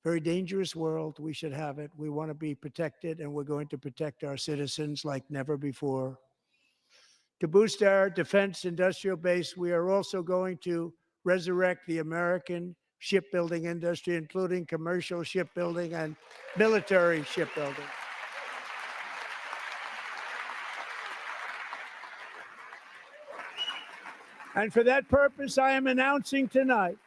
very dangerous world. We should have it. We want to be protected, and we're going to protect our citizens like never before. To boost our defense industrial base, we are also going to resurrect the American shipbuilding industry, including commercial shipbuilding and military shipbuilding. And for that purpose, I am announcing tonight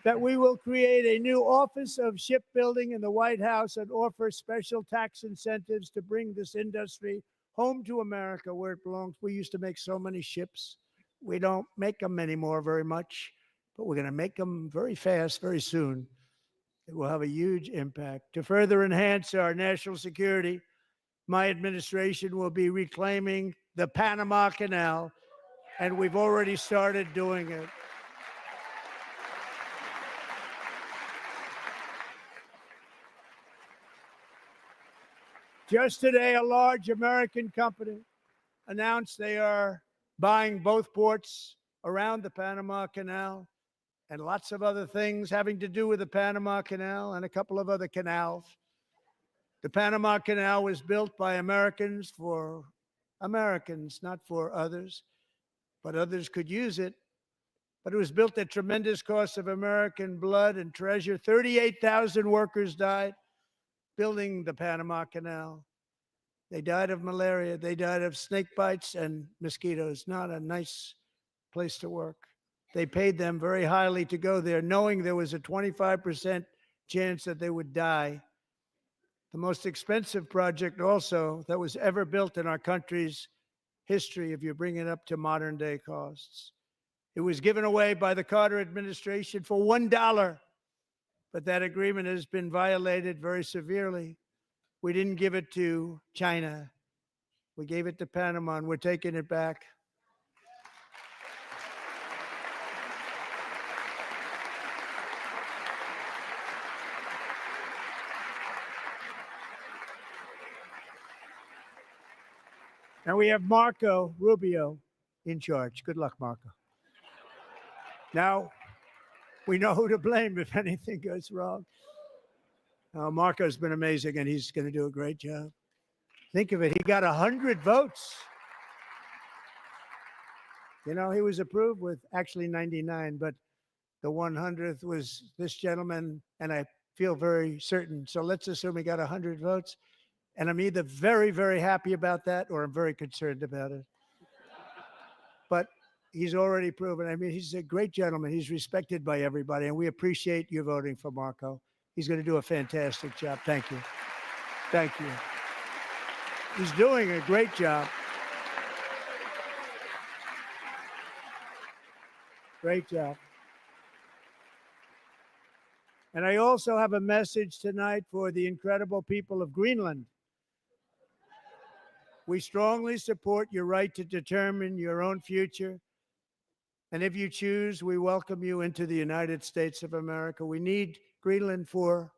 that we will create a new Office of Shipbuilding in the White House and offer special tax incentives to bring this industry home to America where it belongs. We used to make so many ships. We don't make them anymore very much, but we're going to make them very fast, very soon. It will have a huge impact. To further enhance our national security, my administration will be reclaiming the Panama Canal, and we've already started doing it. Just today, a large American company announced they are buying both ports around the Panama Canal and lots of other things having to do with the Panama Canal and a couple of other canals. The Panama Canal was built by Americans for Americans, not for others, but others could use it. But it was built at tremendous cost of American blood and treasure. 38,000 workers died building the Panama Canal. They died of malaria. They died of snake bites and mosquitoes. Not a nice place to work. They paid them very highly to go there, knowing there was a 25% chance that they would die. The most expensive project also that was ever built in our country's history, if you bring it up to modern day costs. It was given away by the Carter administration for $1. But that agreement has been violated very severely. We didn't give it to China. We gave it to Panama, and we're taking it back. And we have Marco Rubio in charge. Good luck, Marco. Now, we know who to blame if anything goes wrong. Marco's been amazing, and he's going to do a great job. Think of it. He got 100 votes. You know, he was approved with actually 99, but the 100th was this gentleman, and I feel very certain. So let's assume he got 100 votes. And I'm either very, very happy about that or I'm very concerned about it. But he's already proven. I mean, he's a great gentleman. He's respected by everybody, and we appreciate you voting for Marco. He's going to do a fantastic job. Thank you. Thank you. He's doing a great job. Great job. And I also have a message tonight for the incredible people of Greenland. We strongly support your right to determine your own future. And if you choose, we welcome you into the United States of America. We need Greenland for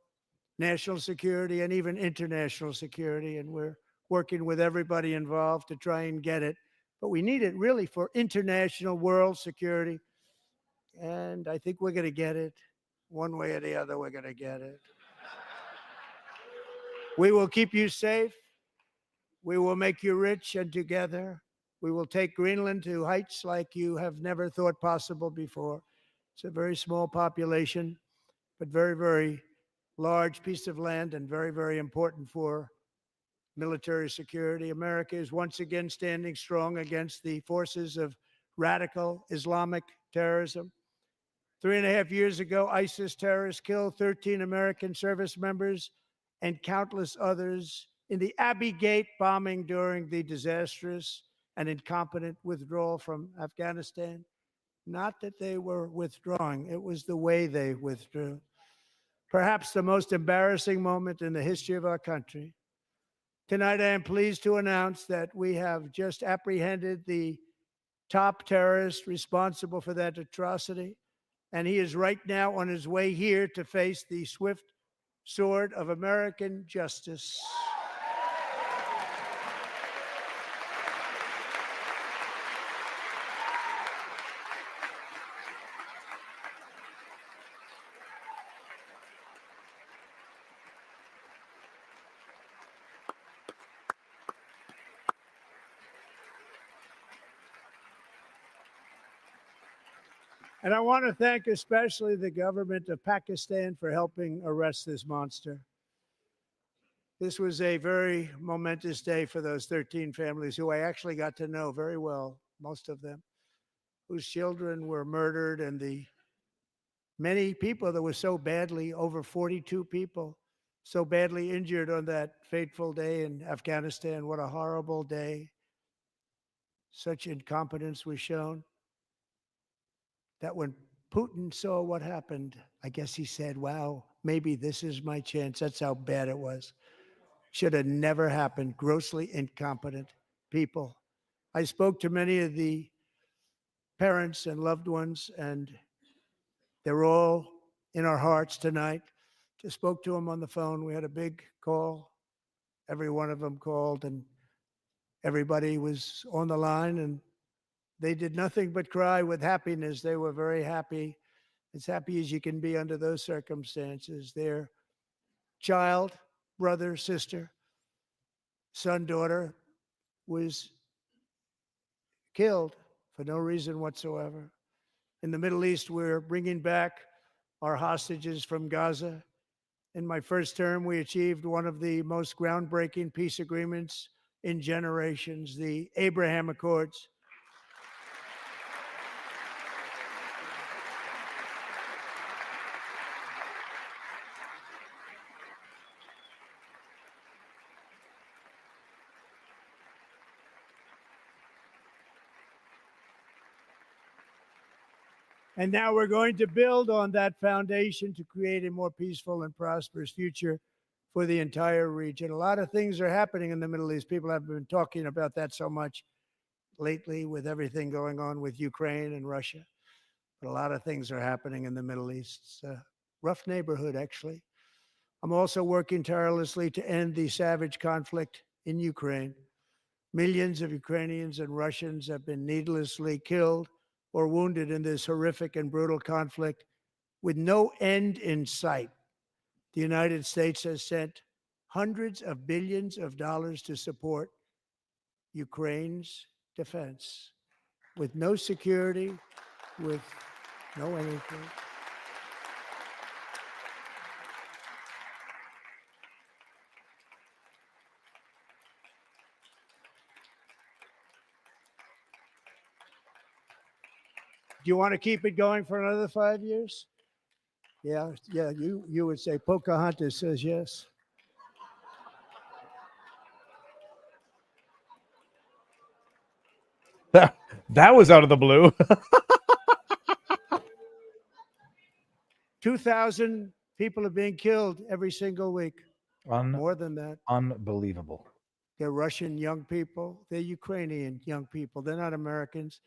national security and even international security. And we're working with everybody involved to try and get it. But we need it really for international world security. And I think we're going to get it. One way or the other, we're going to get it. We will keep you safe. We will make you rich, and together we will take Greenland to heights like you have never thought possible before. It's a very small population, but very, very large piece of land and very, very important for military security. America is once again standing strong against the forces of radical Islamic terrorism. 3.5 years ago, ISIS terrorists killed 13 American service members and countless others in the Abbey Gate bombing during the disastrous and incompetent withdrawal from Afghanistan. Not that they were withdrawing, it was the way they withdrew. Perhaps the most embarrassing moment in the history of our country. Tonight, I am pleased to announce that we have just apprehended the top terrorist responsible for that atrocity, and he is right now on his way here to face the swift sword of American justice. And I want to thank especially the government of Pakistan for helping arrest this monster. This was a very momentous day for those 13 families who I actually got to know very well, most of them, whose children were murdered, and the many people that were so badly, over 42 people, so badly injured on that fateful day in Afghanistan. What a horrible day. Such incompetence was shown that when Putin saw what happened, I guess he said, wow, maybe this is my chance. That's how bad it was. Should have never happened. Grossly incompetent people. I spoke to many of the parents and loved ones, and they're all in our hearts tonight. Just spoke to them on the phone. We had a big call. Every one of them called, and everybody was on the line, and they did nothing but cry with happiness. They were very happy, as happy as you can be under those circumstances. Their child, brother, sister, son, daughter was killed for no reason whatsoever. In the Middle East, we're bringing back our hostages from Gaza. In my first term, we achieved one of the most groundbreaking peace agreements in generations, the Abraham Accords. And now we're going to build on that foundation to create a more peaceful and prosperous future for the entire region. A lot of things are happening in the Middle East. People have been talking about that so much lately with everything going on with Ukraine and Russia. But a lot of things are happening in the Middle East. It's a rough neighborhood, actually. I'm also working tirelessly to end the savage conflict in Ukraine. Millions of Ukrainians and Russians have been needlessly killed or wounded in this horrific and brutal conflict with no end in sight. The United States has sent hundreds of billions of dollars to support Ukraine's defense with no security, with no anything. Do you want to keep it going for another 5 years? Yeah, you would say Pocahontas says yes. That was out of the blue. 2,000 People are being killed every single week. More than that. Unbelievable. They're Russian young people. They're Ukrainian young people. They're not Americans,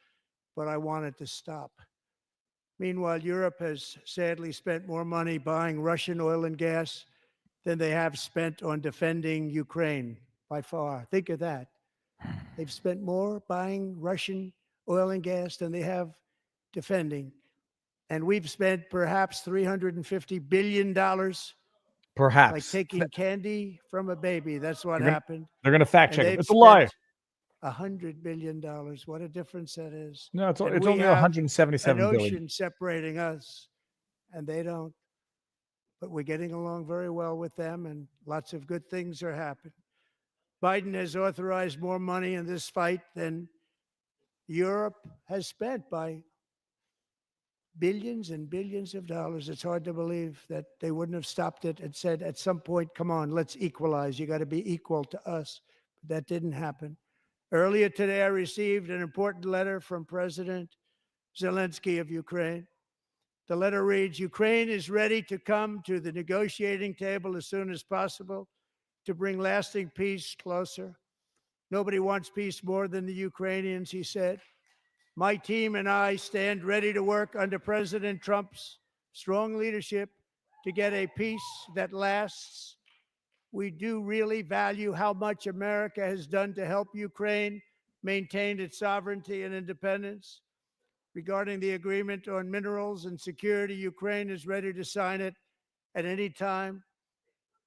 but I want it to stop. Meanwhile, Europe has sadly spent more money buying Russian oil and gas than they have spent on defending Ukraine by far. Think of that. They've spent more buying Russian oil and gas than they have defending. And we've spent perhaps $350 billion. Perhaps. Like taking candy from a baby. That's what They're gonna- happened. they're gonna fact And check it. they've It's a lie. spent $100 billion. What a difference that is. No, it's And it's we only have 177 an billion. ocean separating us, and they don't. But we're getting along very well with them, and lots of good things are happening. Biden has authorized more money in this fight than Europe has spent by billions and billions of dollars. It's hard to believe that they wouldn't have stopped it and said at some point, come on, let's equalize. You got to be equal to us. But that didn't happen. Earlier today, I received an important letter from President Zelensky of Ukraine. The letter reads, Ukraine is ready to come to the negotiating table as soon as possible to bring lasting peace closer. Nobody wants peace more than the Ukrainians, he said. My team and I stand ready to work under President Trump's strong leadership to get a peace that lasts. We do really value how much America has done to help Ukraine maintain its sovereignty and independence. Regarding the agreement on minerals and security, Ukraine is ready to sign it at any time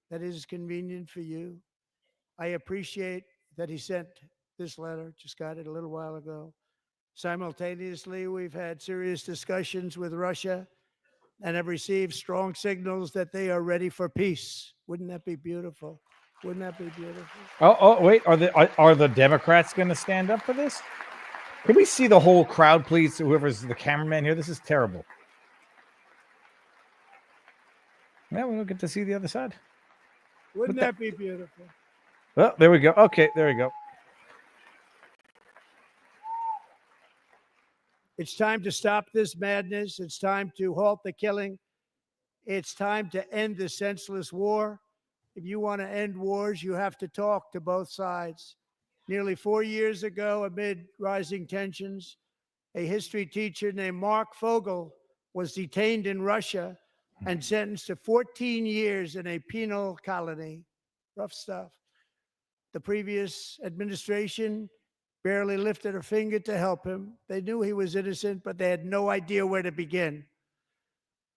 that is convenient for you. I appreciate that he sent this letter, just got it a little while ago. Simultaneously, we've had serious discussions with Russia and have received strong signals that they are ready for peace. Wouldn't that be beautiful? Wouldn't that be beautiful? Oh, wait. Are the Democrats going to stand up for this? Can we see the whole crowd, please? Whoever's the cameraman here, this is terrible. Yeah, we don't get to see the other side. Wouldn't that be beautiful? Oh, there we go. Okay, there we go. It's time to stop this madness. It's time to halt the killing. It's time to end this senseless war. If you want to end wars, you have to talk to both sides. Nearly 4 years ago, amid rising tensions, a history teacher named Mark Fogel was detained in Russia and sentenced to 14 years in a penal colony. Rough stuff. The previous administration barely lifted a finger to help him. They knew he was innocent, but they had no idea where to begin.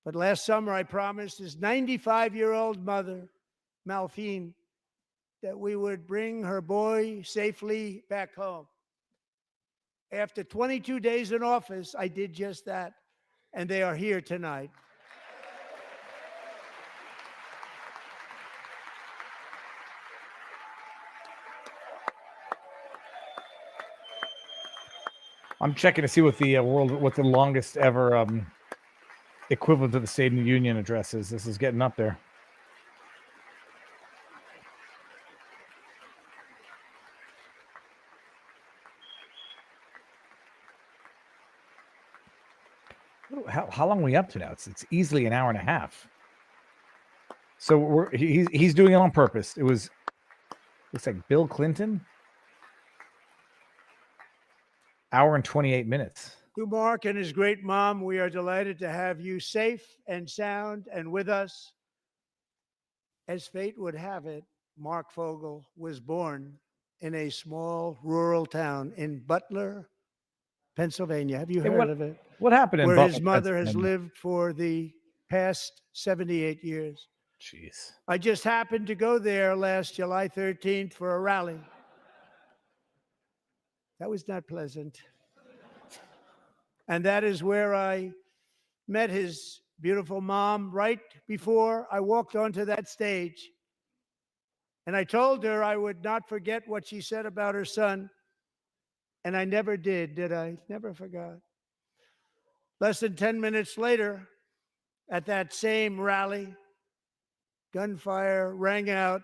But last summer, I promised his 95-year-old mother, Malphine, that we would bring her boy safely back home. After 22 days in office, I did just that, and they are here tonight. I'm checking to see what the what the longest ever equivalent to the State of the Union address is. This is getting up there. How long are we up to now? It's easily an hour and a half. So he's doing it on purpose. It looks like Bill Clinton. Hour and 28 minutes. To Mark and his great mom, we are delighted to have you safe and sound and with us. As fate would have it, Mark Fogel was born in a small rural town in Butler, Pennsylvania. Have you heard of it? What happened in Where Butler, his mother has Pennsylvania? lived for the past 78 years. Jeez. I just happened to go there last July 13th for a rally. That was not pleasant. And that is where I met his beautiful mom right before I walked onto that stage. And I told her I would not forget what she said about her son. And I never did I? Never forgot. Less than 10 minutes later, at that same rally, gunfire rang out,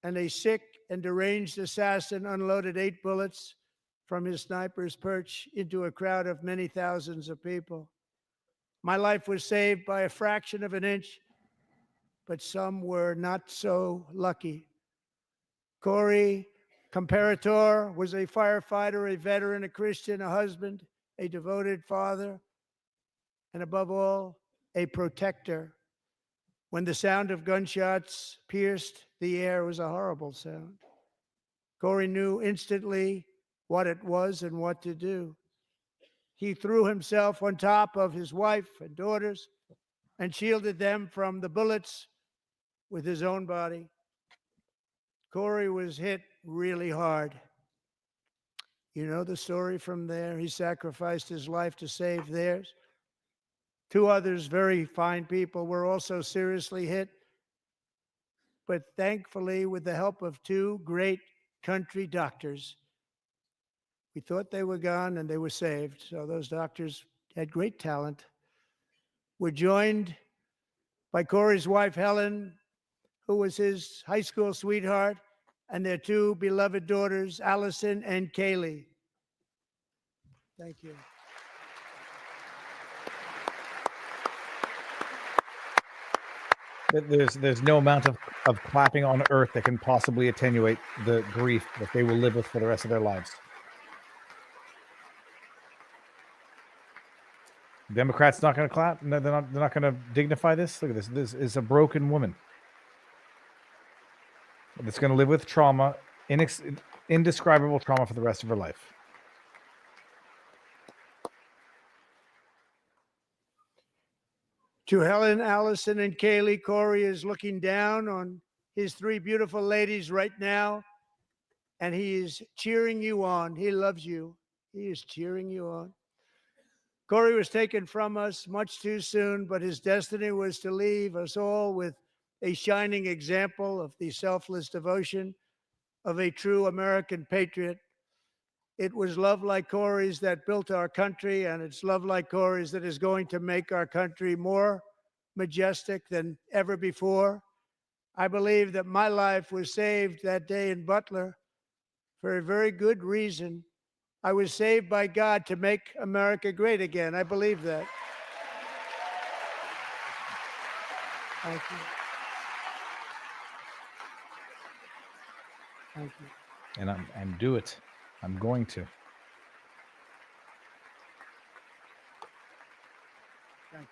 and a sick and deranged assassin unloaded 8 bullets from his sniper's perch into a crowd of many thousands of people. My life was saved by a fraction of an inch but some were not so lucky. Corey Comparator was a firefighter, a veteran, a Christian, a husband, a devoted father, and above all, a protector. When the sound of gunshots pierced the air, it was a horrible sound. Corey knew instantly what it was and what to do. He threw himself on top of his wife and daughters and shielded them from the bullets with his own body. Corey was hit really hard. You know the story from there. He sacrificed his life to save theirs. Two others, very fine people, were also seriously hit. But thankfully, with the help of two great country doctors, we thought they were gone and they were saved. So those doctors had great talent. We're joined by Corey's wife, Helen, who was his high school sweetheart, and their two beloved daughters, Allison and Kaylee. Thank you. There's no amount of clapping on earth that can possibly attenuate the grief that they will live with for the rest of their lives. Democrats not going to clap. No, they're not going to dignify this. Look at this. This is a broken woman that's going to live with trauma, indescribable trauma for the rest of her life. To Helen, Allison, and Kaylee, Corey is looking down on his three beautiful ladies right now, and he is cheering you on. He loves you. He is cheering you on. Corey was taken from us much too soon, but his destiny was to leave us all with a shining example of the selfless devotion of a true American patriot. It was love like Corey's that built our country, and it's love like Corey's that is going to make our country more majestic than ever before. I believe that my life was saved that day in Butler for a very good reason. I was saved by God to make America great again. I believe that. Thank you. Thank you. And do it. I'm going to. Thank you.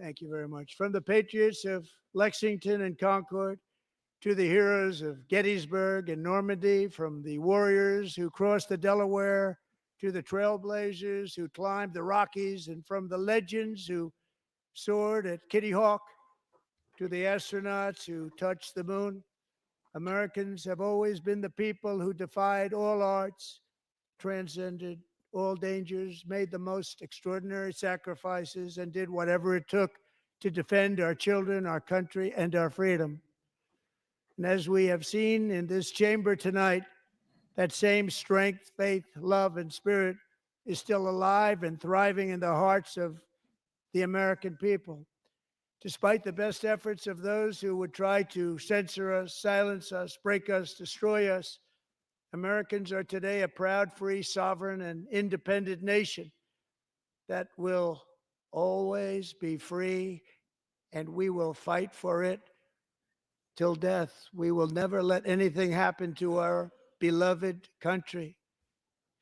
Thank you very much. From the patriots of Lexington and Concord to the heroes of Gettysburg and Normandy, from the warriors who crossed the Delaware to the trailblazers who climbed the Rockies, and from the legends who soared at Kitty Hawk to the astronauts who touched the moon, Americans have always been the people who defied all odds, transcended all dangers, made the most extraordinary sacrifices, and did whatever it took to defend our children, our country, and our freedom. And as we have seen in this chamber tonight, that same strength, faith, love, and spirit is still alive and thriving in the hearts of the American people. Despite the best efforts of those who would try to censor us, silence us, break us, destroy us, Americans are today a proud, free, sovereign, and independent nation that will always be free, and we will fight for it till death. We will never let anything happen to our beloved country,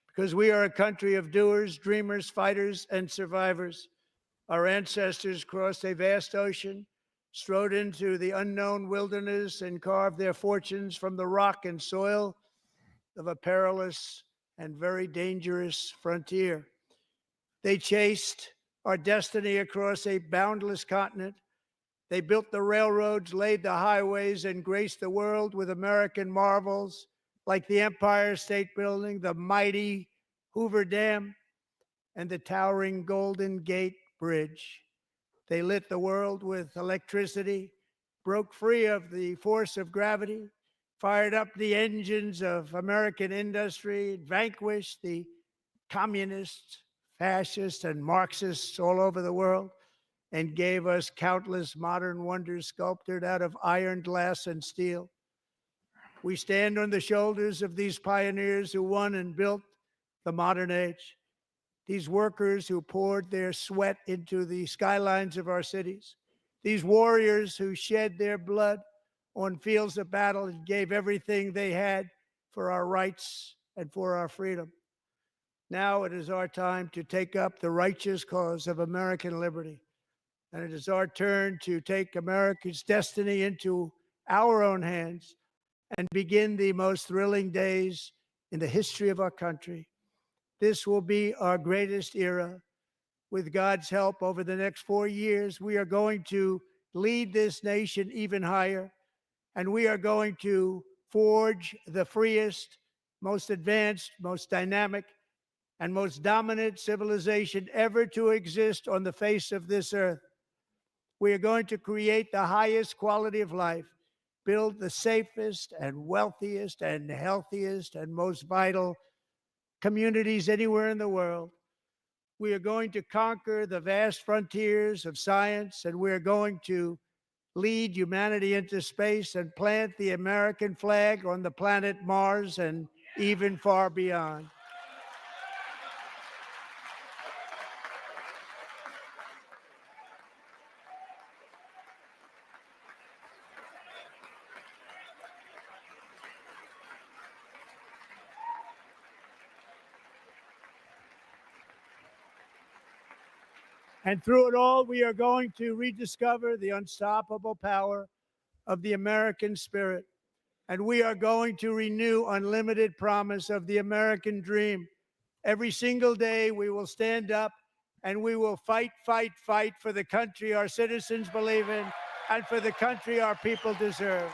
because we are a country of doers, dreamers, fighters, and survivors. Our ancestors crossed a vast ocean, strode into the unknown wilderness, and carved their fortunes from the rock and soil of a perilous and very dangerous frontier. They chased our destiny across a boundless continent. They built the railroads, laid the highways, and graced the world with American marvels like the Empire State Building, the mighty Hoover Dam, and the towering Golden Gate Bridge. They lit the world with electricity, broke free of the force of gravity, fired up the engines of American industry, vanquished the communists, fascists, and Marxists all over the world, and gave us countless modern wonders sculptured out of iron, glass, and steel. We stand on the shoulders of these pioneers who won and built the modern age. these workers who poured their sweat into the skylines of our cities, these warriors who shed their blood on fields of battle and gave everything they had for our rights and for our freedom. Now it is our time to take up the righteous cause of American liberty. And it is our turn to take America's destiny into our own hands and begin the most thrilling days in the history of our country. This will be our greatest era. With God's help, over the next 4 years, we are going to lead this nation even higher, and we are going to forge the freest, most advanced, most dynamic, and most dominant civilization ever to exist on the face of this earth. We are going to create the highest quality of life, build the safest and wealthiest and healthiest and most vital communities anywhere in the world. We are going to conquer the vast frontiers of science, and we are going to lead humanity into space and plant the American flag on the planet Mars and even far beyond. And through it all, we are going to rediscover the unstoppable power of the American spirit. And we are going to renew unlimited promise of the American dream. Every single day, we will stand up and we will fight, fight, fight for the country our citizens believe in and for the country our people deserve.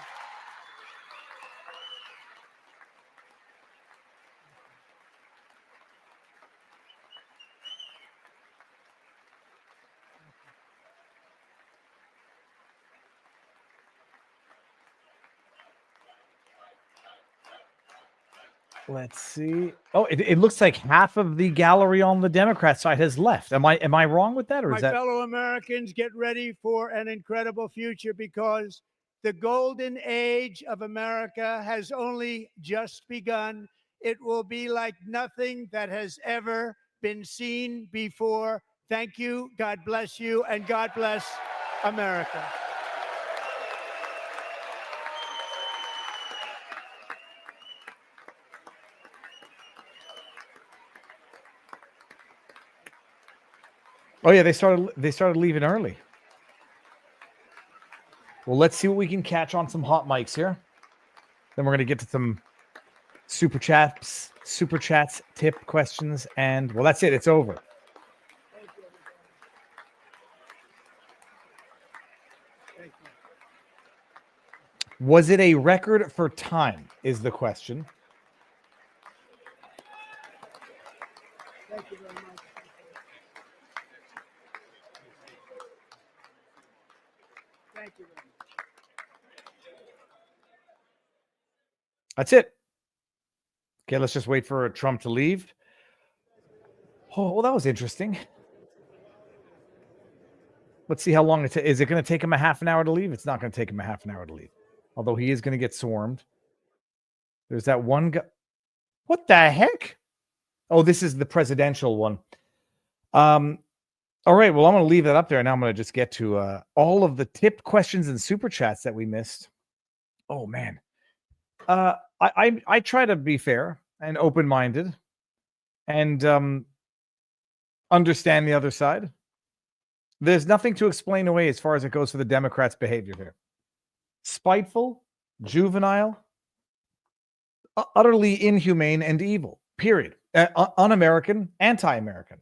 Let's see. Oh, it looks like half of the gallery on the Democrat side has left. Am I wrong with that, or My is that? fellow Americans, get ready for an incredible future, because the golden age of America has only just begun. It will be like nothing that has ever been seen before. Thank you. God bless you, and God bless America. Oh yeah, they started leaving early. Well, let's see what we can catch on some hot mics here. Then we're going to get to some super chats, tip questions, and well, that's it. It's over. Was it a record for time? Is the question. Thank you very much. Thank you very much. That's it. Okay, let's just wait for Trump to leave. Oh, well, that was interesting. Let's see how long is it going to take him a half an hour to leave? It's not going to take him a half an hour to leave. Although he is going to get swarmed. There's that one guy. What the heck? Oh, this is the presidential one. All right, well, I'm going to leave that up there. Now I'm going to just get to all of the tip questions and super chats that we missed. Oh, man. I try to be fair and open-minded and understand the other side. There's nothing to explain away as far as it goes for the Democrats' behavior here. Spiteful, juvenile, utterly inhumane and evil, period. Un-American, anti-American,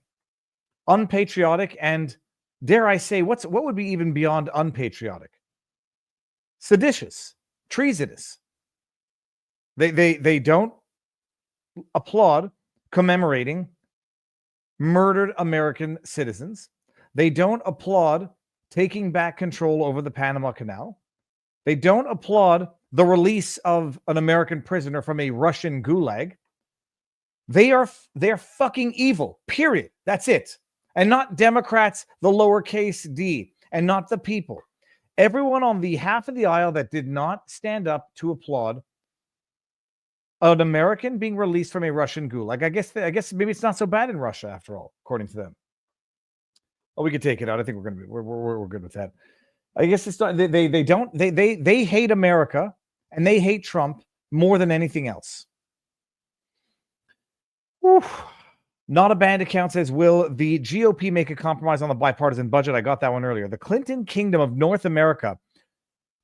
unpatriotic, and dare I say, what would be even beyond unpatriotic? Seditious, treasonous. They don't applaud commemorating murdered American citizens. They don't applaud taking back control over the Panama Canal. They don't applaud the release of an American prisoner from a Russian gulag. They're fucking evil, period. That's it. And not Democrats, the lowercase d, and not the people. Everyone on the half of the aisle that did not stand up to applaud an American being released from a Russian gulag. I guess maybe it's not so bad in Russia after all, according to them. Oh, we could take it out. I think we're good with that. I guess it's not. They hate America and they hate Trump more than anything else. Oof. Not a band account says, will the GOP make a compromise on the bipartisan budget? I got that one earlier. The Clinton Kingdom of North America.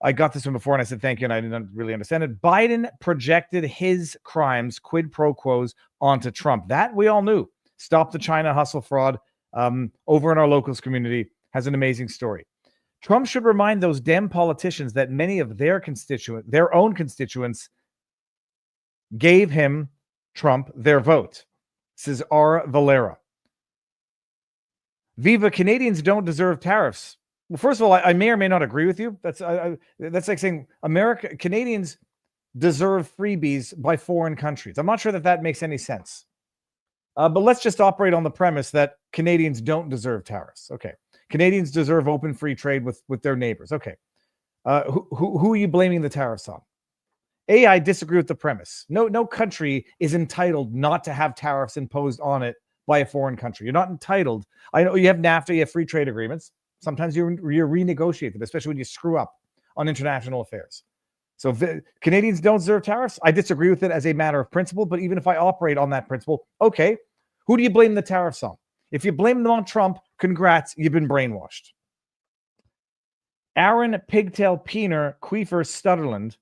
I got this one before and I said thank you, and I didn't really understand it. Biden projected his crimes, quid pro quos, onto Trump. That we all knew. Stop the China hustle fraud. Over in our locals community has an amazing story. Trump should remind those Dem politicians that many of their own constituents, gave him, Trump, their vote. Says R. Valera. Viva, Canadians don't deserve tariffs. Well, first of all, I may or may not agree with you. That's like saying Canadians deserve freebies by foreign countries. I'm not sure that makes any sense. But let's just operate on the premise that Canadians don't deserve tariffs. Okay. Canadians deserve open free trade with their neighbors. Okay. Who are you blaming the tariffs on? I disagree with the premise. No country is entitled not to have tariffs imposed on it by a foreign country. You're not entitled. I know you have NAFTA, you have free trade agreements. Sometimes you renegotiate them, especially when you screw up on international affairs. So Canadians don't deserve tariffs. I disagree with it as a matter of principle, but even if I operate on that principle, okay, who do you blame the tariffs on? If you blame them on Trump, congrats, you've been brainwashed. Aaron Pigtail Peener Queefer Stutterland,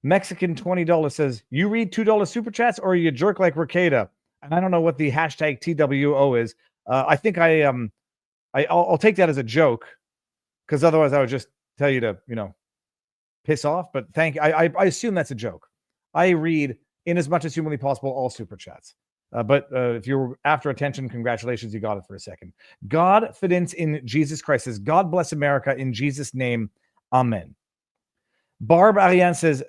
Mexican $20 says, you read $2 super chats or you jerk like Ricada? And I don't know what the hashtag TWO is. I think I'll take that as a joke, because otherwise I would just tell you to, piss off. But I assume that's a joke. I read, in as much as humanly possible, all super chats. But if you're after attention, congratulations, you got it for a second. Godfidence in Jesus Christ says, God bless America in Jesus' name. Amen. Barb Ariane says,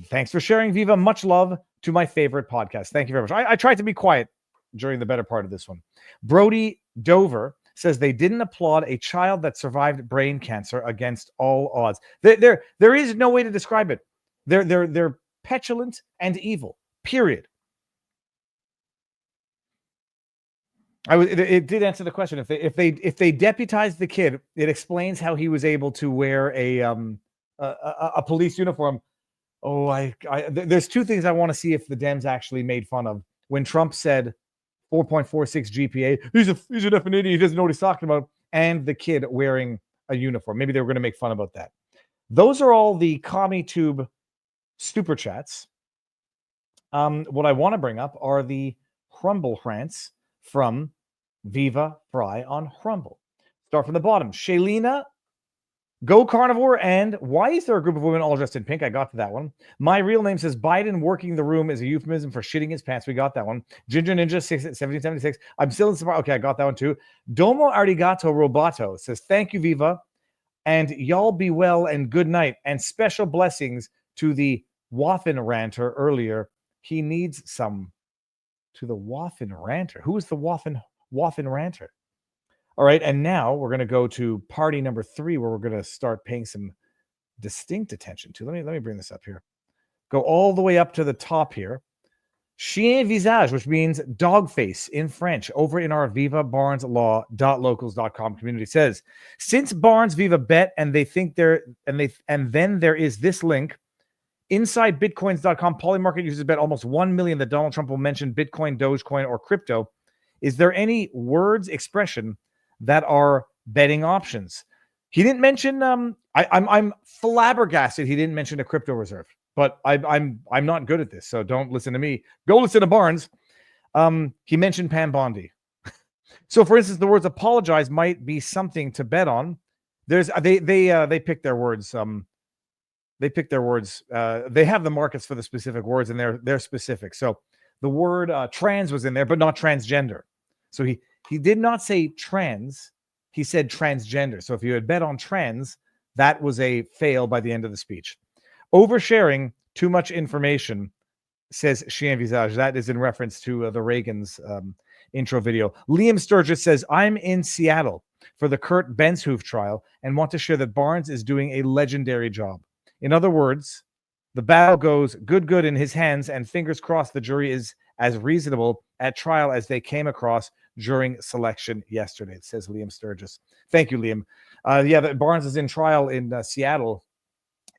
thanks for sharing, Viva. Much love to my favorite podcast. Thank you very much. I tried to be quiet during the better part of this one. Brody Dover says they didn't applaud a child that survived brain cancer against all odds. There is no way to describe it. They're petulant and evil. Period. It did answer the question. If they deputized the kid, it explains how he was able to wear a police uniform. Oh, there's two things I want to see if the Dems actually made fun of. When Trump said 4.46 GPA, he's an effing idiot, he doesn't know what he's talking about, and the kid wearing a uniform. Maybe they were going to make fun about that. Those are all the CommieTube super chats. What I want to bring up are the Crumble rants from Viva Frei on Crumble. Start from the bottom. Shailena, Go Carnivore, and why is there a group of women all dressed in pink? I got to that one. My real name says Biden working the room is a euphemism for shitting his pants. We got that one. Ginger Ninja 1776. I'm still in surprise. Okay, I got that one too. Domo Arigato Roboto says, thank you, Viva. And y'all be well and good night. And special blessings to the Waffen ranter earlier. He needs some. To the Waffen ranter. Who is the Waffen ranter? All right, and now we're going to go to party number 3, where we're going to start paying some distinct attention to. Let me bring this up here. Go all the way up to the top here. Chien visage, which means dog face in French, over in our Viva Barnes Law.locals.com community says, since Barnes Viva bet and they think and then there is this link. Inside bitcoins.com, Polymarket users bet almost 1 million that Donald Trump will mention Bitcoin, Dogecoin, or crypto. Is there any words, expression that are betting options? He didn't mention. I'm flabbergasted he didn't mention a crypto reserve. But I'm not good at this, so don't listen to me. Go listen to Barnes. He mentioned Pam Bondi. So, for instance, the words "apologize" might be something to bet on. There's they pick their words. They pick their words. They have the markets for the specific words, and they're specific. So the word trans was in there, but not transgender. So he did not say trans. He said transgender. So if you had bet on trans, that was a fail by the end of the speech. Oversharing, too much information, says Chien Visage. That is in reference to the Reagan's intro video. Liam Sturgis says, I'm in Seattle for the Kurt Benshoof trial and want to share that Barnes is doing a legendary job. In other words, The battle goes good in his hands, and fingers crossed the jury is as reasonable at trial as they came across during selection yesterday, says Liam Sturgis. Thank you, Liam. That Barnes is in trial in Seattle.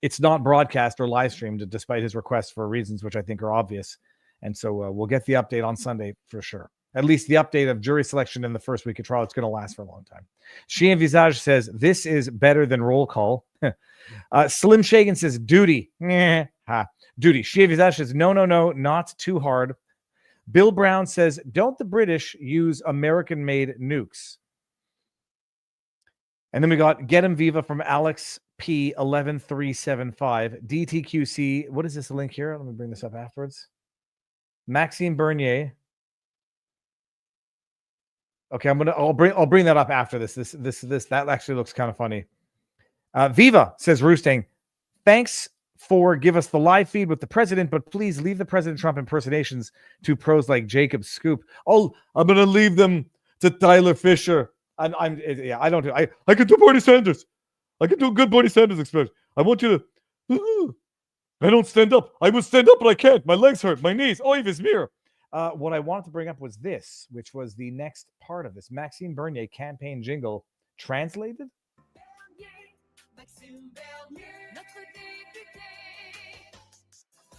It's not broadcast or live streamed, despite his request for reasons which I think are obvious. And so we'll get the update on Sunday for sure. At least the update of jury selection in the first week of trial. It's going to last for a long time. Chien Visage says, this is better than roll call. Slim Shagan says, duty. Duty. Chien Visage says, no, not too hard. Bill Brown says, don't the British use American-made nukes? And then we got Get 'em Viva from Alex P 11375 DTQC. What is this link here? Let me bring this up afterwards. Maxime Bernier. Okay, I'll bring that up after this. That actually looks kind of funny. Viva says Roosting, thanks for give us the live feed with the president, but please leave the President Trump impersonations to pros like Jacob Scoop. Oh, I'm gonna leave them to Tyler Fisher. I can do Bernie Sanders. I can do a good Bernie Sanders expression. I want you to. I don't stand up. I would stand up, but I can't. My legs hurt. My knees. Oh, his mirror. What I wanted to bring up was this, which was the next part of this. Maxime Bernier campaign jingle translated.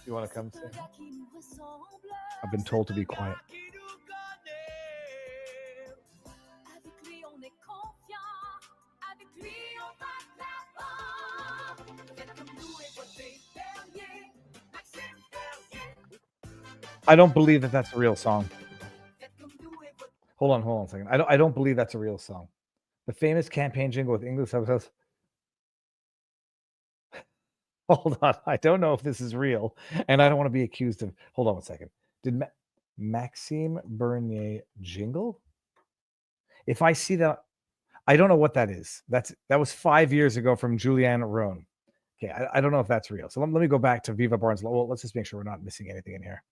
You want to come? I've been told to be quiet. I don't believe that that's a real song. Hold on a second. I don't believe that's a real song. The famous campaign jingle with English subtitles. Hold on. I don't know if this is real, and I don't want to be accused of. Hold on a second. Did Maxime Bernier jingle? If I see that, I don't know what that is. That was 5 years ago from Julianne Roan. Okay, I don't know if that's real. So let me go back to Viva Barnes. Well, let's just make sure we're not missing anything in here.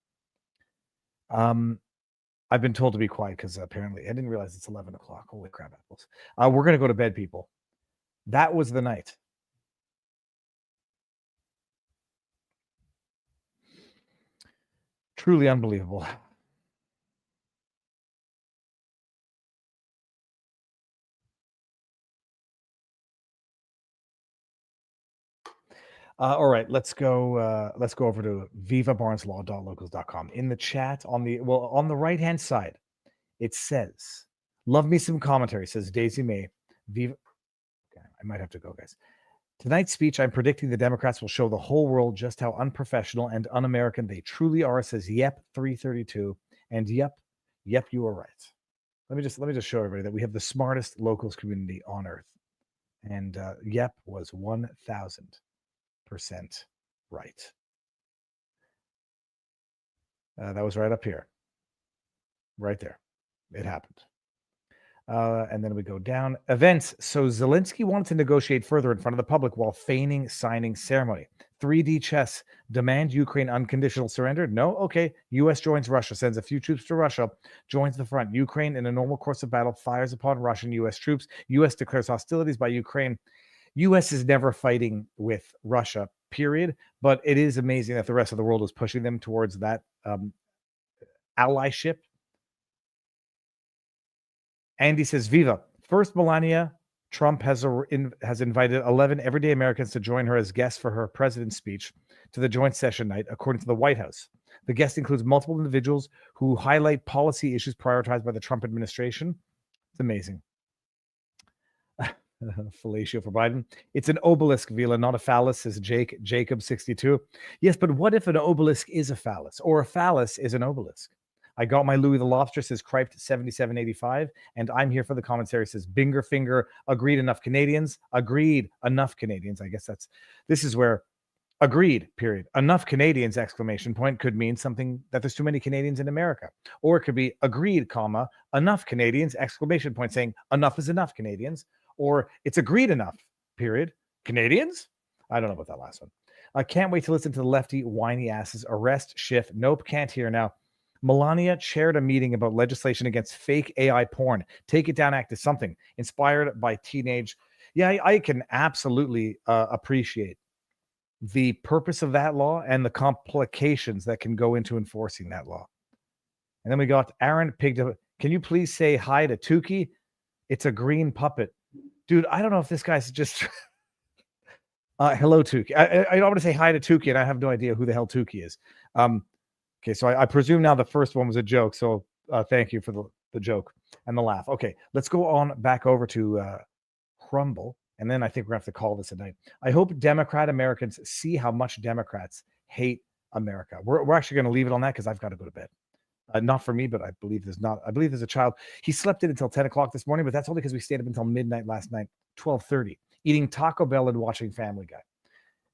I've been told to be quiet because apparently I didn't realize it's 11 o'clock. Holy crap apples. We're going to go to bed, people. That was the night. Truly unbelievable. All right, let's go over to vivabarneslaw.locals.com. In the chat on the right hand side, it says, "Love me some commentary," says Daisy May. Viva. Okay, I might have to go, guys. Tonight's speech, I'm predicting the Democrats will show the whole world just how unprofessional and un-American they truly are, says Yep 332. And yep, you are right. Let me just show everybody that we have the smartest locals community on earth. And Yep was 1,000% right. That was right up here. Right there. It happened. And then we go down. Events. So Zelensky wanted to negotiate further in front of the public while feigning signing ceremony. 3D chess. Demand Ukraine unconditional surrender? No? Okay. U.S. joins Russia, sends a few troops to Russia, joins the front. Ukraine, in a normal course of battle, fires upon Russian U.S. troops. U.S. declares hostilities by Ukraine. U.S. is never fighting with Russia, period. But it is amazing that the rest of the world is pushing them towards that allyship. Andy says, Viva. First, Melania Trump has invited 11 everyday Americans to join her as guests for her president's speech to the joint session night, according to the White House. The guest includes multiple individuals who highlight policy issues prioritized by the Trump administration. It's amazing. Fellatio for Biden. It's an obelisk, Vila, not a phallus, says Jacob 62. Yes, but what if an obelisk is a phallus, or a phallus is an obelisk? I got my Louis the Lobster, says Criped 7785, and I'm here for the commentary, says Binger Finger. Agreed, enough Canadians. Agreed, enough Canadians. I guess this is where agreed, period. Enough Canadians, exclamation point, could mean something that there's too many Canadians in America. Or it could be agreed, comma, enough Canadians, exclamation point, saying enough is enough Canadians. Or it's agreed enough, period. Canadians? I don't know about that last one. I can't wait to listen to the lefty whiny asses. Arrest, Schiff. Nope, can't hear now. Melania chaired a meeting about legislation against fake AI porn. Take It Down Act is something inspired by teenage. Yeah, I can absolutely appreciate the purpose of that law and the complications that can go into enforcing that law. And then we got Aaron picked up. Can you please say hi to Tukey? It's a green puppet. Dude, I don't know if this guy's just... hello, Tukey. I don't want to say hi to Tukey, and I have no idea who the hell Tukey is. Okay, so I presume now the first one was a joke, so thank you for the joke and the laugh. Okay, let's go on back over to Crumble, and then I think we're going to have to call this a night. I hope Democrat Americans see how much Democrats hate America. We're actually going to leave it on that because I've got to go to bed. Not for me, but I believe there's a child. He slept in until 10 o'clock this morning, but that's only because we stayed up until midnight last night, 12:30, eating Taco Bell and watching Family Guy.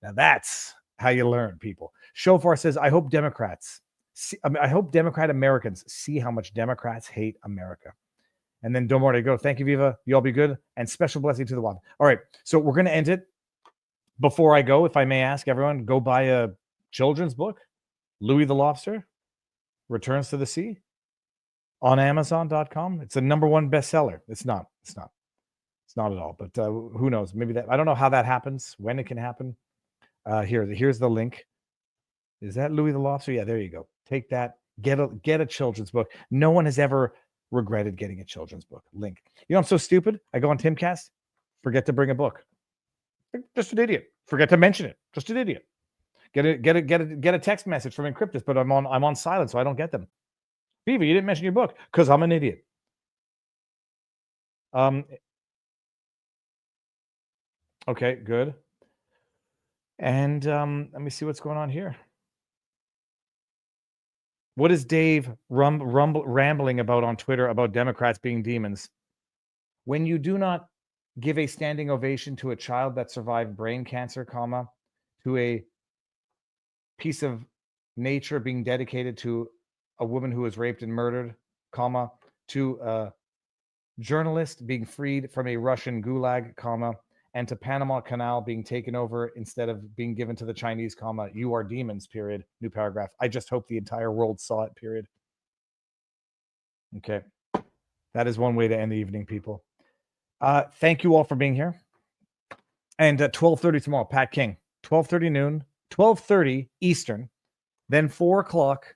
Now that's how you learn, people. Shofar says, I hope Democrat Americans see how much Democrats hate America. And then don't worry, go. Thank you, Viva. You all be good. And special blessing to the one. All right, so we're going to end it. Before I go, if I may ask everyone, go buy a children's book, Louis the Lobster, Returns to the Sea, on Amazon.com. It's a #1 bestseller. It's not at all. But who knows? Maybe that. I don't know how that happens. When it can happen. Here's the link. Is that Louis the Lobster? Yeah, there you go. Take that. Get a children's book. No one has ever regretted getting a children's book. Link. You know, I'm so stupid. I go on Timcast, forget to bring a book. Just an idiot. Forget to mention it. Just an idiot. Get a text message from Encryptus, but I'm on silent, so I don't get them. Viva, you didn't mention your book because I'm an idiot. Okay, good. And let me see what's going on here. What is Dave rambling about on Twitter about Democrats being demons? When you do not give a standing ovation to a child that survived brain cancer, to a piece of nature being dedicated to a woman who was raped and murdered, to a journalist being freed from a Russian gulag, and to Panama Canal being taken over instead of being given to the Chinese, you are demons, period. New paragraph. I just hope the entire world saw it, period. Okay. That is one way to end the evening, people. Thank you all for being here. And at 12:30 tomorrow, Pat King, 12:30 noon, 12:30 Eastern, then 4 o'clock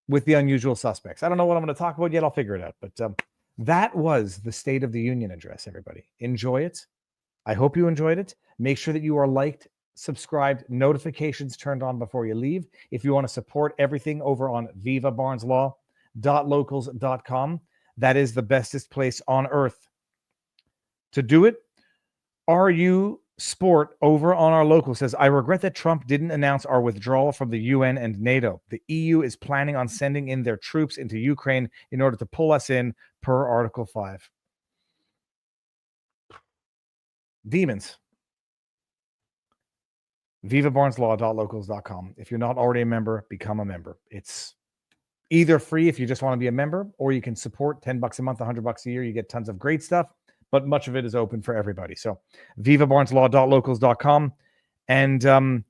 with the unusual suspects. I don't know what I'm going to talk about yet. I'll figure it out. But that was the State of the Union address, everybody. Enjoy it. I hope you enjoyed it. Make sure that you are liked, subscribed, notifications turned on before you leave. If you want to support everything over on vivabarneslaw.locals.com, that is the bestest place on earth to do it. RU Sport over on our local says, I regret that Trump didn't announce our withdrawal from the UN and NATO. The EU is planning on sending in their troops into Ukraine in order to pull us in per Article 5. Demons. vivabarneslaw.locals.com. If you're not already a member, become a member. It's either free if you just want to be a member, or you can support $10 a month, $100 a year. You get tons of great stuff, but much of it is open for everybody. So vivabarneslaw.locals.com, and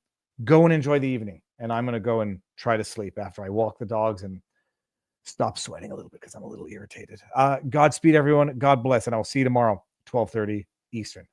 go and enjoy the evening. And I'm going to go and try to sleep after I walk the dogs and stop sweating a little bit because I'm a little irritated. Godspeed, everyone. God bless. And I'll see you tomorrow, 12:30 Eastern.